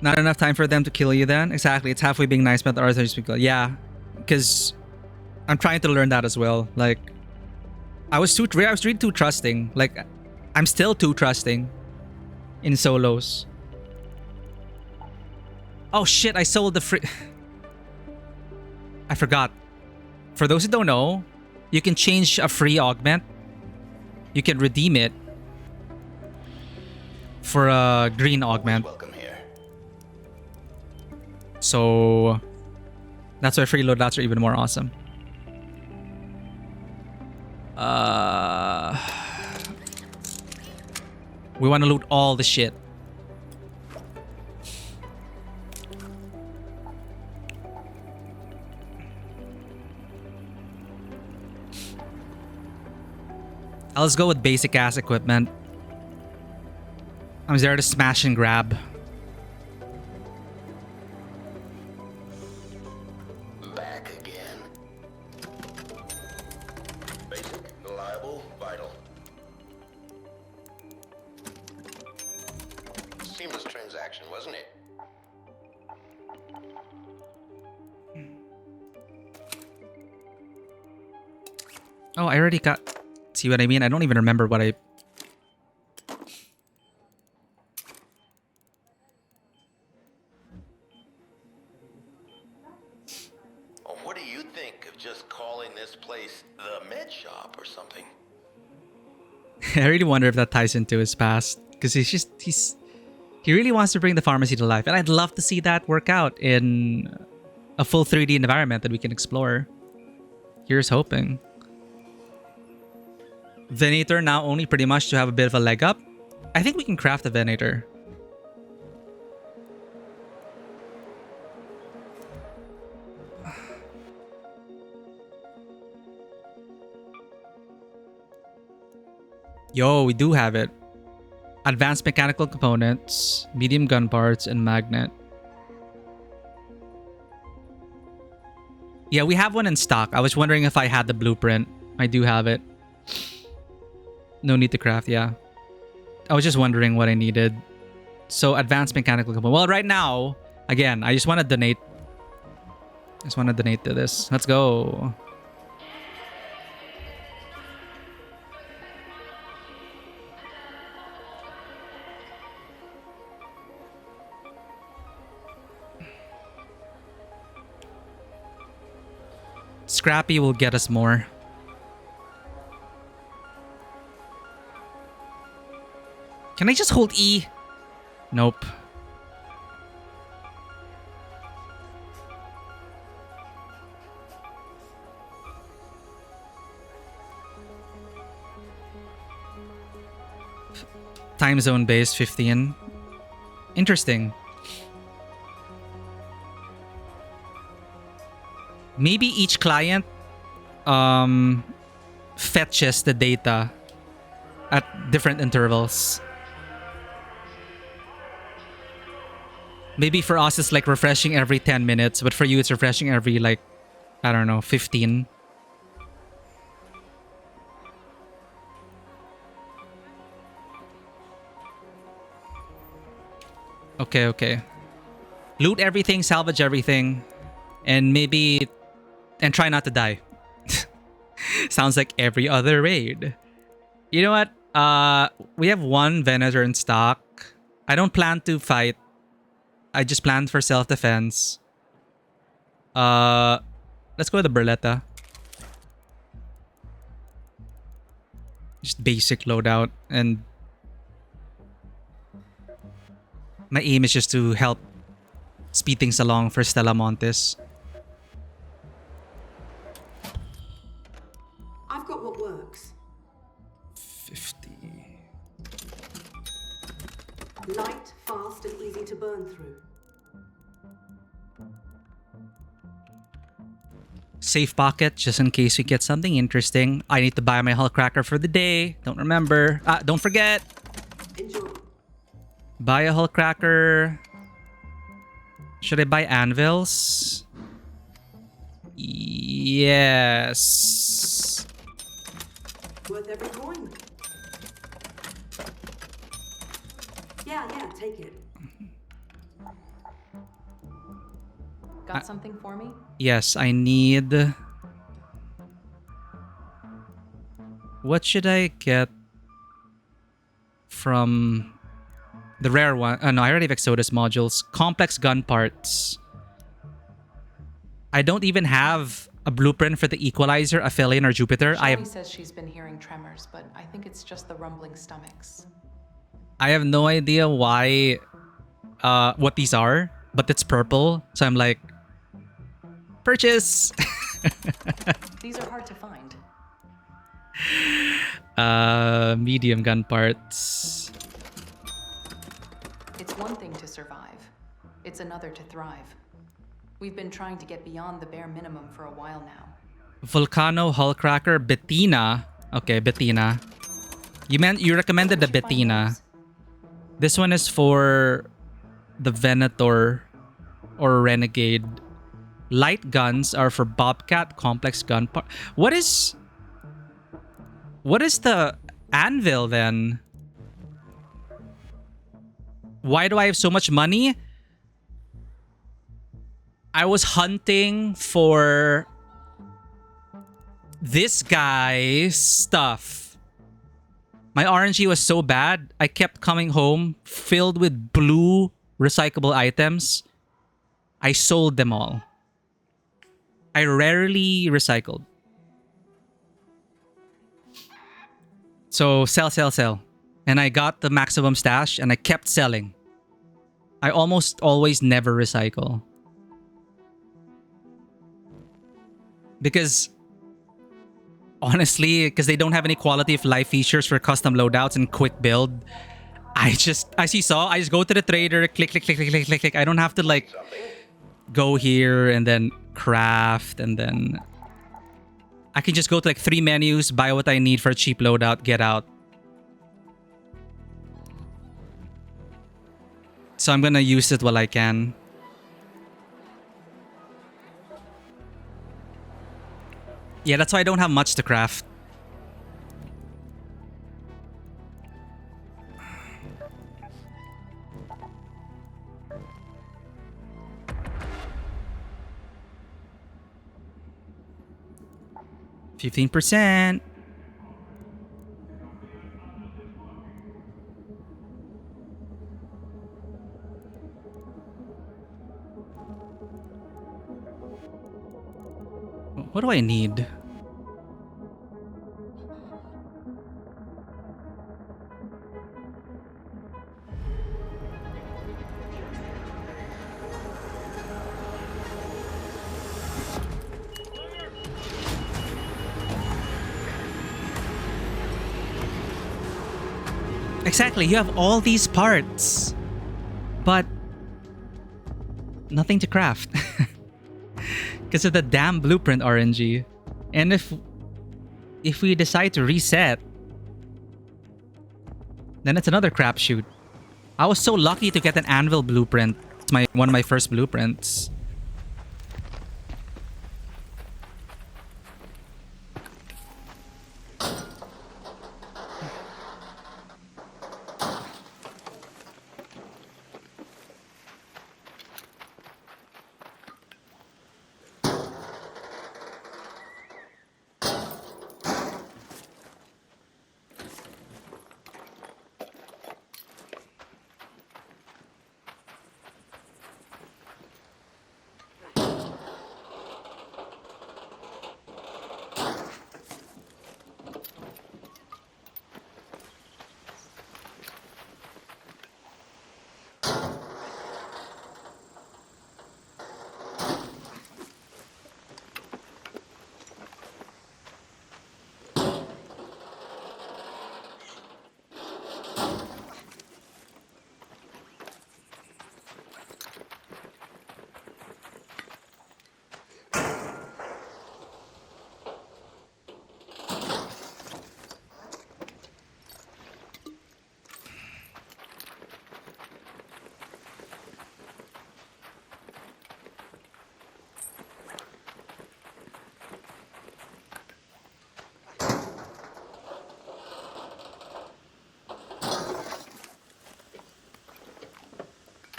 Not enough time for them to kill you then? Exactly. It's halfway being nice, but the others just be yeah. Because I'm trying to learn that as well. Like, I was really too trusting. Like, I'm still too trusting in solos. Oh shit, I sold the free... I forgot. For those who don't know, you can change a free augment. You can redeem it for a green augment. So that's why free loadouts are even more awesome. We want to loot all the shit. Let's go with basic ass equipment. I'm there to smash and grab. Oh, I already got... See what I mean? I don't even remember what I... What do you think of just calling this place the med shop or something? I really wonder if that ties into his past. Because he really wants to bring the pharmacy to life. And I'd love to see that work out in a full 3D environment that we can explore. Here's hoping. Venator now only pretty much to have a bit of a leg up. I think we can craft a Venator. Yo, we do have it. Advanced mechanical components, medium gun parts, and magnet. Yeah, we have one in stock. I was wondering if I had the blueprint. I do have it. No need to craft, yeah. I was just wondering what I needed. So, advanced mechanical component. Well, right now, again, I just want to donate. I just want to donate to this. Let's go. Scrappy will get us more. Can I just hold E? Nope. Time zone based 15. Interesting. Maybe each client fetches the data at different intervals. Maybe for us it's like refreshing every 10 minutes, but for you it's refreshing every like, I don't know, 15. Okay, okay. Loot everything, salvage everything, and maybe... and try not to die. Sounds like every other raid. You know what? We have one Venator in stock. I don't plan to fight. I just planned for self-defense. Let's go with the Berletta. Just basic loadout, and my aim is just to help speed things along for Stella Montes. I've got what works. 50. Light, fast, and easy to burn through. Safe pocket, just in case we get something interesting. I need to buy my Hullcracker for the day. Don't remember. Don't forget. Enjoy. Buy a Hullcracker. Should I buy anvils? Yes. Worth every coin. Yeah, take it. Got something for me? Yes, I need... What should I get from the rare one? No, I already have Exodus modules. Complex gun parts. I don't even have a blueprint for the Equalizer, Aphelion, or Jupiter. Shelley says she's been hearing tremors, but I think it's just the rumbling stomachs. I have no idea why, what these are, but it's purple. So I'm like, purchase! These are hard to find. Medium gun parts. It's one thing to survive. It's another to thrive. We've been trying to get beyond the bare minimum for a while now. Volcano, Hullcracker, Bettina. Okay, Bettina. You recommended the Bettina. This one is for the Venator or Renegade. Light guns are for Bobcat, complex gun part. What is the anvil then? Why do I have so much money? I was hunting for this guy's stuff. My RNG was so bad, I kept coming home filled with blue recyclable items. I sold them all. I rarely recycled. So sell. And I got the maximum stash and I kept selling. I almost always never recycle. Because honestly, because they don't have any quality of life features for custom loadouts and quick build, as you saw, I just go to the trader, click, click, click, click, click, click, click. I don't have to like go here and then craft, and then I can just go to like 3 menus, buy what I need for a cheap loadout, get out. So I'm gonna use it while I can. Yeah, that's why I don't have much to craft. %. What do I need? Exactly, you have all these parts, but nothing to craft because of the damn blueprint RNG. And if we decide to reset, then it's another crapshoot. I was so lucky to get an anvil blueprint. It's one of my first blueprints.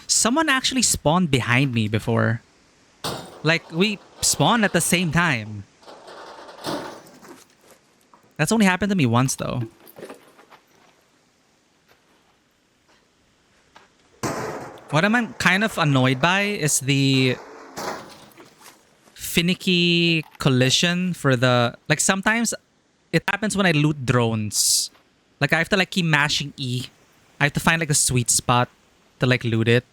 Someone actually spawned behind me before. Like, we spawned at the same time. That's only happened to me once, though. What I'm kind of annoyed by is the finicky collision for the... Like, sometimes it happens when I loot drones. Like, I have to, like, keep mashing E. I have to find, like, a sweet spot to, like, loot it.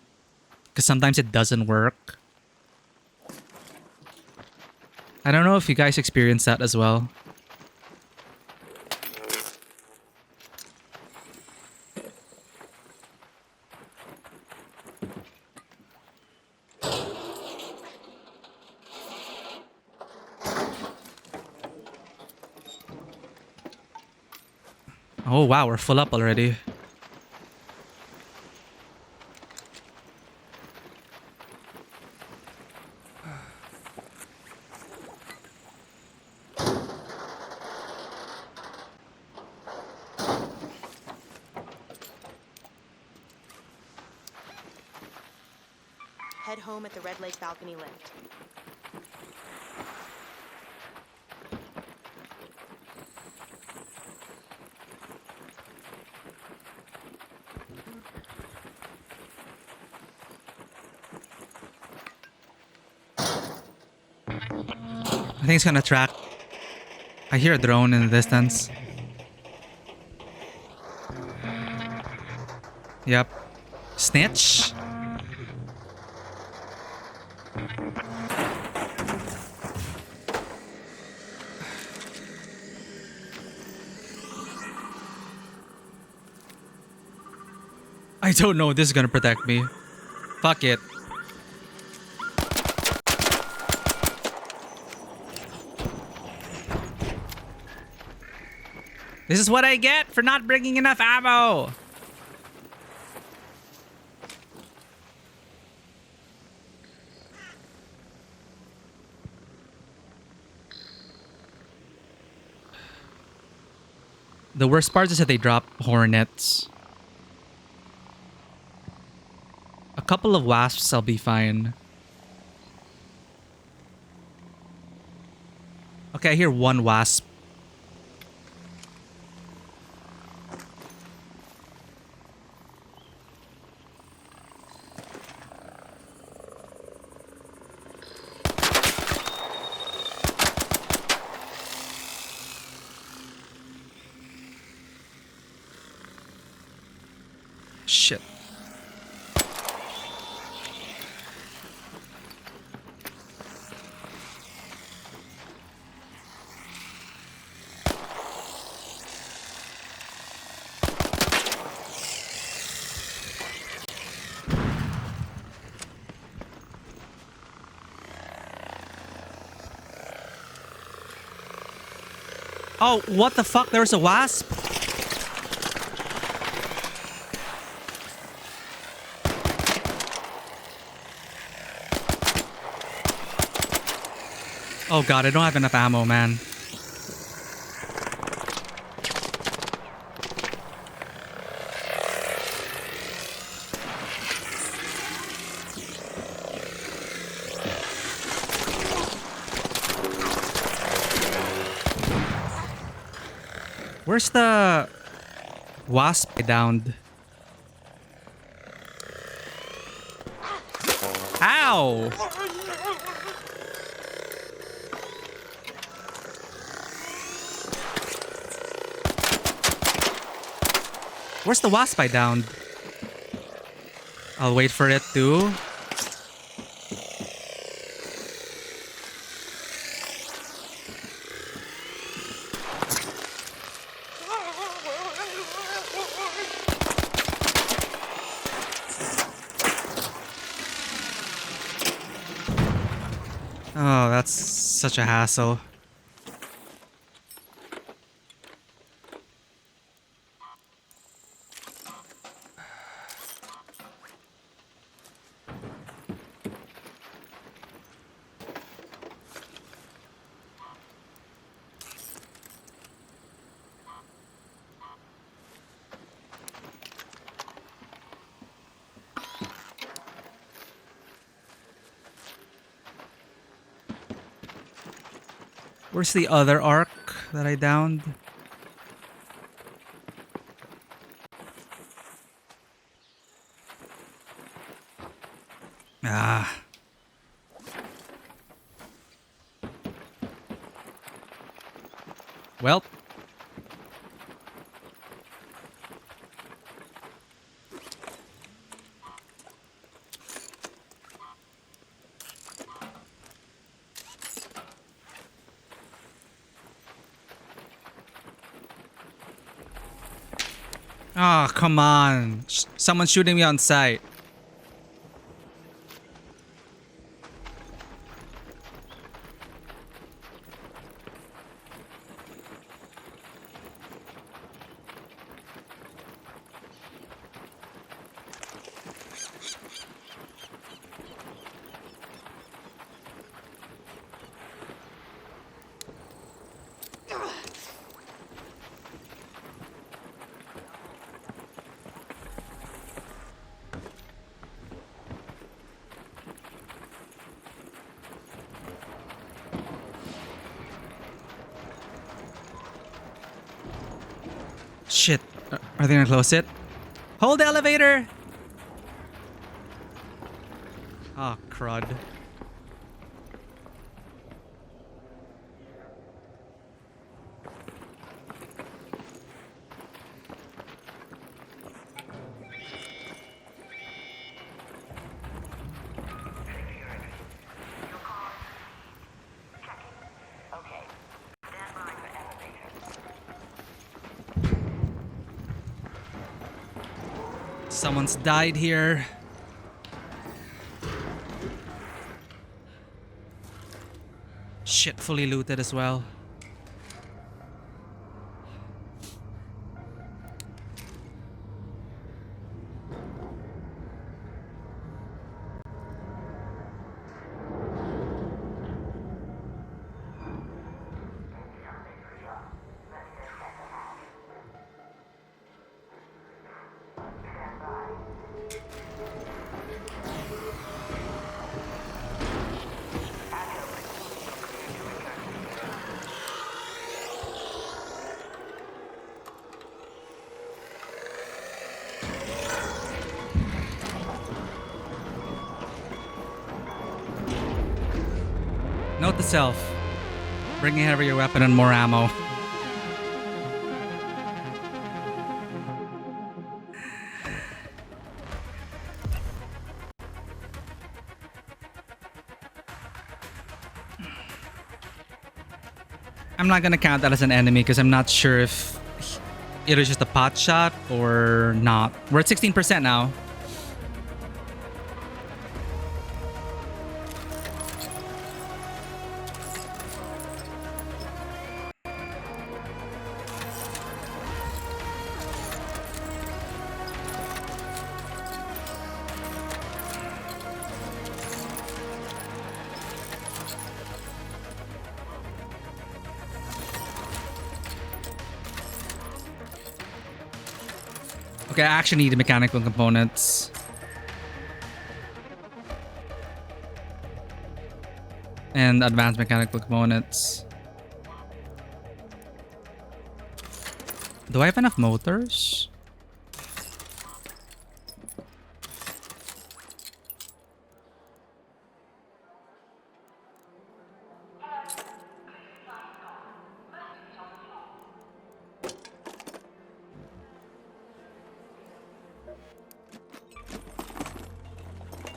Because sometimes it doesn't work. I don't know if you guys experience that as well. Oh wow, we're full up already. Head home at the Red Lake balcony lift. I think it's gonna track. I hear a drone in the distance. Yep. Snitch. I don't know if this is gonna protect me. Fuck it. This is what I get for not bringing enough ammo. The worst part is that they drop hornets. A couple of wasps, I'll be fine. Okay, I hear one wasp. Shit. Oh, what the fuck? There's a wasp? Oh god, I don't have enough ammo, man. Where's the wasp I downed? Ow! Where's the wasp I downed? I'll wait for it to... Oh, that's such a hassle. Where's the other arc that I downed? Ah. Well. Oh, come on. Someone's shooting me on sight. Shit. Are they gonna close it? Hold the elevator! Oh, crud. Someone's died here. Shit, fully looted as well. Note to self. Bring a heavier weapon and more ammo. I'm not gonna count that as an enemy because I'm not sure if it was just a pot shot or not. We're at 16% now. Okay, I actually need the mechanical components. And advanced mechanical components. Do I have enough motors?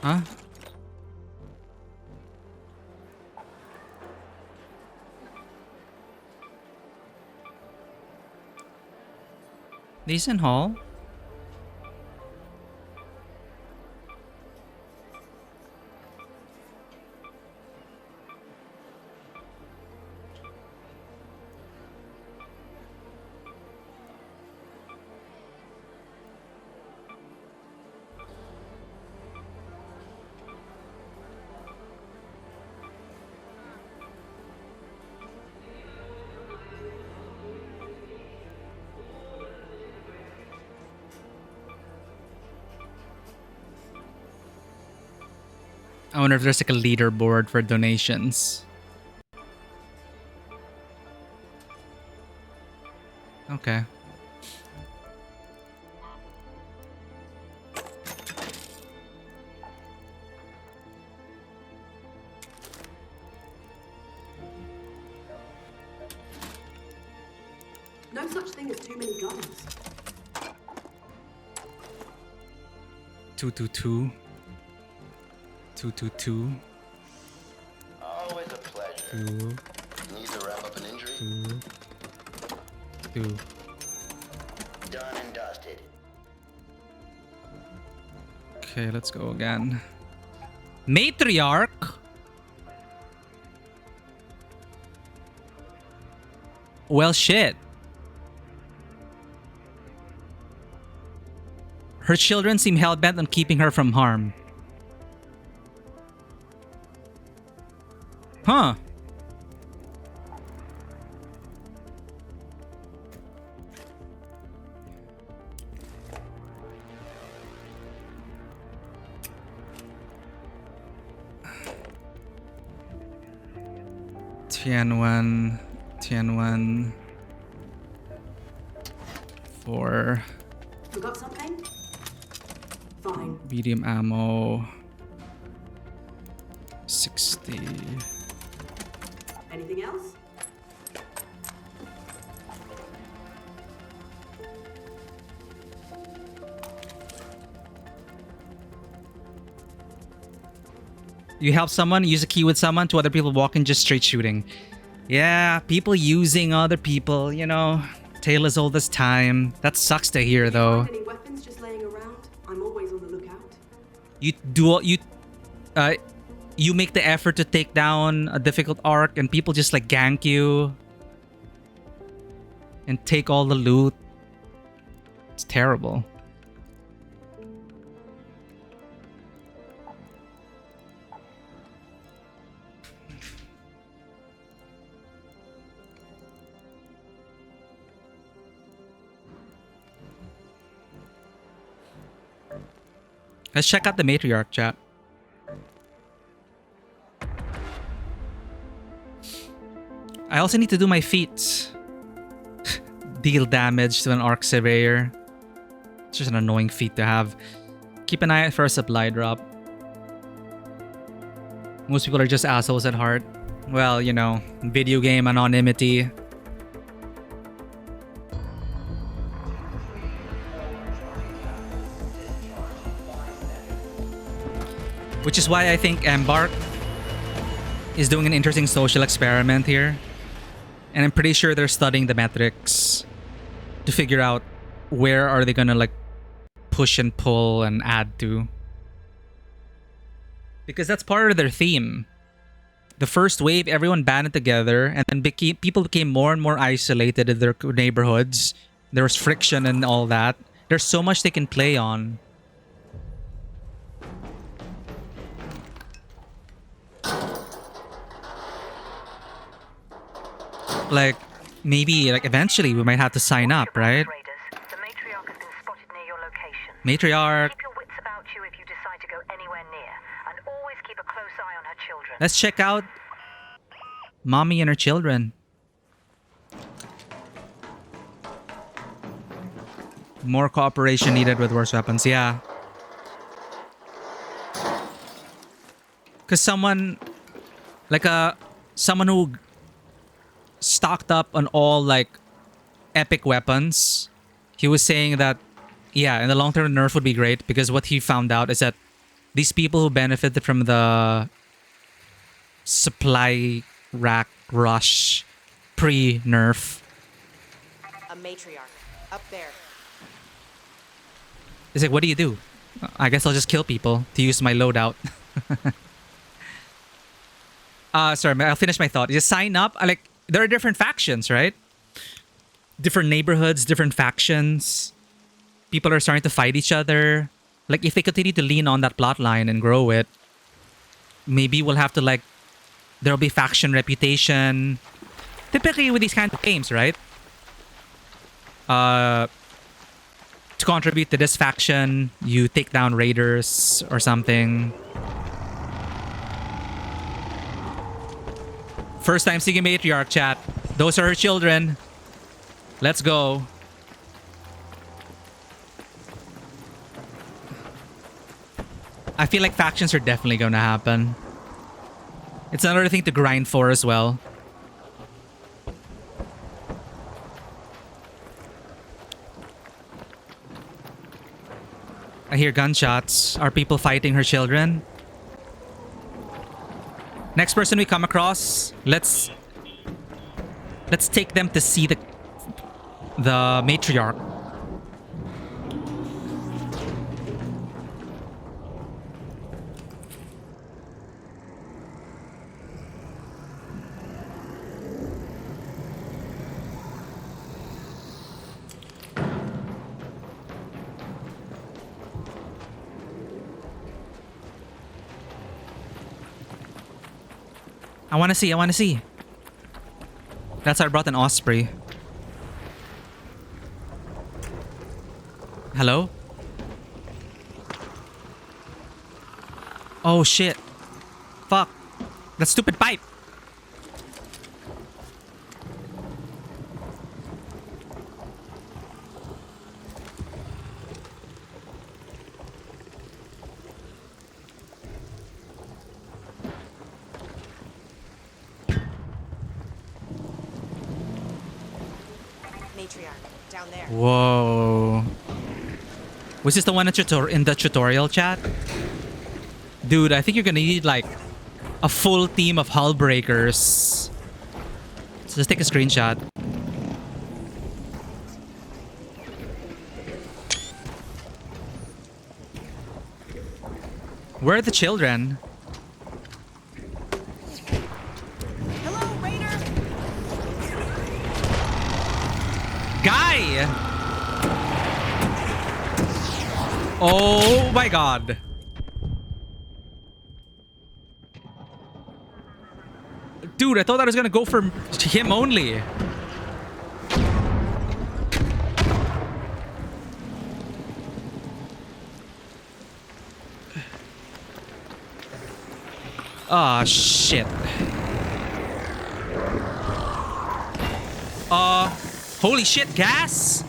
Huh? Decent haul. I wonder if there's like a leaderboard for donations. Okay. No such thing as too many guns. 222. 222. Always a pleasure. 2. Need to wrap up an injury? 2. 2. Done and dusted. Okay, let's go again. Matriarch. Well, shit. Her children seem hell-bent on keeping her from harm. Huh. Tianwen. Tianwen. 4. Forgot something? Fine. Medium ammo. 60. Anything else? You help someone, use a key with someone, to other people walking, just straight shooting. Yeah, people using other people, you know. Tale as old as time. That sucks to hear, though. Find any weapons just laying around? I'm you uh you make the effort to take down a difficult arc and people just like gank you and take all the loot. It's terrible. Let's check out the Matriarch, chat. I also need to do my feats. Deal damage to an Arc Surveyor. It's just an annoying feat to have. Keep an eye out for a supply drop. Most people are just assholes at heart. Well, you know, video game anonymity. Which is why I think Embark is doing an interesting social experiment here. And I'm pretty sure they're studying the metrics to figure out where are they gonna like push and pull and add to. Because that's part of their theme. The first wave, everyone banded together and then people became more and more isolated in their neighborhoods. There was friction and all that. There's so much they can play on. Like, maybe, like, eventually we might have to sign up, right? The Matriarch has been spotted near your location. Matriarch. Keep your wits about you if you decide to go anywhere near, and always keep a close eye on her children. Let's check out Mommy and her children. More cooperation needed with worse weapons, yeah. Because someone, like someone who stocked up on all like epic weapons, he was saying that, yeah, in the long term nerf would be great because what he found out is that these people who benefited from the supply rack rush pre-nerf. A matriarch. Up there. It's like, what do you do? I guess I'll just kill people to use my loadout. Sorry, I'll finish my thought. Just sign up. Like, there are different factions, right? Different neighborhoods, different factions. People are starting to fight each other. Like, if they continue to lean on that plot line and grow it, maybe we'll have to, like, there'll be faction reputation. Typically with these kinds of games, right? To contribute to this faction, you take down raiders or something. First time seeing a Matriarch, chat. Those are her children. Let's go. I feel like factions are definitely gonna happen. It's another thing to grind for as well. I hear gunshots. Are people fighting her children? Next person we come across, let's take them to see the Matriarch. I want to see. That's why I brought an Osprey. Hello? Oh shit. Fuck. That stupid pipe. Matriarch, down there. Whoa. Was this the one in the tutorial, chat? Dude, I think you're gonna need like a full team of hull breakers. So just take a screenshot. Where are the children? Hello, Raider! Guy! Oh my god. Dude, I thought I was gonna go for him only. Ah, shit. Holy shit, gas?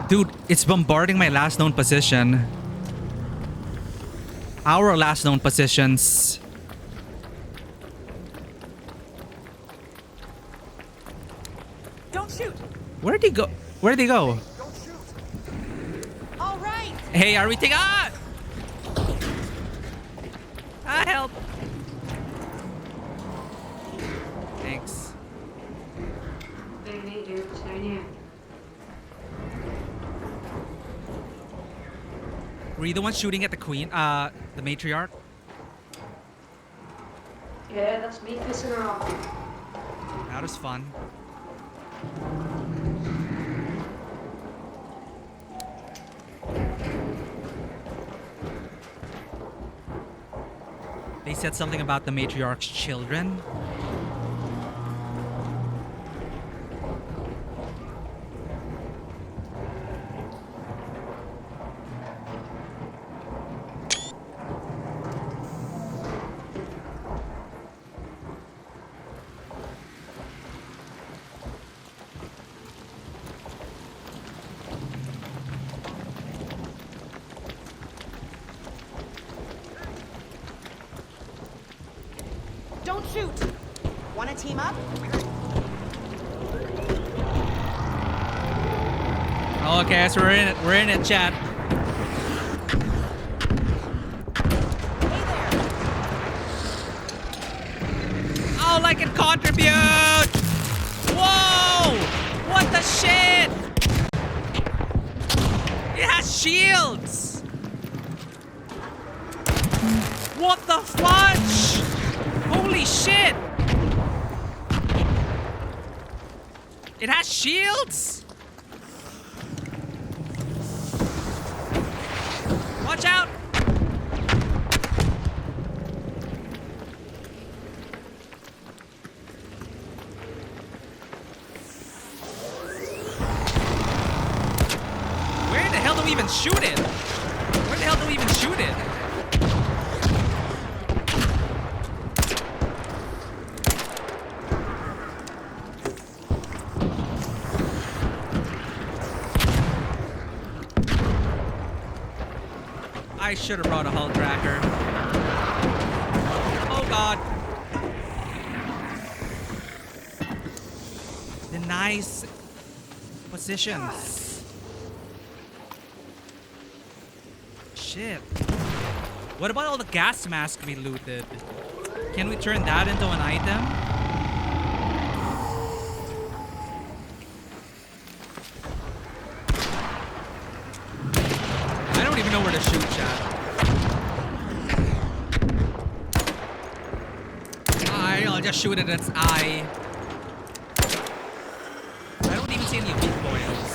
Dude, it's bombarding my last known position. Our last known positions. Don't shoot! Where'd he go? Where'd he go? All right! Hey, are we taking... Ah! Ah, help! Thanks. Were you the one shooting at the queen? The matriarch? Yeah, that's me pissing her off. That was fun. They said something about the matriarch's children. Don't shoot! Wanna team up? Okay, so we're in it. We're in it, chat. Hey there! Oh, I can contribute! Whoa! What the shit? It has shields! What the fudge? Holy shit! It has shields? Watch out! Where the hell do we even shoot it? Where the hell do we even shoot it? I should have brought a hull tracker. Oh god. The nice positions. Shit. What about all the gas masks we looted? Can we turn that into an item? I don't even know where to shoot, chat. I'll just shoot it at its eye. I don't even see any recoils.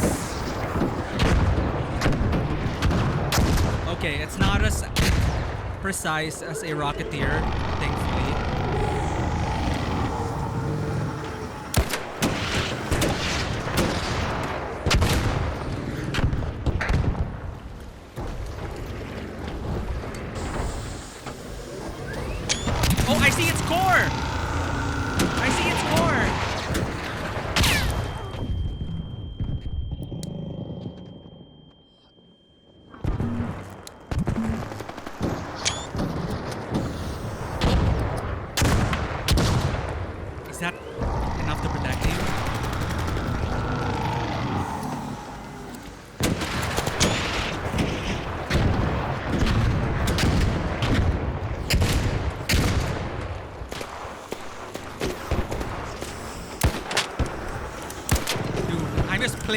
Okay, it's not as precise as a Rocketeer, thankfully. Oh, I see its core! I see its core!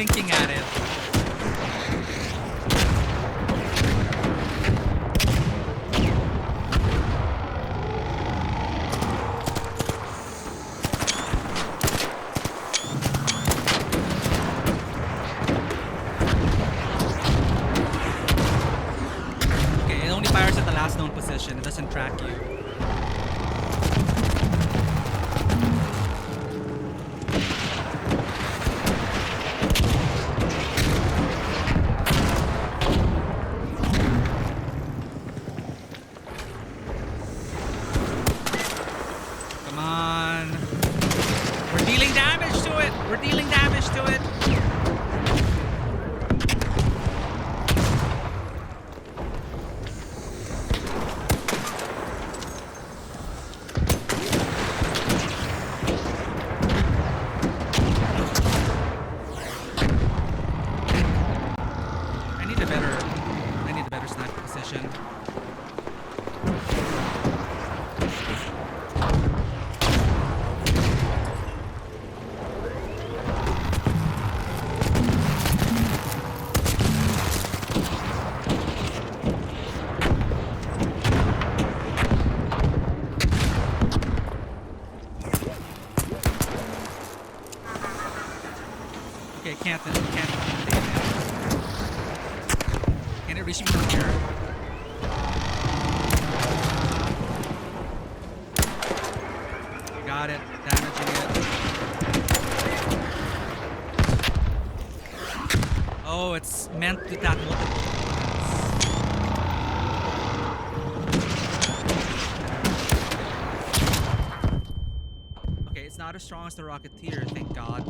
blinking at it. Okay, it only fires at the last known position. It doesn't track you. Come on. We're dealing damage to it. We're dealing damage to it. I need a better sniper position. Okay, can't take it. Can it reach me from here? Got it. Damaging it. Oh, it's meant to attack multiple. Okay, it's not as strong as the Rocketeer, thank God.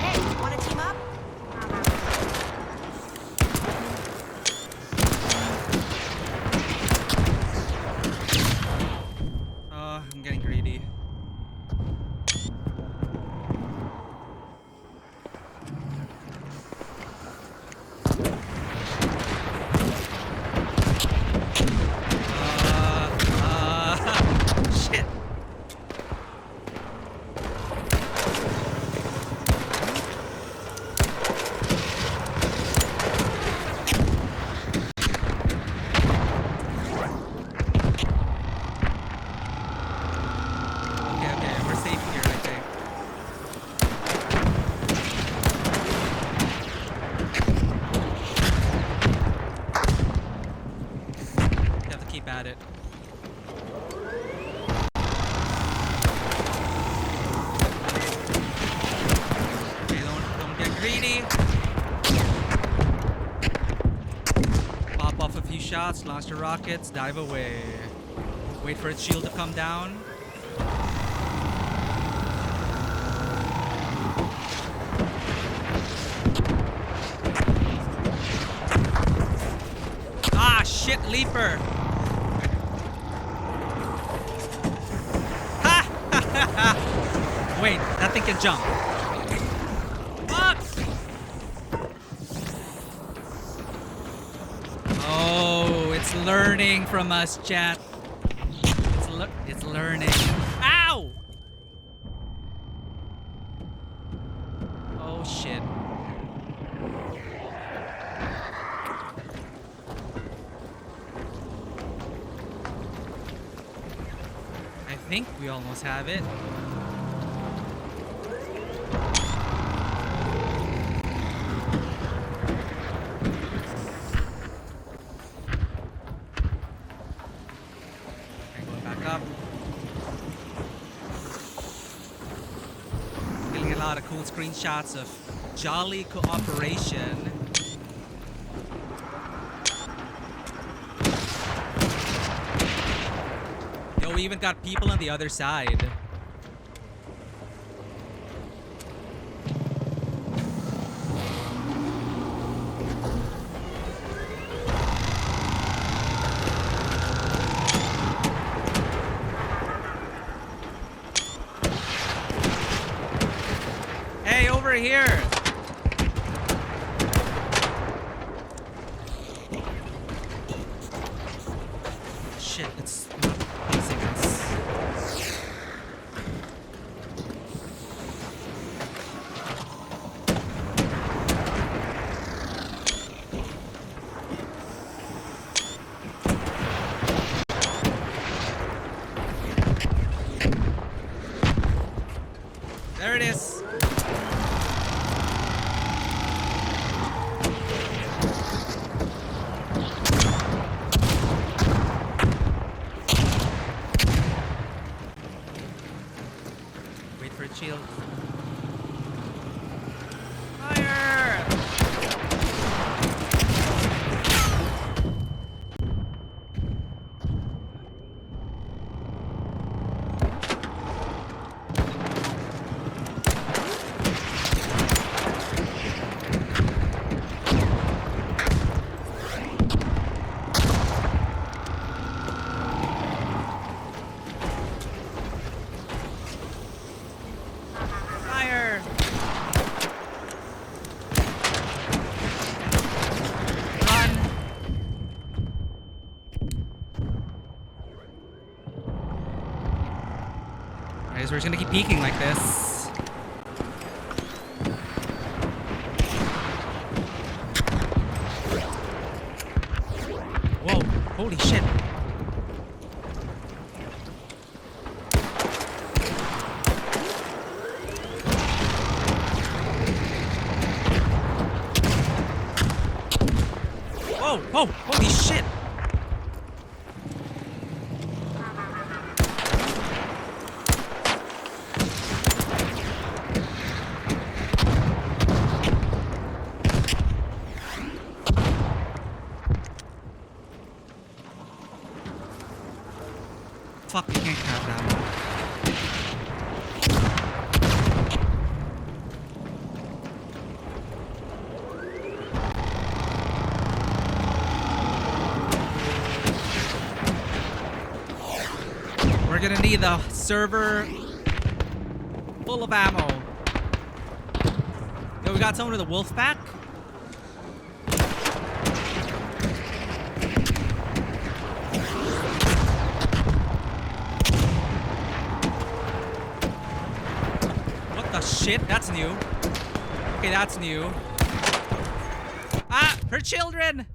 Hey, wanna team up? I'm getting greedy. Shit. Okay, we're safe here, I think. You have to keep at it. Okay, don't get greedy. Pop off a few shots, launch the rockets, dive away. Wait for its shield to come down. Ah, shit, Leaper. Ha! Wait, that thing can jump. Fuck! Oh, it's learning from us, chat. It's learning. Ow! Oh, shit. I think we almost have it. Okay, going back up. Getting a lot of cool screenshots of jolly cooperation. Yo, we even got people on the other side. Hey, over here! shit, it's not facing us. There it is. Wait for a shield. Fire! Fire! Run! Alright, so we're just gonna keep peeking like this. Whoa, holy shit. Whoa, whoa, holy shit. Fuck, we can't grab that one. We're gonna need a server full of ammo. Yo, we got someone with a wolf pack? What the shit? That's new. Okay, that's new. Ah! Her children!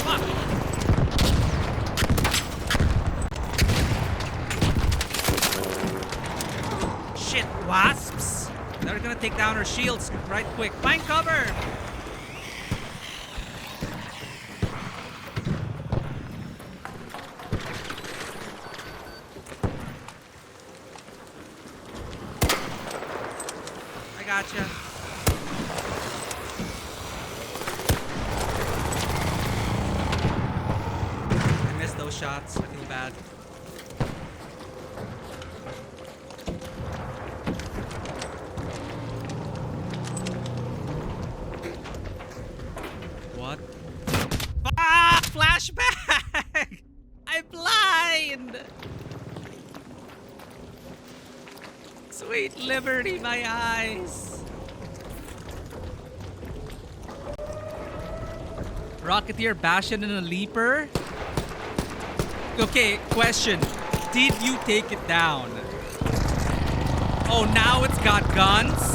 Fuck! Shit, wasps! They're gonna take down her shields right quick. Find cover! I gotcha. I missed those shots. I feel bad. What? Ah! Flashback! I'm blind! Sweet liberty, my eyes. Rocketeer, Bastion, and a Leaper? Okay, question. Did you take it down? Oh, now it's got guns?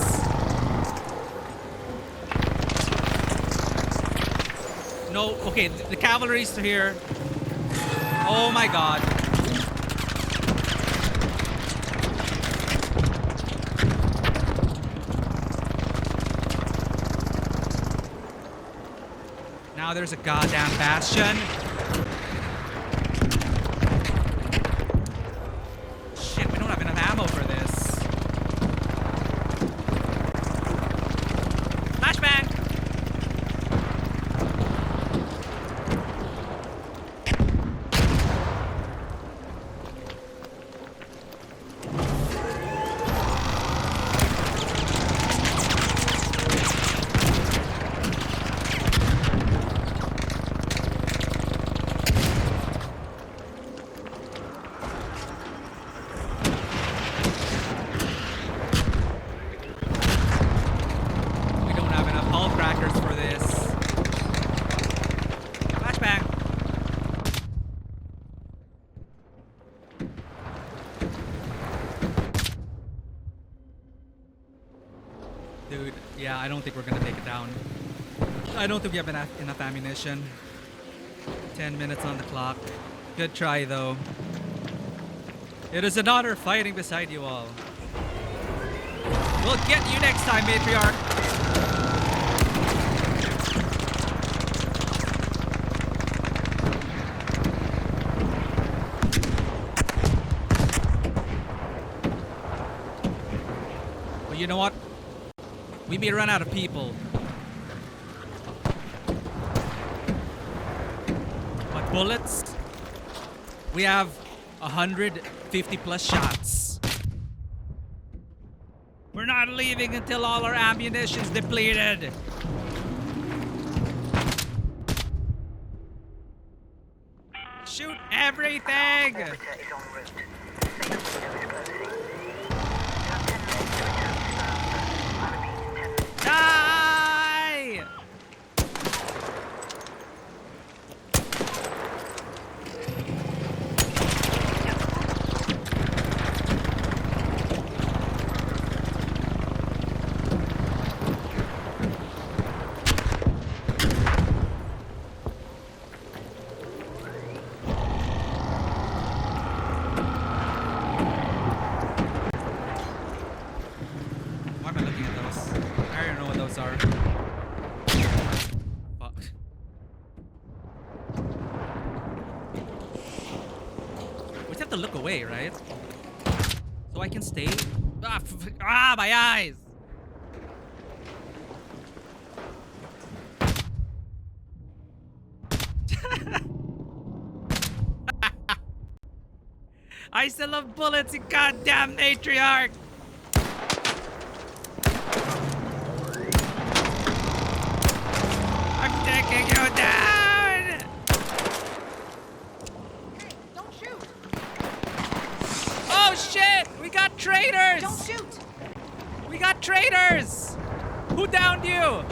No, okay, the cavalry's here. Oh my god. Now there's a goddamn bastion. Shit, we don't have enough ammo for this. Flashbang! I don't think we're gonna take it down. I don't think we have enough ammunition. 10 minutes on the clock. Good try, though. It is an honor fighting beside you all. We'll get you next time, Matriarch. Well, you know what? We may run out of people. But bullets, we have 150 plus shots. We're not leaving until all our ammunition's depleted. Shoot everything! Orbiter is en route. Signal window is closing. You have 10 minutes to return to ground. I repeat, 10 minutes. Die! Why am I looking at those? I don't know what those are. Fuck. We just have to look away, right? So I can stay. My eyes! I still have bullets, you goddamn matriarch! I'm taking you down! Don't shoot! Oh shit! We got traitors! Don't shoot! We got traitors! Who downed you?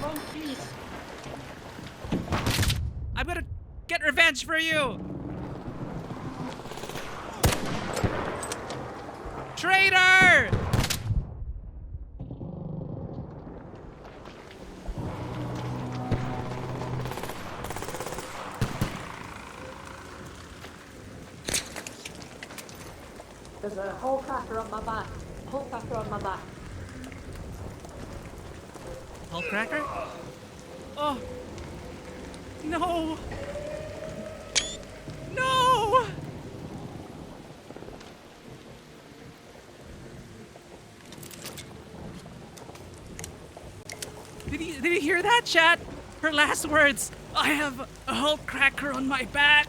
Oh, please. I'm gonna get revenge for you! Traitor! There's a whole cracker on my back. Whole cracker on my back. Hull cracker? Oh! No! No! Did he hear that, chat? Her last words. I have a Hull cracker on my back.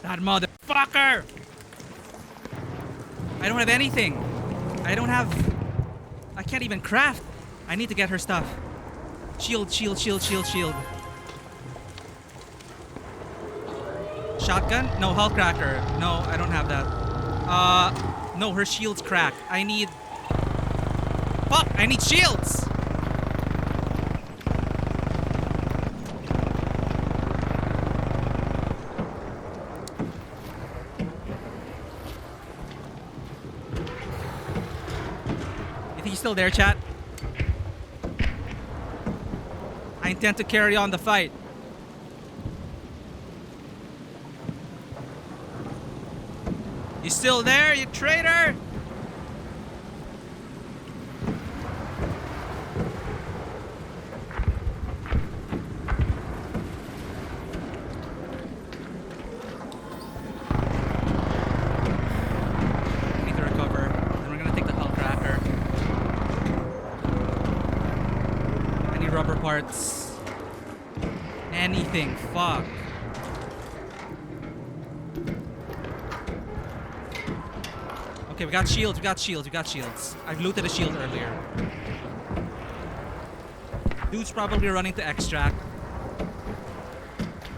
That motherfucker! I don't have anything. I can't even craft. I need to get her stuff. Shield, shield, shield, shield, shield. Shotgun? No, Hull cracker. No, I don't have that. No, her shield's cracked. I need... Fuck, I need shields! You think he's still there, chat? I intend to carry on the fight. You still there, you traitor? I need to recover. Then we're gonna take the Hull cracker. I need rubber parts. Anything. Fuck. Okay, we got shields, we got shields, we got shields. I've looted a shield earlier. Dude's probably running to extract.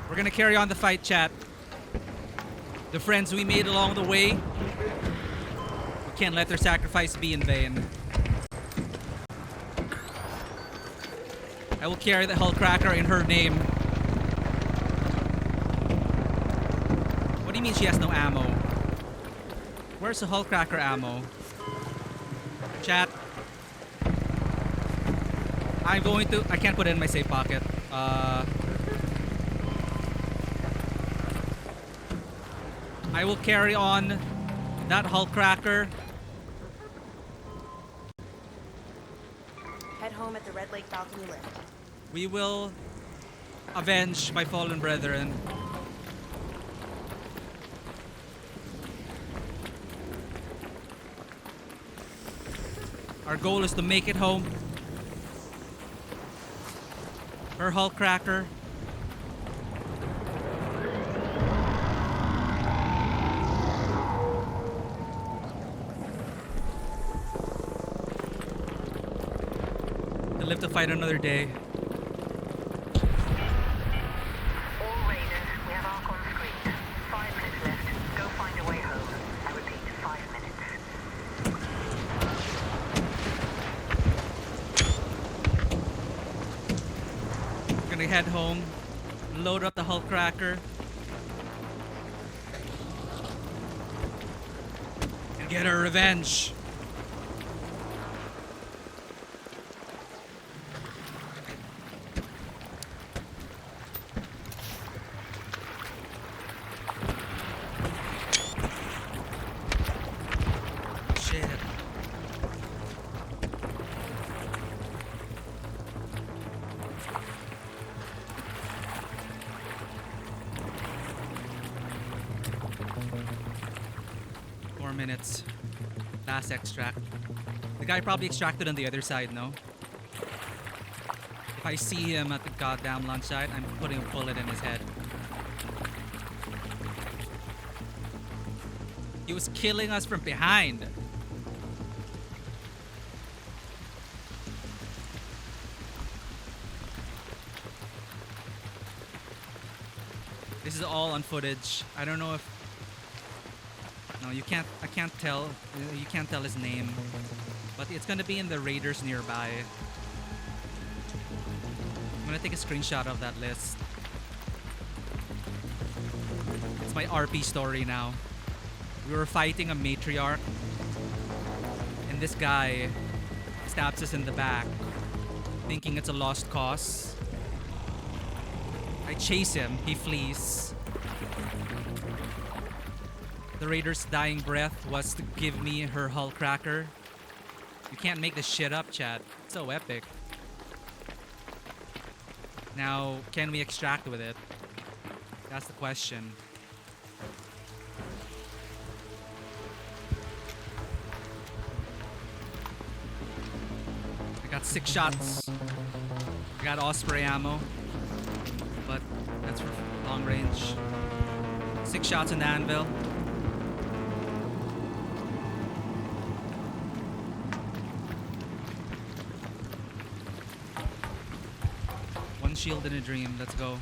We're gonna carry on the fight, chat. The friends we made along the way, we can't let their sacrifice be in vain. I will carry the Hull cracker in her name. What do you mean she has no ammo? Where's the hull cracker ammo? Chat. I'm going to... I can't put it in my safe pocket. I will carry on that hull cracker. Head home at the Red Lake balcony lift. We will avenge my fallen brethren. Our goal is to make it home. Her hull cracker. To live to fight another day. All Raiders, we have Ark on screen. 5 minutes left. Go find a way home. I repeat, 5 minutes. We're gonna head home, load up the hull cracker, and get our revenge. Shit. 4 minutes. Last extract. The guy probably extracted on the other side, no? If I see him at the goddamn lunch site, I'm putting a bullet in his head. He was killing us from behind. This is all on footage. I don't know if... No, you can't... I can't tell. You can't tell his name. But it's gonna be in the raiders nearby. I'm gonna take a screenshot of that list. It's my RP story now. We were fighting a matriarch. And this guy stabs us in the back, thinking it's a lost cause. I chase him, he flees. The raider's dying breath was to give me her hull cracker. You can't make this shit up, chat. It's so epic. Now, can we extract with it? That's the question. I got 6 shots. I got Osprey ammo. But that's for long range. 6 shots in the anvil. One shield in a dream. Let's go.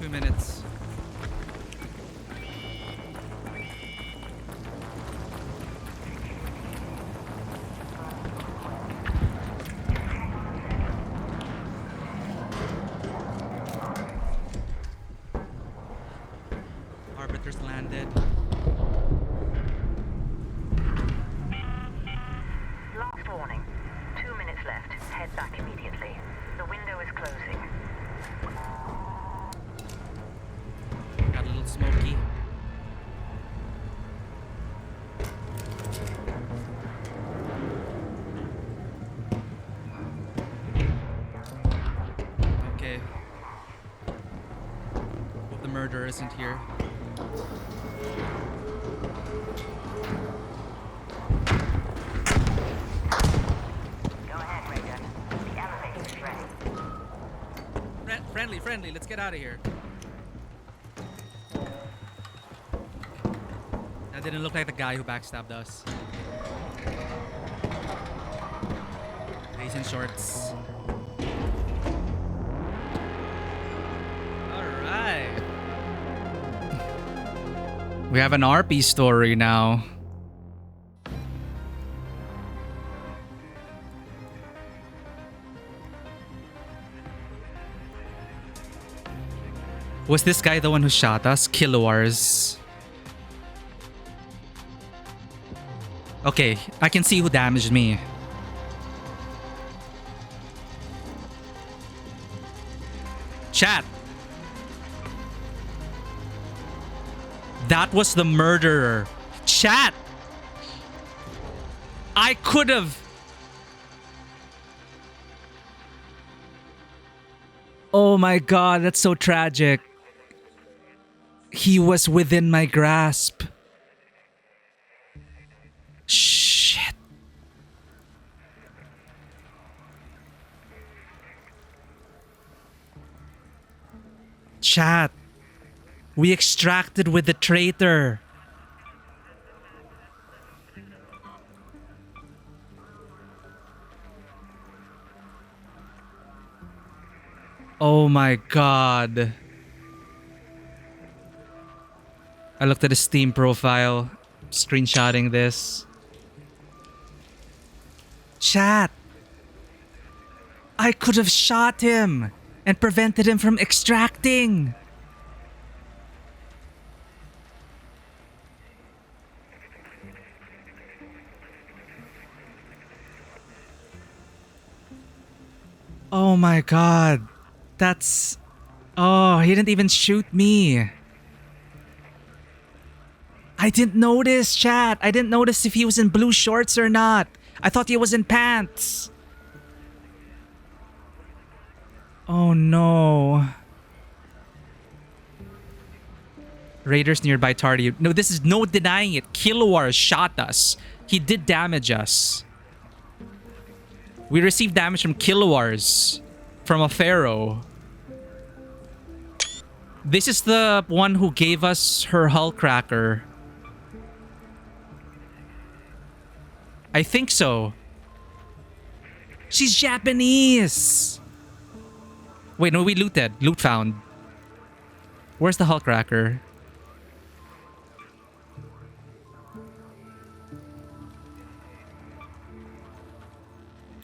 Two minutes. Arbiters landed. Last warning. 2 minutes left. Head back immediately. The window is closing. Got a little smoky. Okay. Hope the murderer isn't here. Go ahead, Raider. The elevator is ready. Friendly, let's get out of here. That didn't look like the guy who backstabbed us. He's in shorts. Alright. We have an RP story now. Was this guy the one who shot us? Kilowars. Okay, I can see who damaged me. Chat. That was the murderer. Chat. I could have. Oh my god, that's so tragic. He was within my grasp. Shit. Chat. We extracted with the traitor. Oh my god. I looked at his Steam profile, screenshotting this. Chat. I could have shot him and prevented him from extracting. Oh my god. That's... Oh, he didn't even shoot me. I didn't notice, chat. I didn't notice if he was in blue shorts or not. I thought he was in pants. Oh no. Raiders nearby tardy. No, this is no denying it. Kilowar shot us. He did damage us. We received damage from Kilowars. From a pharaoh. This is the one who gave us her hull cracker. I think so. She's Japanese. Wait, no, we looted. Loot found. Where's the hull cracker?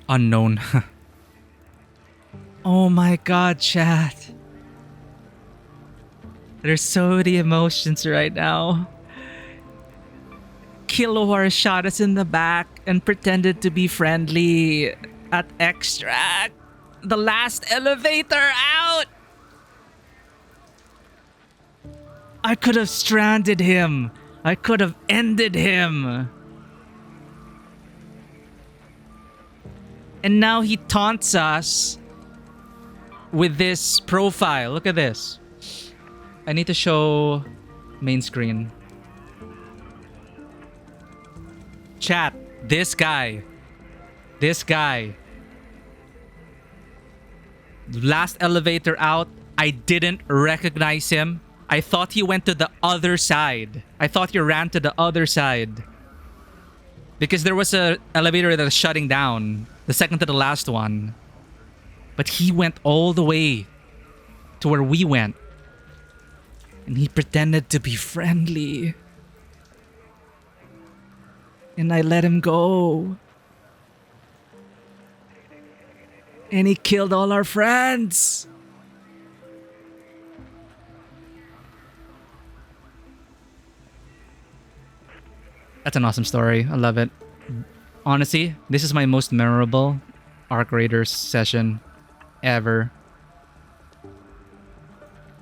Unknown. Oh my god, chat. There's so many emotions right now. Kilowar shot us in the back and pretended to be friendly at extract. The last elevator out! I could have stranded him. I could have ended him. And now he taunts us with this profile. Look at this. I need to show main screen. Chat, this guy. This guy. Last elevator out. I didn't recognize him. I thought he went to the other side. I thought he ran to the other side. Because there was an elevator that was shutting down. The second to the last one. But he went all the way to where we went. And he pretended to be friendly. And I let him go. And he killed all our friends. That's an awesome story. I love it. Honestly, this is my most memorable Arc Raiders session ever.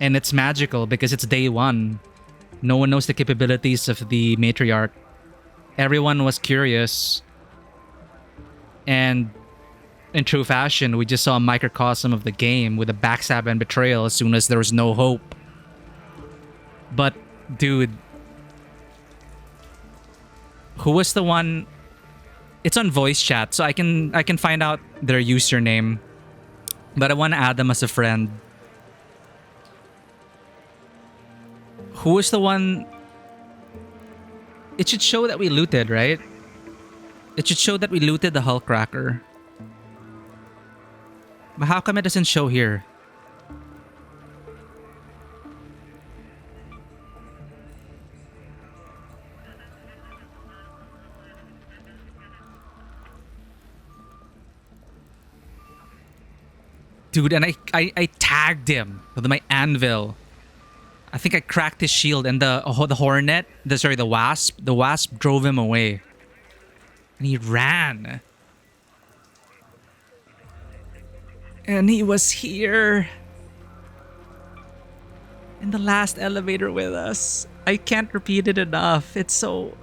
And it's magical because it's day one. No one knows the capabilities of the Matriarch. Everyone was curious. And in true fashion, we just saw a microcosm of the game with a backstab and betrayal as soon as there was no hope. But, dude, who was the one? It's on voice chat, so I can find out their username. But I want to add them as a friend. Who was the one? It should show that we looted, right? It should show that we looted the hull cracker. But how come it doesn't show here? Dude, and I tagged him with my anvil. I think I cracked his shield, and the hornet, the wasp drove him away. And he ran. And he was here. In the last elevator with us. I can't repeat it enough. It's so...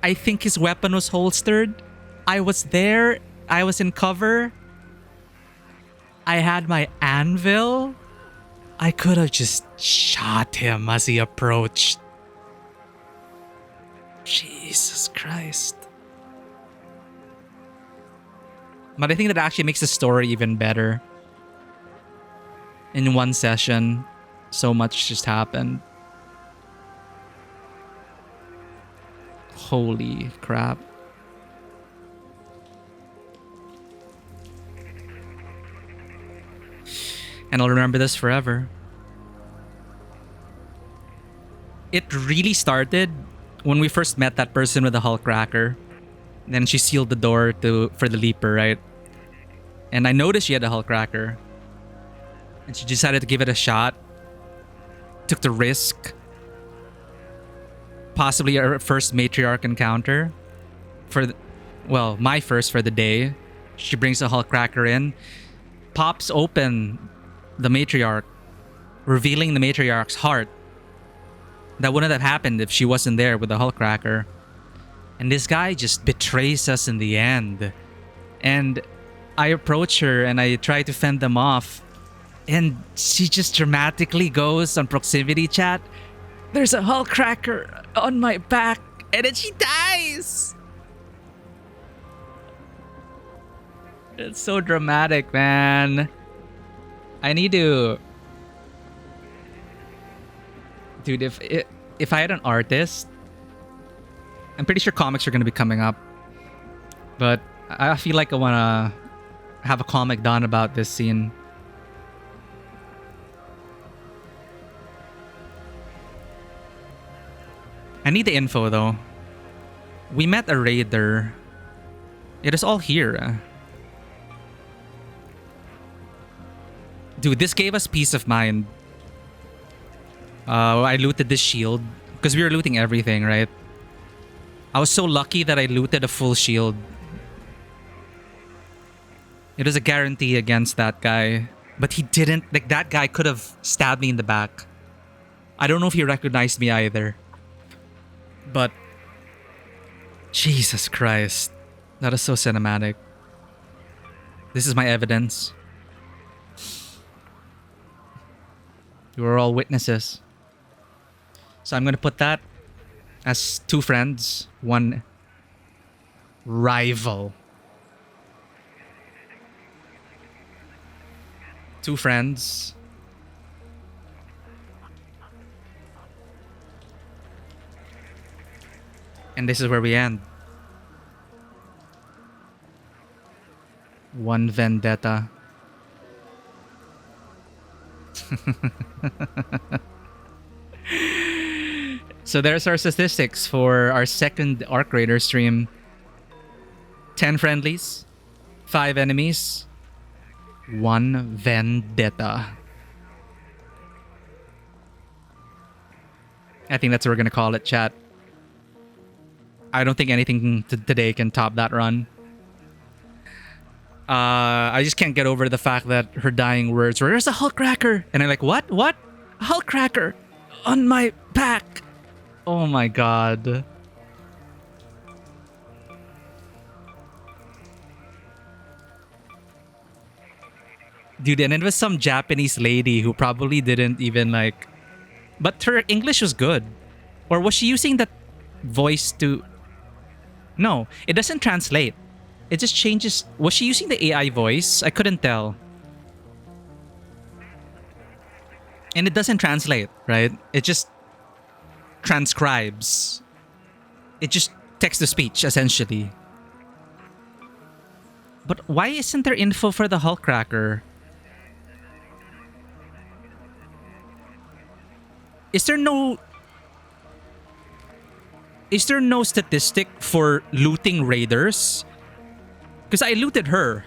I think his weapon was holstered. I was there. I was in cover. I had my anvil. I could have just shot him as he approached. Jesus Christ. But I think that actually makes the story even better. In one session, so much just happened. Holy crap. And I'll remember this forever. It really started when we first met that person with the Hulk cracker. Then she sealed the door for the leaper, right? And I noticed she had a Hulk cracker. And she decided to give it a shot. Took the risk. Possibly our first matriarch encounter. My first for the day. She brings a Hulk cracker in. Pops open the matriarch. Revealing the matriarch's heart. That wouldn't have happened if she wasn't there with the Hulk cracker. And this guy just betrays us in the end. And I approach her and I try to fend them off. And she just dramatically goes on proximity chat. There's a Hulk cracker on my back. And then she dies. It's so dramatic, man. I need to... Dude, if I had an artist... I'm pretty sure comics are going to be coming up. But I feel like I want to have a comic done about this scene. I need the info though. We met a raider. It is all here. Dude, this gave us peace of mind. I looted this shield. Because we were looting everything, right? I was so lucky that I looted a full shield. It was a guarantee against that guy. But he didn't. Like, that guy could have stabbed me in the back. I don't know if he recognized me either. But... Jesus Christ. That is so cinematic. This is my evidence. You were all witnesses. So I'm going to put that as 2 friends, 1 rival. 2 friends. And this is where we end. 1 vendetta. So there's our statistics for our second Arc Raider stream. 10 friendlies, 5 enemies, 1 vendetta. I think that's what we're gonna call it, chat. I don't think anything today can top that run. I just can't get over the fact that her dying words were, "There's a Hulk cracker," and I'm like, "What? What? A Hulk cracker on my back?" Oh my god. Dude, and it was some Japanese lady who probably didn't even like... But her English was good. Or was she using that voice to... No, it doesn't translate. It just changes... Was she using the AI voice? I couldn't tell. And it doesn't translate, right? It just transcribes. It just text-to-speech, essentially. But why isn't there info for the Hulk cracker? Is there no statistic for looting raiders? Because I looted her.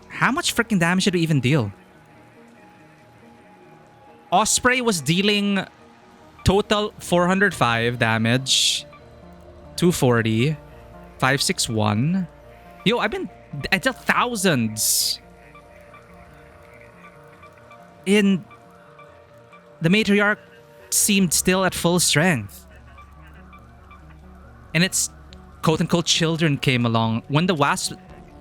How much freaking damage did we even deal? Osprey was dealing total 405 damage, 240, 561. Yo, I dealt thousands. In the Matriarch seemed still at full strength. And its quote-unquote children came along. When the Wasps...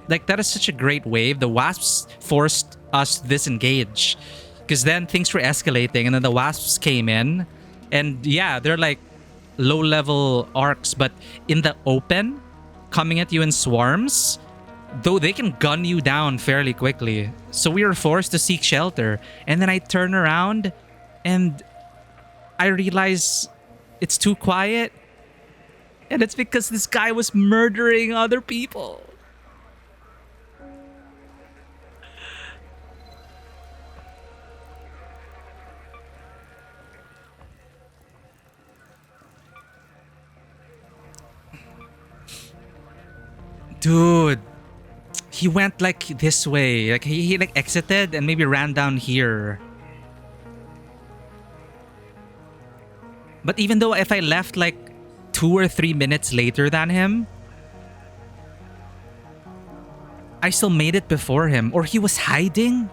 Like, that is such a great wave. The Wasps forced us to disengage. Because then things were escalating. And then the Wasps came in. And yeah, they're like low-level arcs. But in the open, coming at you in swarms... Though they can gun you down fairly quickly. So we were forced to seek shelter. And then I turn around and I realize it's too quiet. And it's because this guy was murdering other people. Dude. He went like this way. Like he like exited and maybe ran down here. But even though if I left like 2 or 3 minutes later than him, I still made it before him. Or he was hiding?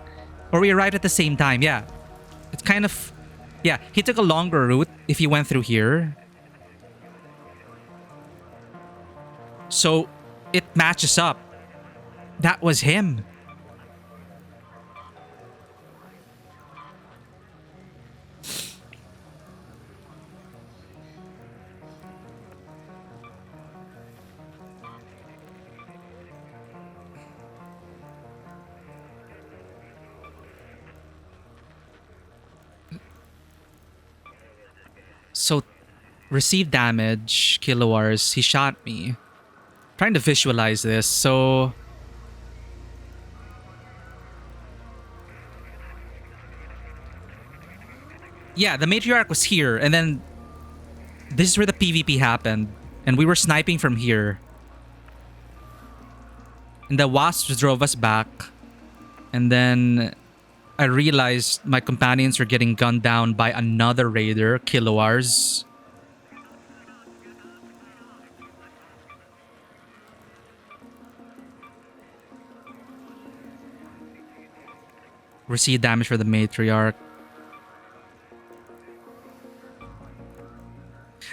Or we arrived at the same time. Yeah. It's kind of... Yeah, he took a longer route if he went through here. So it matches up. That was him. So, received damage, kilowars, he shot me. Trying to visualize this, so... Yeah, the Matriarch was here, and then this is where the PvP happened. And we were sniping from here. And the Wasps drove us back. And then I realized my companions were getting gunned down by another raider, Kilowars. Received damage for the Matriarch.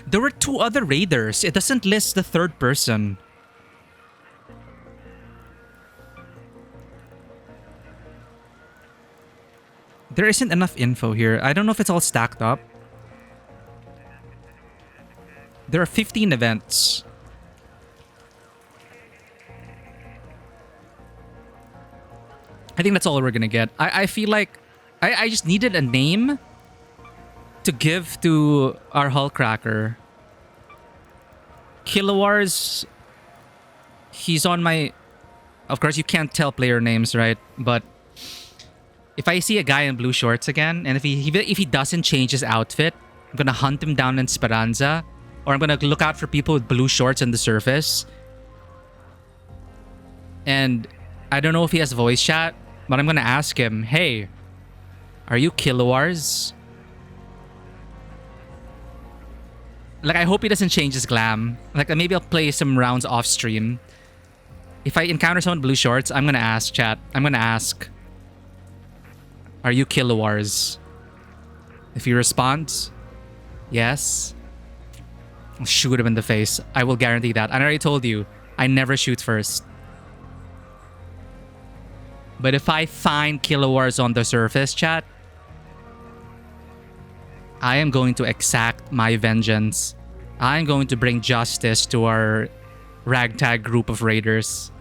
There were 2 other raiders. It doesn't list the third person. There isn't enough info here. I don't know if it's all stacked up. There are 15 events. I think that's all we're gonna get. I feel like I just needed a name to give to our hull cracker. Kilowars, he's on my... Of course, you can't tell player names, right? But if I see a guy in blue shorts again, and if he doesn't change his outfit, I'm gonna hunt him down in Speranza, or I'm gonna look out for people with blue shorts on the surface. And I don't know if he has voice chat, but I'm gonna ask him, hey, are you Kilowars? Like, I hope he doesn't change his glam. Like, maybe I'll play some rounds off stream. If I encounter someone in blue shorts, I'm gonna ask, chat. I'm gonna ask, are you Kilowars? If he responds, yes, I'll shoot him in the face. I will guarantee that. I already told you, I never shoot first. But if I find Kilowars on the surface, chat, I am going to exact my vengeance. I am going to bring justice to our ragtag group of raiders.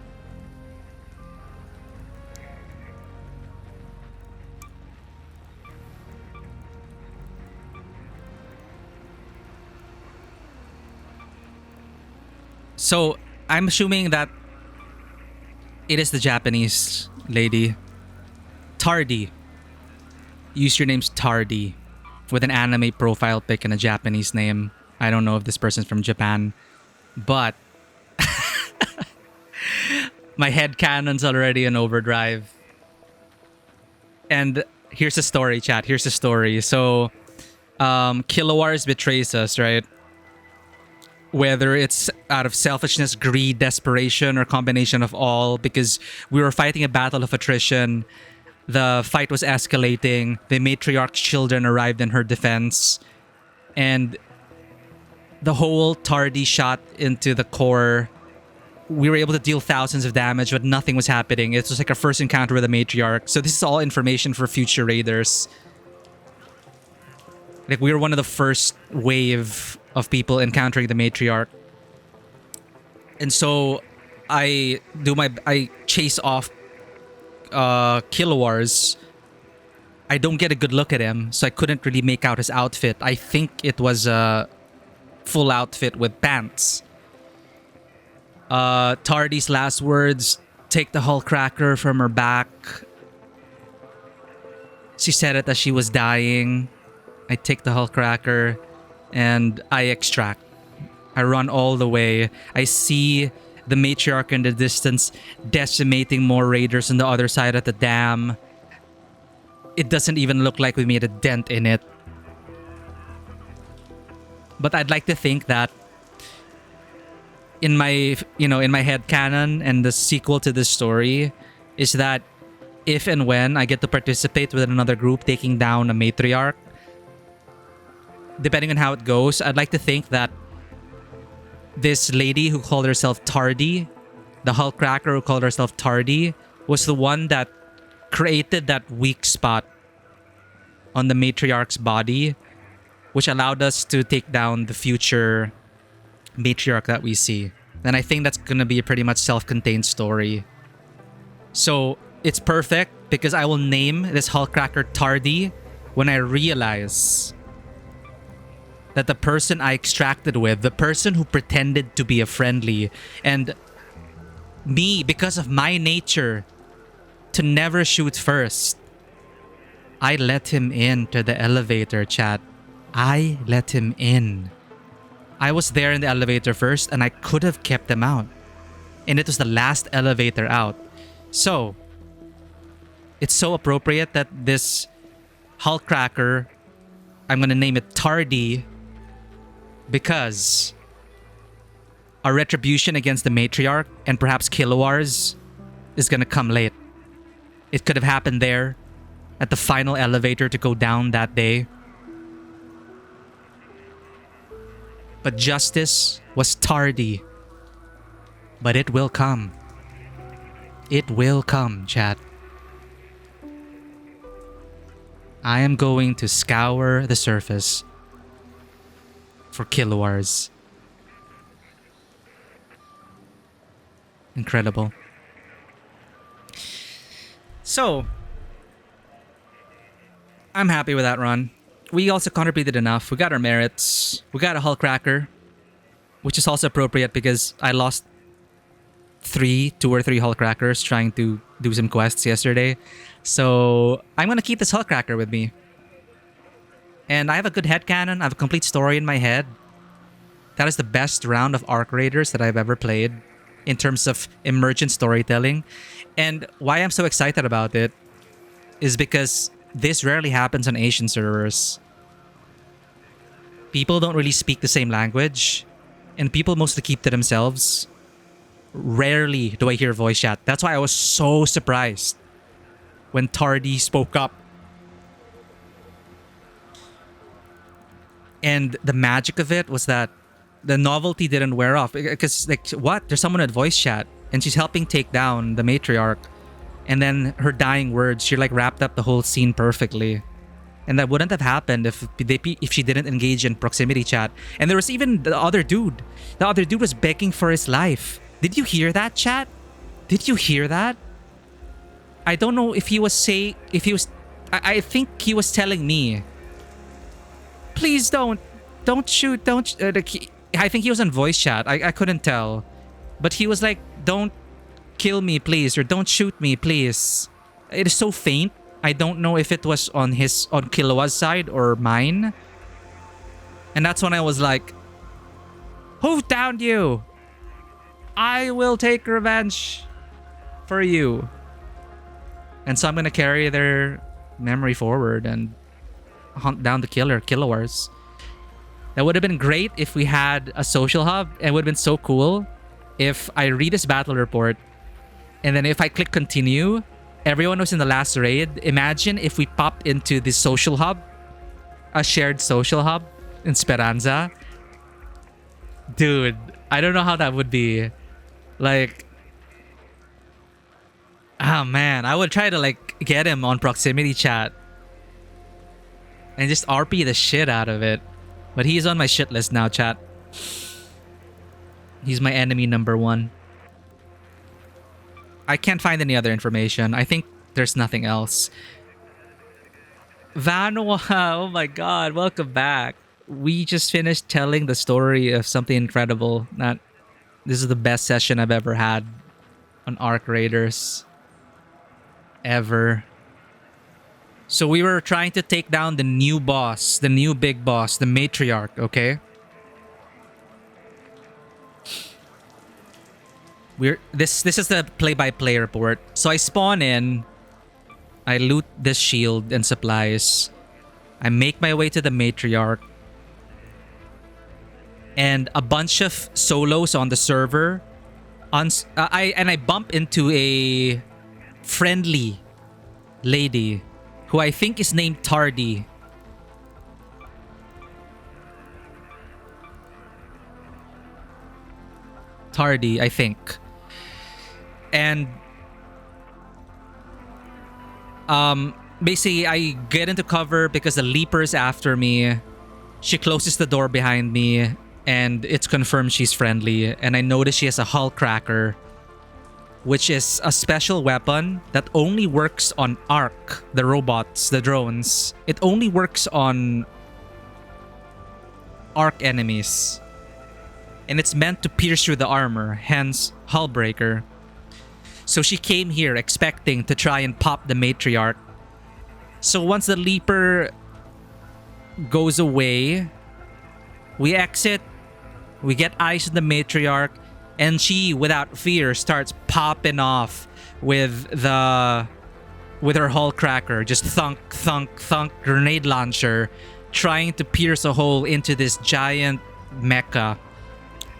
So, I'm assuming that it is the Japanese lady. Tardy. Username's Tardy. With an anime profile pic and a Japanese name. I don't know if this person's from Japan. But my head canon's already in overdrive. And Here's the story, chat. Here's the story. So, Kilowars betrays us, right? Whether it's out of selfishness, greed, desperation, or combination of all, because we were fighting a battle of attrition. The fight was escalating. The matriarch's children arrived in her defense. And the whole tardy shot into the core. We were able to deal thousands of damage, but nothing was happening. It was like our first encounter with the matriarch. So this is all information for future raiders. Like, we were one of the first wave of people encountering the matriarch. And so I chase off Kilowars. I don't get a good look at him, so I couldn't really make out his outfit. I think it was a full outfit with pants. Tardy's last words, take the hull cracker from her back. She said it as she was dying. I take the hull cracker and I extract. I run all the way. I see the matriarch in the distance decimating more raiders on the other side of the dam. It doesn't even look like we made a dent in it. But I'd like to think that in my head canon and the sequel to this story is that if and when I get to participate with another group taking down a matriarch, depending on how it goes, I'd like to think that this lady who called herself Tardy, the Hulk Cracker who called herself Tardy, was the one that created that weak spot on the matriarch's body, which allowed us to take down the future matriarch that we see. And I think that's gonna be a pretty much self-contained story. So it's perfect because I will name this Hullcracker Tardy when I realize that the person I extracted with, the person who pretended to be a friendly, and me, because of my nature to never shoot first, I let him into the elevator, chat. I let him in. I was there in the elevator first and I could have kept him out. And it was the last elevator out. So, it's so appropriate that this Hulk Cracker, I'm going to name it Tardy, because our retribution against the matriarch and perhaps Kilowars is going to come late. It could have happened there at the final elevator to go down that day. But justice was tardy. But it will come. It will come, chat. I am going to scour the surface for Kilowars. Incredible. So, I'm happy with that run. We also contributed enough. We got our merits. We got a Hulk Cracker, which is also appropriate because I lost two or three Hulk Crackers trying to do some quests yesterday. So I'm going to keep this Hulk Cracker with me. And I have a good headcanon. I have a complete story in my head. That is the best round of Arc Raiders that I've ever played in terms of emergent storytelling. And why I'm so excited about it is because this rarely happens on Asian servers. People don't really speak the same language, and people mostly keep to themselves. Rarely do I hear voice chat. That's why I was so surprised when Tardy spoke up. And the magic of it was that the novelty didn't wear off. Because, like, what? There's someone at voice chat, and she's helping take down the matriarch. And then her dying words, she like wrapped up the whole scene perfectly. And that wouldn't have happened if she didn't engage in proximity chat. And there was even the other dude. The other dude was begging for his life. Did you hear that, chat? Did you hear that? I don't know if he was I think he was telling me, please don't shoot, I think he was on voice chat. I couldn't tell. But he was like, don't kill me, please, or don't shoot me, please. It is so faint. I don't know if it was on Kilowa's side or mine. And that's when I was like, who downed you? I will take revenge for you. And so I'm gonna carry their memory forward and hunt down the killers. That would have been great if we had a social hub. It would have been so cool if I read this battle report and then if I click continue, everyone was in the last raid. Imagine if we popped into the social hub, a shared social hub in Speranza. Dude, I don't know how that would be. Like, oh man, I would try to like get him on proximity chat and just RP the shit out of it. But he's on my shit list now, chat. He's my enemy number 1. I can't find any other information. I think there's nothing else. Vanwa, oh my god, welcome back. We just finished telling the story of something incredible. This is the best session I've ever had on Arc Raiders. Ever. So we were trying to take down the new boss, the new big boss, the Matriarch, okay? This is the play-by-play report. So I spawn in, I loot this shield and supplies. I make my way to the Matriarch. And a bunch of solos on the server. I bump into a friendly lady who I think is named Tardy. Tardy, I think. And basically I get into cover because the Leaper's after me. She closes the door behind me and it's confirmed she's friendly. And I notice she has a hull cracker, which is a special weapon that only works on Arc, the robots, the drones. It only works on Arc enemies. And it's meant to pierce through the armor, hence Hullbreaker. So she came here expecting to try and pop the Matriarch. So once the Leaper goes away, we exit, we get eyes on the Matriarch, and she, without fear, starts popping off with her hull cracker. Just thunk, thunk, thunk, grenade launcher, trying to pierce a hole into this giant mecha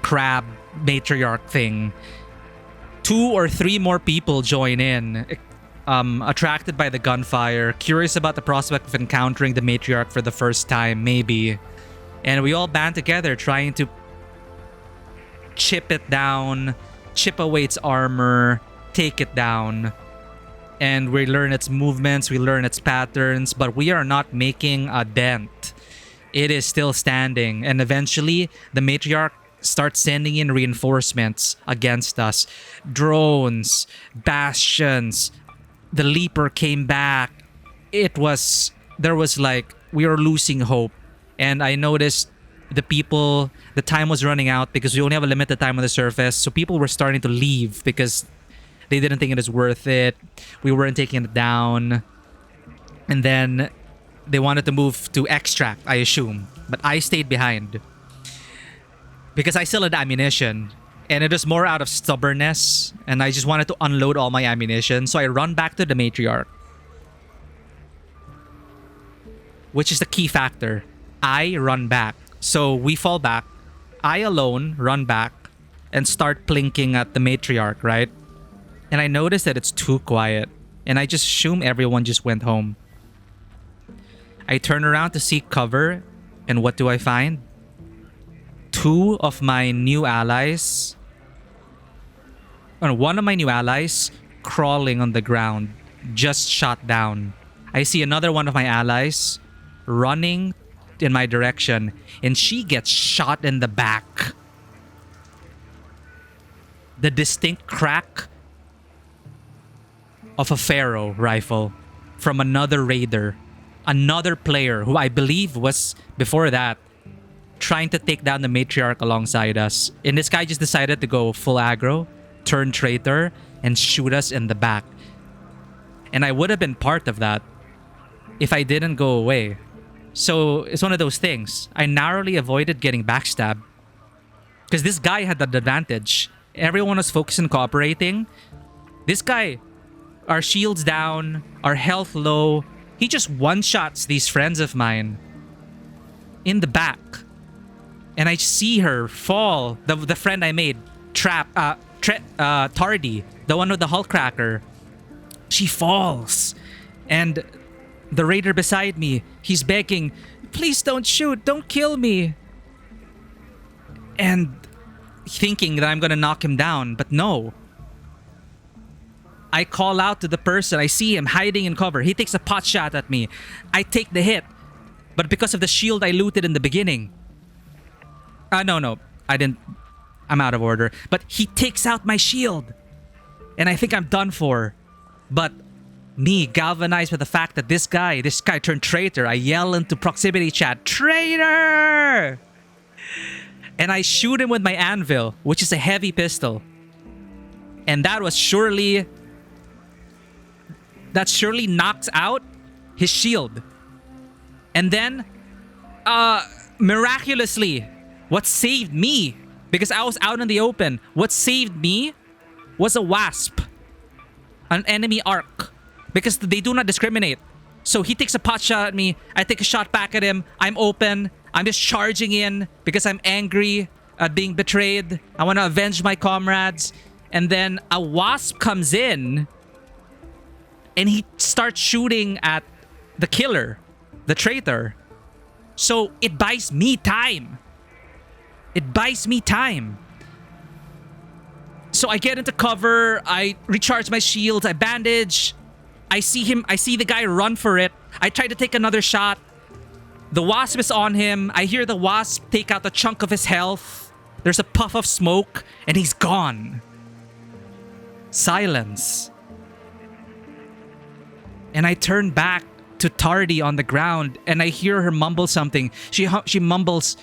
crab Matriarch thing. 2 or 3 more people join in, attracted by the gunfire, curious about the prospect of encountering the Matriarch for the first time, maybe. And we all band together trying to chip it down, chip away its armor, take it down. And we learn its movements, we learn its patterns, but we are not making a dent. It is still standing. And eventually, the Matriarch starts sending in reinforcements against us. Drones, bastions. The Leaper came back. There was like, we were losing hope. And I noticed the time was running out because we only have a limited time on the surface. So people were starting to leave because they didn't think it was worth it. We weren't taking it down. And then they wanted to move to extract, I assume. But I stayed behind because I still had ammunition. And it was more out of stubbornness. And I just wanted to unload all my ammunition. So I run back to the Matriarch, which is the key factor. I run back. So we fall back. I alone run back and start plinking at the Matriarch, right? And I notice that it's too quiet. And I just assume everyone just went home. I turn around to seek cover. And what do I find? 2 of my new allies. Or 1 of my new allies crawling on the ground. Just shot down. I see another one of my allies running in my direction. And she gets shot in the back. The distinct crack of a Pharaoh rifle from another raider. Another player who I believe was, before that, trying to take down the Matriarch alongside us. And this guy just decided to go full aggro, turn traitor, and shoot us in the back. And I would have been part of that if I didn't go away. So it's one of those things. I narrowly avoided getting backstabbed because this guy had that advantage. Everyone was focused on cooperating. This guy, our shields down, our health low. He just one-shots these friends of mine in the back. And I see her fall. The friend I made, Tardy, the one with the Hulk cracker. She falls. And the raider beside me, he's begging, please don't shoot, don't kill me. And thinking that I'm gonna knock him down, but no. I call out to the person. I see him hiding in cover. He takes a pot shot at me. I take the hit. But because of the shield I looted in the beginning. No. I didn't. I'm out of order. But he takes out my shield. And I think I'm done for. But me, galvanized with the fact that this guy turned traitor. I yell into proximity chat, traitor! And I shoot him with my anvil, which is a heavy pistol. And that surely knocks out his shield. And then, miraculously, what saved me, because I was out in the open, what saved me was a wasp. An enemy arc. Because they do not discriminate. So he takes a pot shot at me. I take a shot back at him. I'm open. I'm just charging in because I'm angry at being betrayed. I want to avenge my comrades. And then a wasp comes in and he starts shooting at the killer, the traitor. So it buys me time. It buys me time. So I get into cover. I recharge my shields. I bandage. I see the guy run for it. I try to take another shot. The wasp is on him. I hear the wasp take out a chunk of his health. There's a puff of smoke and he's gone. Silence. And I turn back to Tardy on the ground and I hear her mumble something. She mumbles,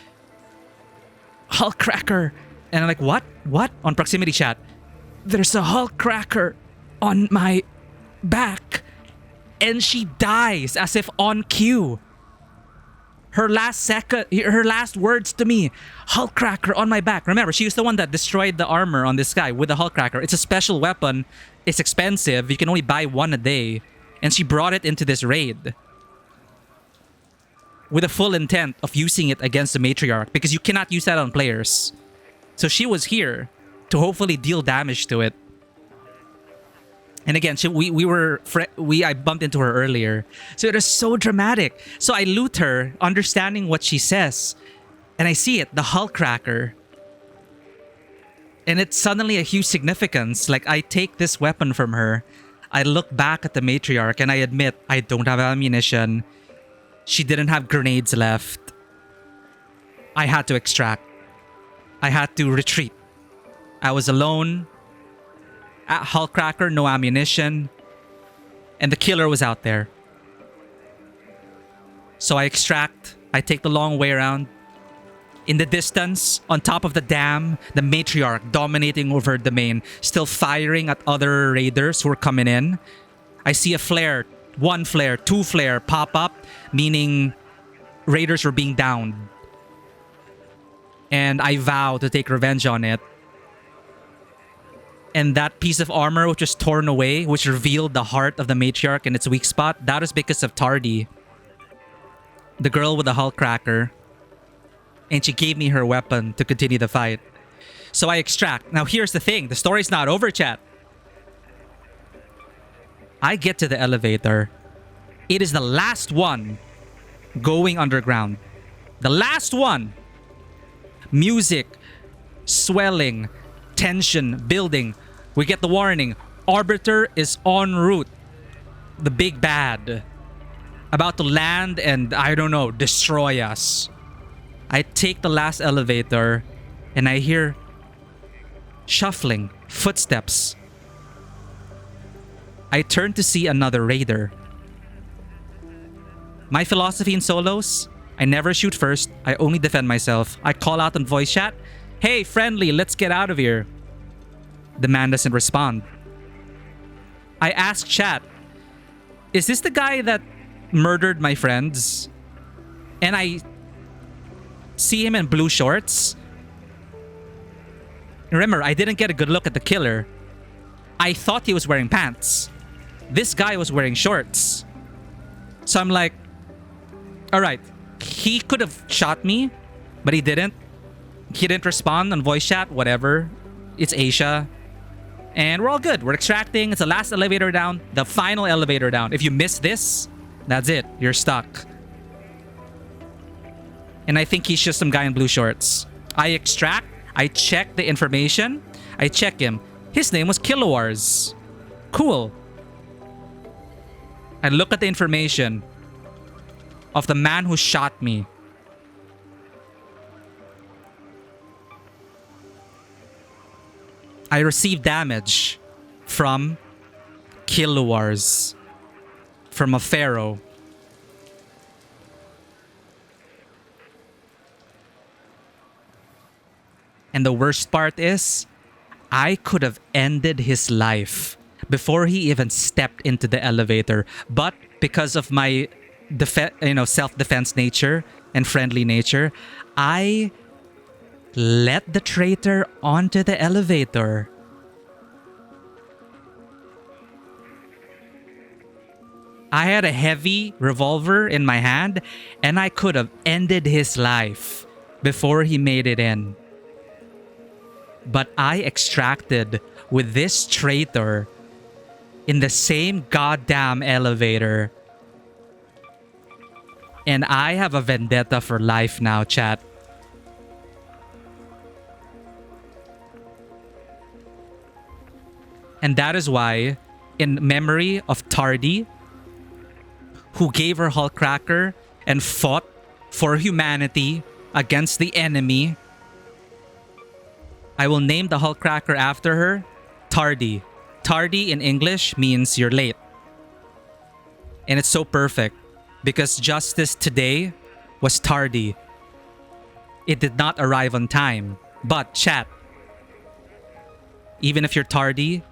Hulk cracker. And I'm like, what? What? On proximity chat. There's a Hulk cracker on my back. And she dies as if on cue. Her last words to me, Hulk cracker on my back. Remember, she was the one that destroyed the armor on this guy with the Hulk cracker. It's a special weapon. It's expensive. You can only buy one a day. And she brought it into this raid with the full intent of using it against the Matriarch, because you cannot use that on players. So she was here to hopefully deal damage to it. And again, I bumped into her earlier. So it is so dramatic. So I loot her, understanding what she says. And I see it, the Hulk cracker. And it's suddenly a huge significance. Like, I take this weapon from her. I look back at the Matriarch and I admit I don't have ammunition. She didn't have grenades left. I had to extract. I had to retreat. I was alone. At Hulk cracker, no ammunition. And the killer was out there. So I extract. I take the long way around. In the distance, on top of the dam, the Matriarch dominating over her domain, still firing at other raiders who are coming in. I see a flare, 1 flare, 2 flare pop up, meaning raiders were being downed. And I vow to take revenge on it. And that piece of armor which was torn away, which revealed the heart of the Matriarch and its weak spot, that was because of Tardy, the girl with the Hulk cracker. And she gave me her weapon to continue the fight. So I extract. Now here's the thing. The story's not over, chat. I get to the elevator. It is the last one going underground. The last one. Music. Swelling. Tension. Building. We get the warning. Arbiter is en route. The big bad. About to land and, I don't know, destroy us. I take the last elevator and I hear shuffling, footsteps. I turn to see another raider. My philosophy in solos, I never shoot first. I only defend myself. I call out on voice chat, hey, friendly, let's get out of here. The man doesn't respond. I ask chat, is this the guy that murdered my friends? And I see him in blue shorts. Remember, I didn't get a good look at the killer. I thought he was wearing pants. This guy was wearing shorts. So I'm like, all right, he could have shot me, but he didn't. He didn't respond on voice chat, whatever. It's Asia. And we're all good. We're extracting. It's the last elevator down, the final elevator down. If you miss this, that's it. You're stuck. And I think he's just some guy in blue shorts. I extract. I check the information. I check him. His name was Kilowars. Cool. I look at the information of the man who shot me. I received damage from Kilowars. From a pharaoh. And the worst part is, I could have ended his life before he even stepped into the elevator. But because of my self-defense nature and friendly nature, I let the traitor onto the elevator. I had a heavy revolver in my hand, and I could have ended his life before he made it in. But I extracted with this traitor in the same goddamn elevator. And I have a vendetta for life now, chat. And that is why, in memory of Tardy, who gave her Hulkcracker and fought for humanity against the enemy, I will name the Hulkcracker after her, Tardy. Tardy in English means you're late. And it's so perfect because justice today was tardy. It did not arrive on time. But chat, even if you're tardy,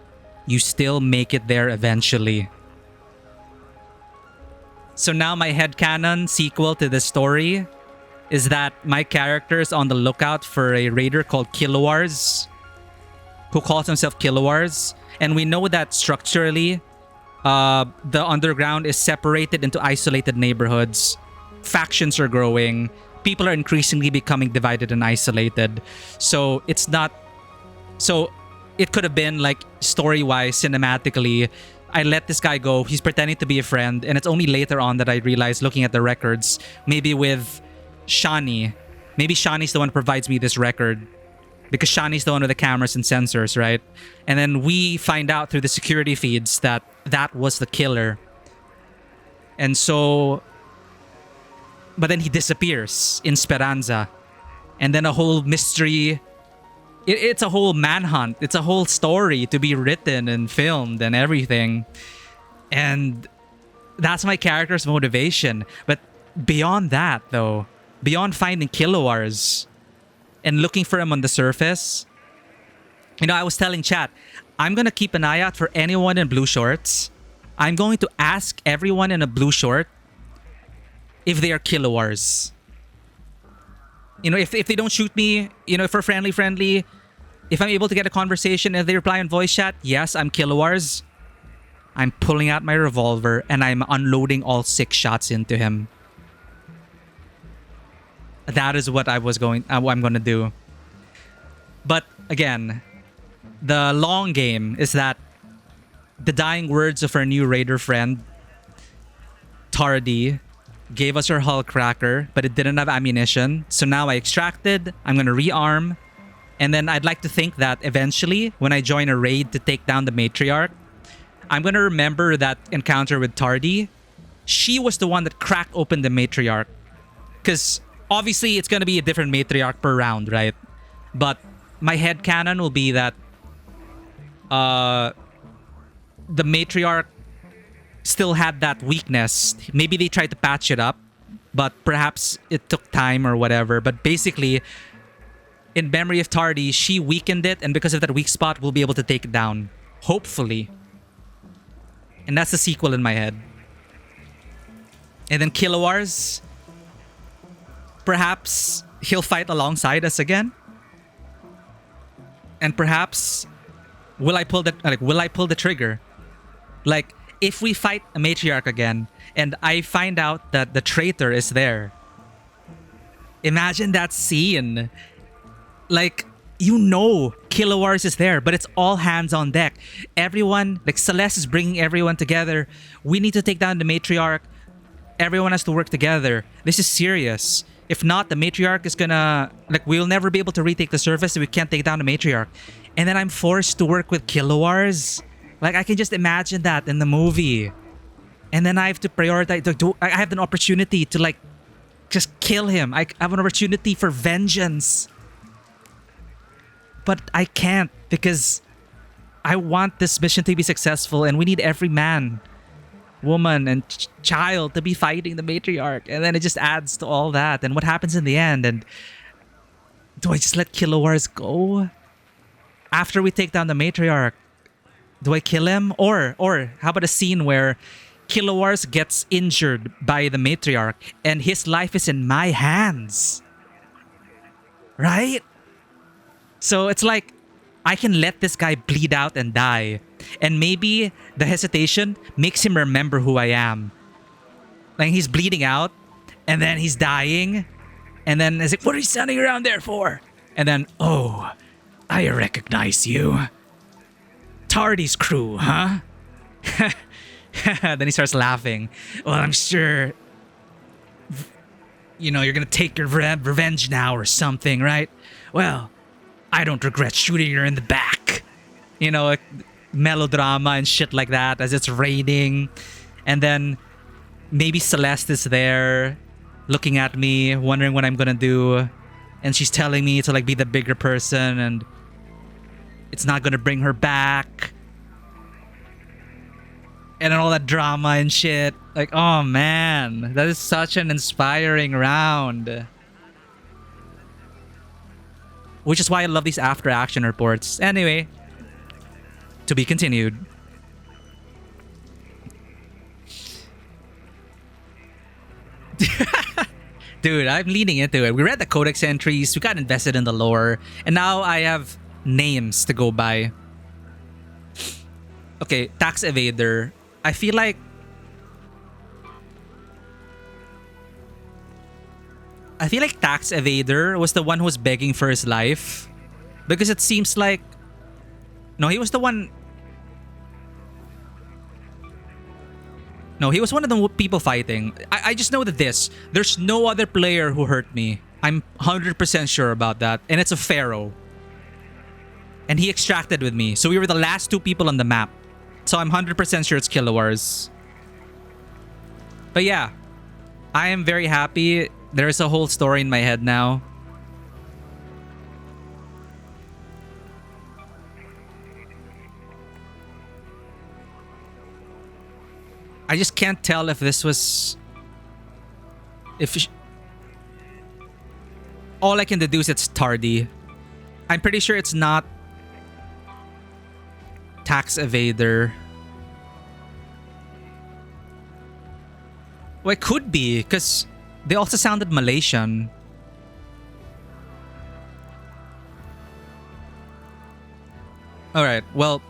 you still make it there eventually. So now my headcanon sequel to this story is that my character is on the lookout for a raider called Kilowars, who calls himself Kilowars. And we know that structurally, the underground is separated into isolated neighborhoods. Factions are growing. People are increasingly becoming divided and isolated. So it's not... So it could have been like story-wise, cinematically, I let this guy go. He's pretending to be a friend. And it's only later on that I realized, looking at the records, maybe with Shani. Maybe Shani's the one who provides me this record. Because Shani's the one with the cameras and sensors, right? And then we find out through the security feeds that that was the killer. And so... But then he disappears in Speranza. And then a whole mystery... It's a whole manhunt. It's a whole story to be written and filmed and everything. And that's my character's motivation. But beyond that, though, beyond finding Kilowars and looking for him on the surface, you know, I was telling chat, I'm going to keep an eye out for anyone in blue shorts. I'm going to ask everyone in a blue short if they are Kilowars. You know, if they don't shoot me, you know, if we're friendly, if I'm able to get a conversation, if they reply in voice chat, yes, I'm Kilowars. I'm pulling out my revolver and I'm unloading all 6 shots into him. That is what I'm going to do. But again, the long game is that the dying words of our new raider friend, Tardy, gave us her Hulkcracker, but it didn't have ammunition. So now I extracted, I'm going to rearm. And then I'd like to think that eventually, when I join a raid to take down the Matriarch, I'm going to remember that encounter with Tardy. She was the one that cracked open the Matriarch. Because obviously, it's going to be a different Matriarch per round, right? But my headcanon will be that the Matriarch still had that weakness. Maybe they tried to patch it up, but perhaps it took time or whatever. But basically, in memory of Tardy, she weakened it, and because of that weak spot, we'll be able to take it down. Hopefully. And that's the sequel in my head. And then Kilowars, perhaps he'll fight alongside us again. And perhaps will I pull the trigger? Like, if we fight a matriarch again and I find out that the traitor is there, imagine that scene. Like, you know Kilowars is there, but it's all hands on deck. Everyone, like Celeste is bringing everyone together. We need to take down the matriarch. Everyone has to work together. This is serious. If not, the matriarch is gonna... Like, we'll never be able to retake the surface if we can't take down the matriarch. And then I'm forced to work with Kilowars. Like, I can just imagine that in the movie. And then I have to prioritize... I have an opportunity to, like, just kill him. I have an opportunity for vengeance. But I can't because I want this mission to be successful and we need every man, woman, and child to be fighting the matriarch. And then it just adds to all that. And what happens in the end? And do I just let Kilowars go? After we take down the matriarch, do I kill him? Or how about a scene where Kilowars gets injured by the matriarch and his life is in my hands? Right? So it's like, I can let this guy bleed out and die. And maybe the hesitation makes him remember who I am. Like, he's bleeding out, and then he's dying. And then it's like, what are you standing around there for? And then, oh, I recognize you. Tardy's crew, huh? Then he starts laughing. Well, I'm sure, you know, you're gonna take your revenge now or something, right? Well, I don't regret shooting her in the back. You know, like melodrama and shit like that as it's raining. And then maybe Celeste is there looking at me, wondering what I'm gonna do. And she's telling me to, like, be the bigger person and it's not gonna bring her back. And then all that drama and shit. Like, oh man, that is such an inspiring round. Which is why I love these after action reports. Anyway, to be continued. Dude, I'm leaning into it. We read the codex entries, we got invested in the lore, and now I have names to go by. Okay, tax evader. I feel like tax evader was the one who was begging for his life. Because it seems like... No, he was the one... No, he was one of the people fighting. I just know that there's no other player who hurt me. I'm 100% sure about that. And it's a pharaoh. And he extracted with me. So we were the last two people on the map. So I'm 100% sure it's Kilowars. But yeah, I am very happy. There's a whole story in my head now. I just can't tell if this was... All I can deduce it's Tardy. I'm pretty sure it's not tax evader. Well, it could be, because they also sounded Malaysian. Alright, well,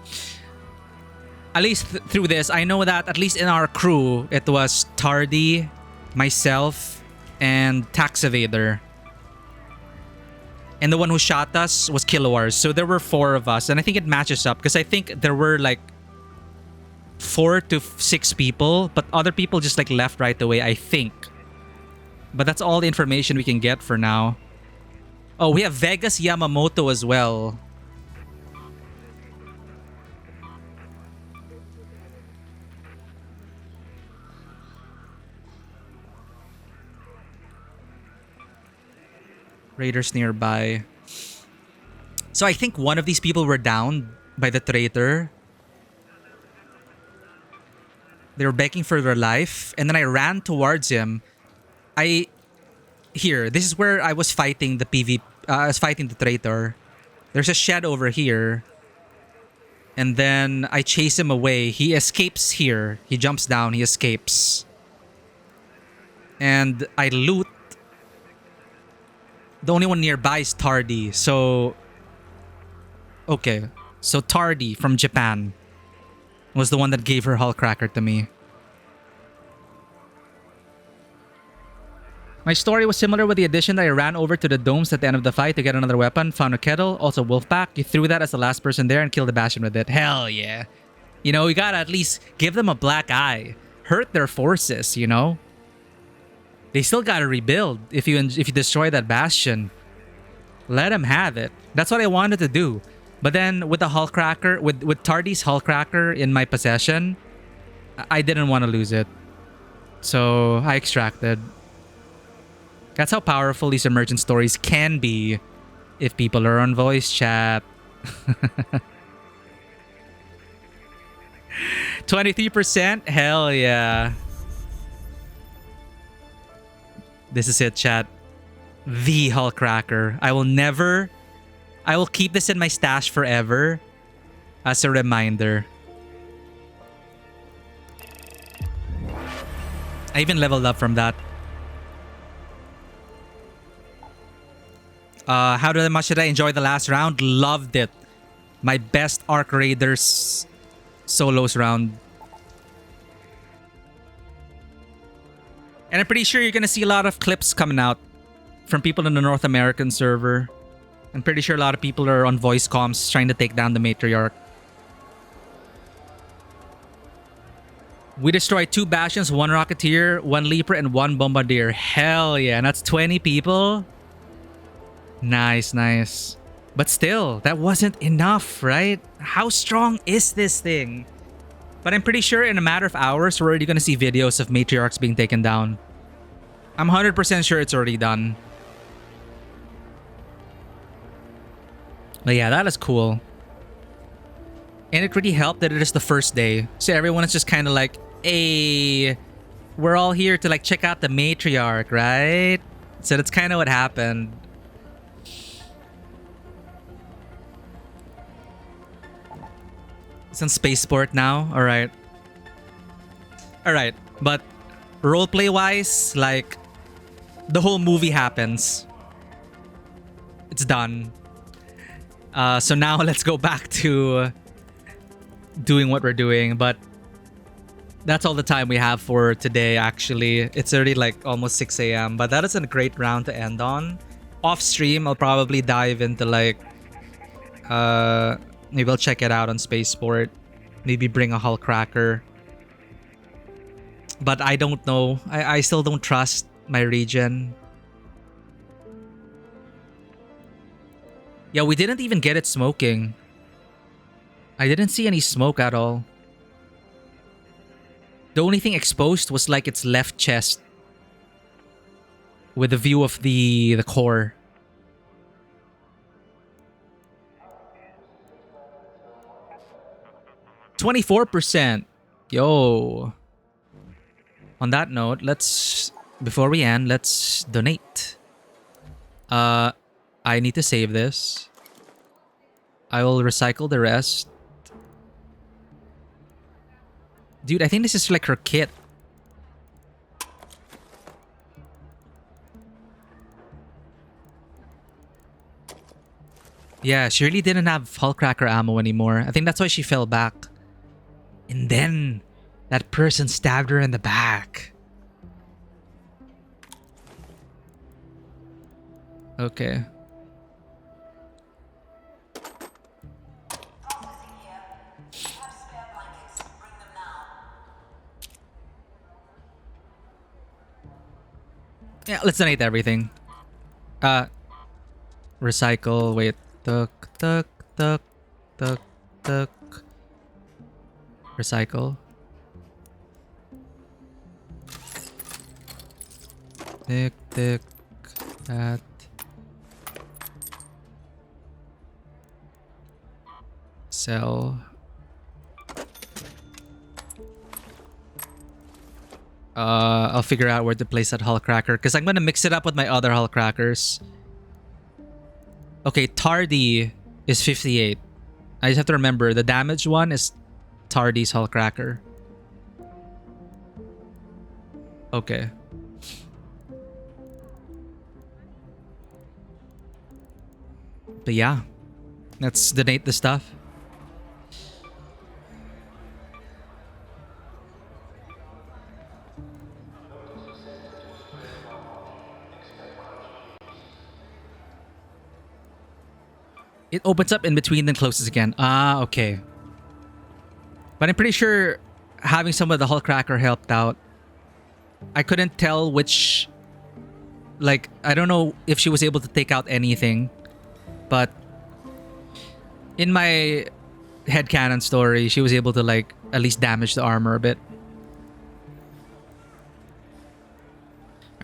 at least through this, I know that at least in our crew, it was Tardy, myself, and tax evader. And the one who shot us was Kilowars. So there were 4 of us. And I think it matches up because I think there were like 4 to 6 people. But other people just like left right away, I think. But that's all the information we can get for now. Oh, we have Vegas Yamamoto as well. Raiders nearby. So I think one of these people were downed by the traitor. They were begging for their life. And then I ran towards him. Here, this is where I was fighting the I was fighting the traitor. There's a shed over here. And then I chase him away. He escapes here. He jumps down. He escapes. And I loot. The only one nearby is Tardy. So... Okay. So Tardy from Japan. was the one that gave her Hullcracker to me. My story was similar with the addition that I ran over to the domes at the end of the fight to get another weapon, found a kettle, also Wolfpack. You threw that as the last person there and killed the Bastion with it. Hell yeah. You know, you gotta at least give them a black eye. Hurt their forces, you know? They still gotta rebuild if you destroy that Bastion. Let them have it. That's what I wanted to do. But then with the Hullcracker, with Tardy's Hullcracker in my possession, I didn't want to lose it. So I extracted. That's how powerful these emergent stories can be if people are on voice chat. 23%? Hell yeah. This is it, chat. The Hullcracker. I will keep this in my stash forever as a reminder. I even leveled up from that. How much did I enjoy the last round? Loved it. My best Arc Raiders solos round. And I'm pretty sure you're gonna see a lot of clips coming out from people in the North American server. I'm pretty sure a lot of people are on voice comms trying to take down the Matriarch. We destroyed 2 Bastions, 1 Rocketeer, 1 Leaper, and 1 Bombardier. Hell yeah, and that's 20 people. Nice, nice. But still, that wasn't enough, right? How strong is this thing? But I'm pretty sure in a matter of hours, we're already going to see videos of Matriarchs being taken down. I'm 100% sure it's already done. But yeah, that is cool. And it really helped that it is the first day. So everyone is just kind of like, hey, we're all here to like check out the Matriarch, right? So that's kind of what happened. It's on Spaceport now. Alright. Alright. But roleplay wise, like, the whole movie happens. It's done. So now let's go back to doing what we're doing. But that's all the time we have for today, actually. It's already like almost 6 a.m. But that is a great round to end on. Off stream, I'll probably dive into like... maybe I'll check it out on Spaceport. Maybe bring a Hullcracker. But I don't know. I still don't trust my region. Yeah, we didn't even get it smoking. I didn't see any smoke at all. The only thing exposed was like its left chest. With the view of the core. %. Yo. On that note, before we end, let's donate. I need to save this. I will recycle the rest. Dude, I think this is like her kit. Yeah, she really didn't have Hullcracker ammo anymore. I think that's why she fell back. And then that person stabbed her in the back. Okay. Yeah, let's donate everything. Recycle. Wait. Tuck, tuck, tuck, tuck, tuck. Recycle. Tick, tick. That. Sell. I'll figure out where to place that Hullcracker because I'm gonna mix it up with my other Hullcrackers. Okay, Tardy is 58. I just have to remember the damaged one is Tardy's Hullcracker. Okay. But yeah, let's donate the stuff. It opens up in between then closes again. Ah, okay. But I'm pretty sure having some of the hull cracker helped out. I couldn't tell which... Like, I don't know if she was able to take out anything. But in my headcanon story, she was able to, like, at least damage the armor a bit.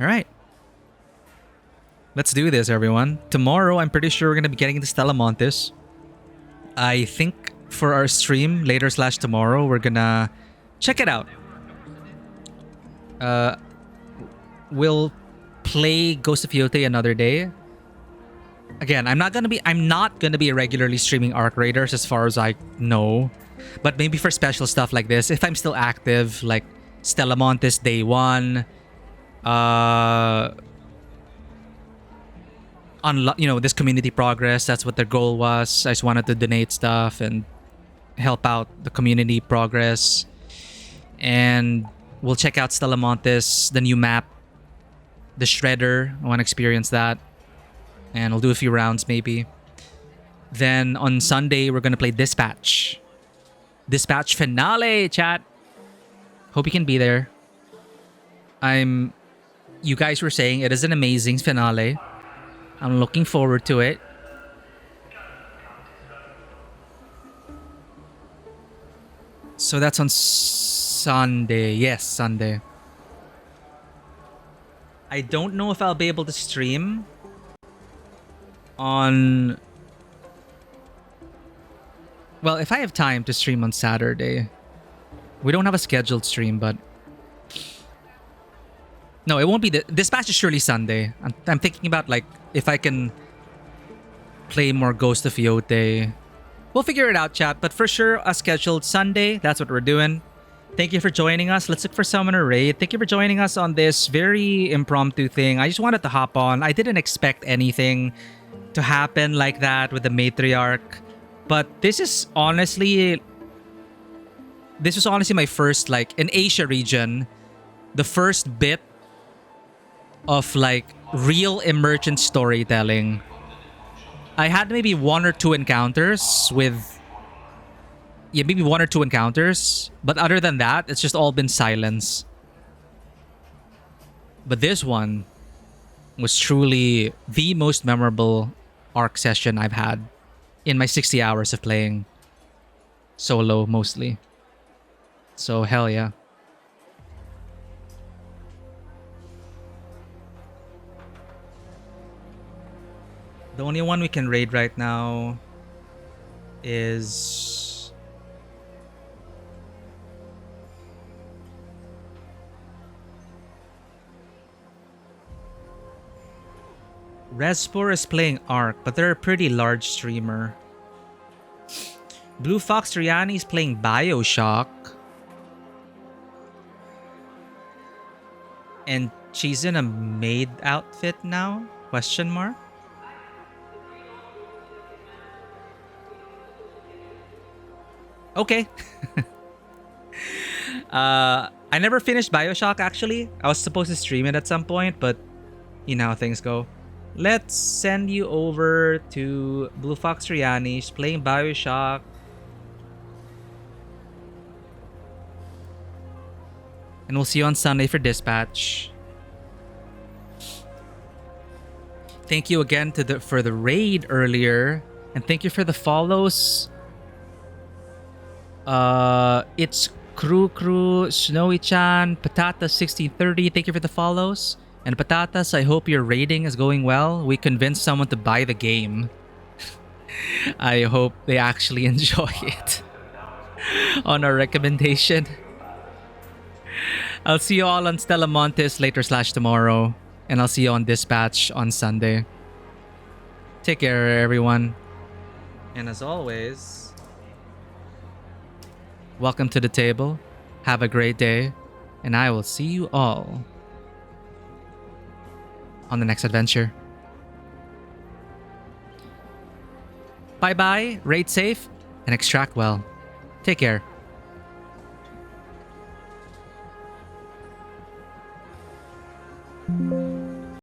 Alright. Let's do this, everyone. Tomorrow, I'm pretty sure we're going to be getting into Stella Montis. I think for our stream, later/tomorrow, we're going to check it out. We'll play Ghost of Yote another day. Again, I'm not gonna be regularly streaming Arc Raiders as far as I know. But maybe for special stuff like this, if I'm still active, like Stella Montis Day 1, this community progress, that's what their goal was. I just wanted to donate stuff and help out the community progress. And we'll check out Stella Montis, the new map, the Shredder. I want to experience that. And we'll do a few rounds maybe. Then on Sunday, we're going to play Dispatch. Dispatch finale, chat. Hope you can be there. You guys were saying it is an amazing finale. I'm looking forward to it. So that's on Sunday. Yes, Sunday. I don't know if I'll be able to stream on... Well, if I have time to stream on Saturday. We don't have a scheduled stream, but... No, it won't be... Dispatch is surely Sunday. I'm thinking about, like, if I can play more Ghost of Yote. We'll figure it out, chat. But for sure, a scheduled Sunday. That's what we're doing. Thank you for joining us. Let's look for Summoner Raid. Thank you for joining us on this very impromptu thing. I just wanted to hop on. I didn't expect anything to happen like that with the Matriarch. But this was honestly my first, like, in Asia region, the first bit of, like, real emergent storytelling. I had maybe one or two encounters with... Yeah, maybe one or two encounters. But other than that, it's just all been silence. But this one was truly the most memorable ARC session I've had in my 60 hours of playing. Solo, mostly. So, hell yeah. The only one we can raid right now is... Respor is playing Ark, but they're a pretty large streamer. Blue Fox Triani is playing Bioshock. And she's in a maid outfit now? Question mark? Okay. I never finished Bioshock, actually. I was supposed to stream it at some point, but you know how things go. Let's send you over to Blue Fox Riani. She's playing Bioshock. And we'll see you on Sunday for Dispatch. Thank you again for the raid earlier. And thank you for the follows. It's Crew, Snowy-chan, Patata1630. Thank you for the follows. And Patatas, I hope your rating is going well. We convinced someone to buy the game. I hope they actually enjoy it on our recommendation. I'll see you all on Stella Montis later/tomorrow. And I'll see you on Dispatch on Sunday. Take care, everyone. And as always, welcome to the table. Have a great day. And I will see you all on the next adventure. Bye-bye, raid safe, and extract well. Take care.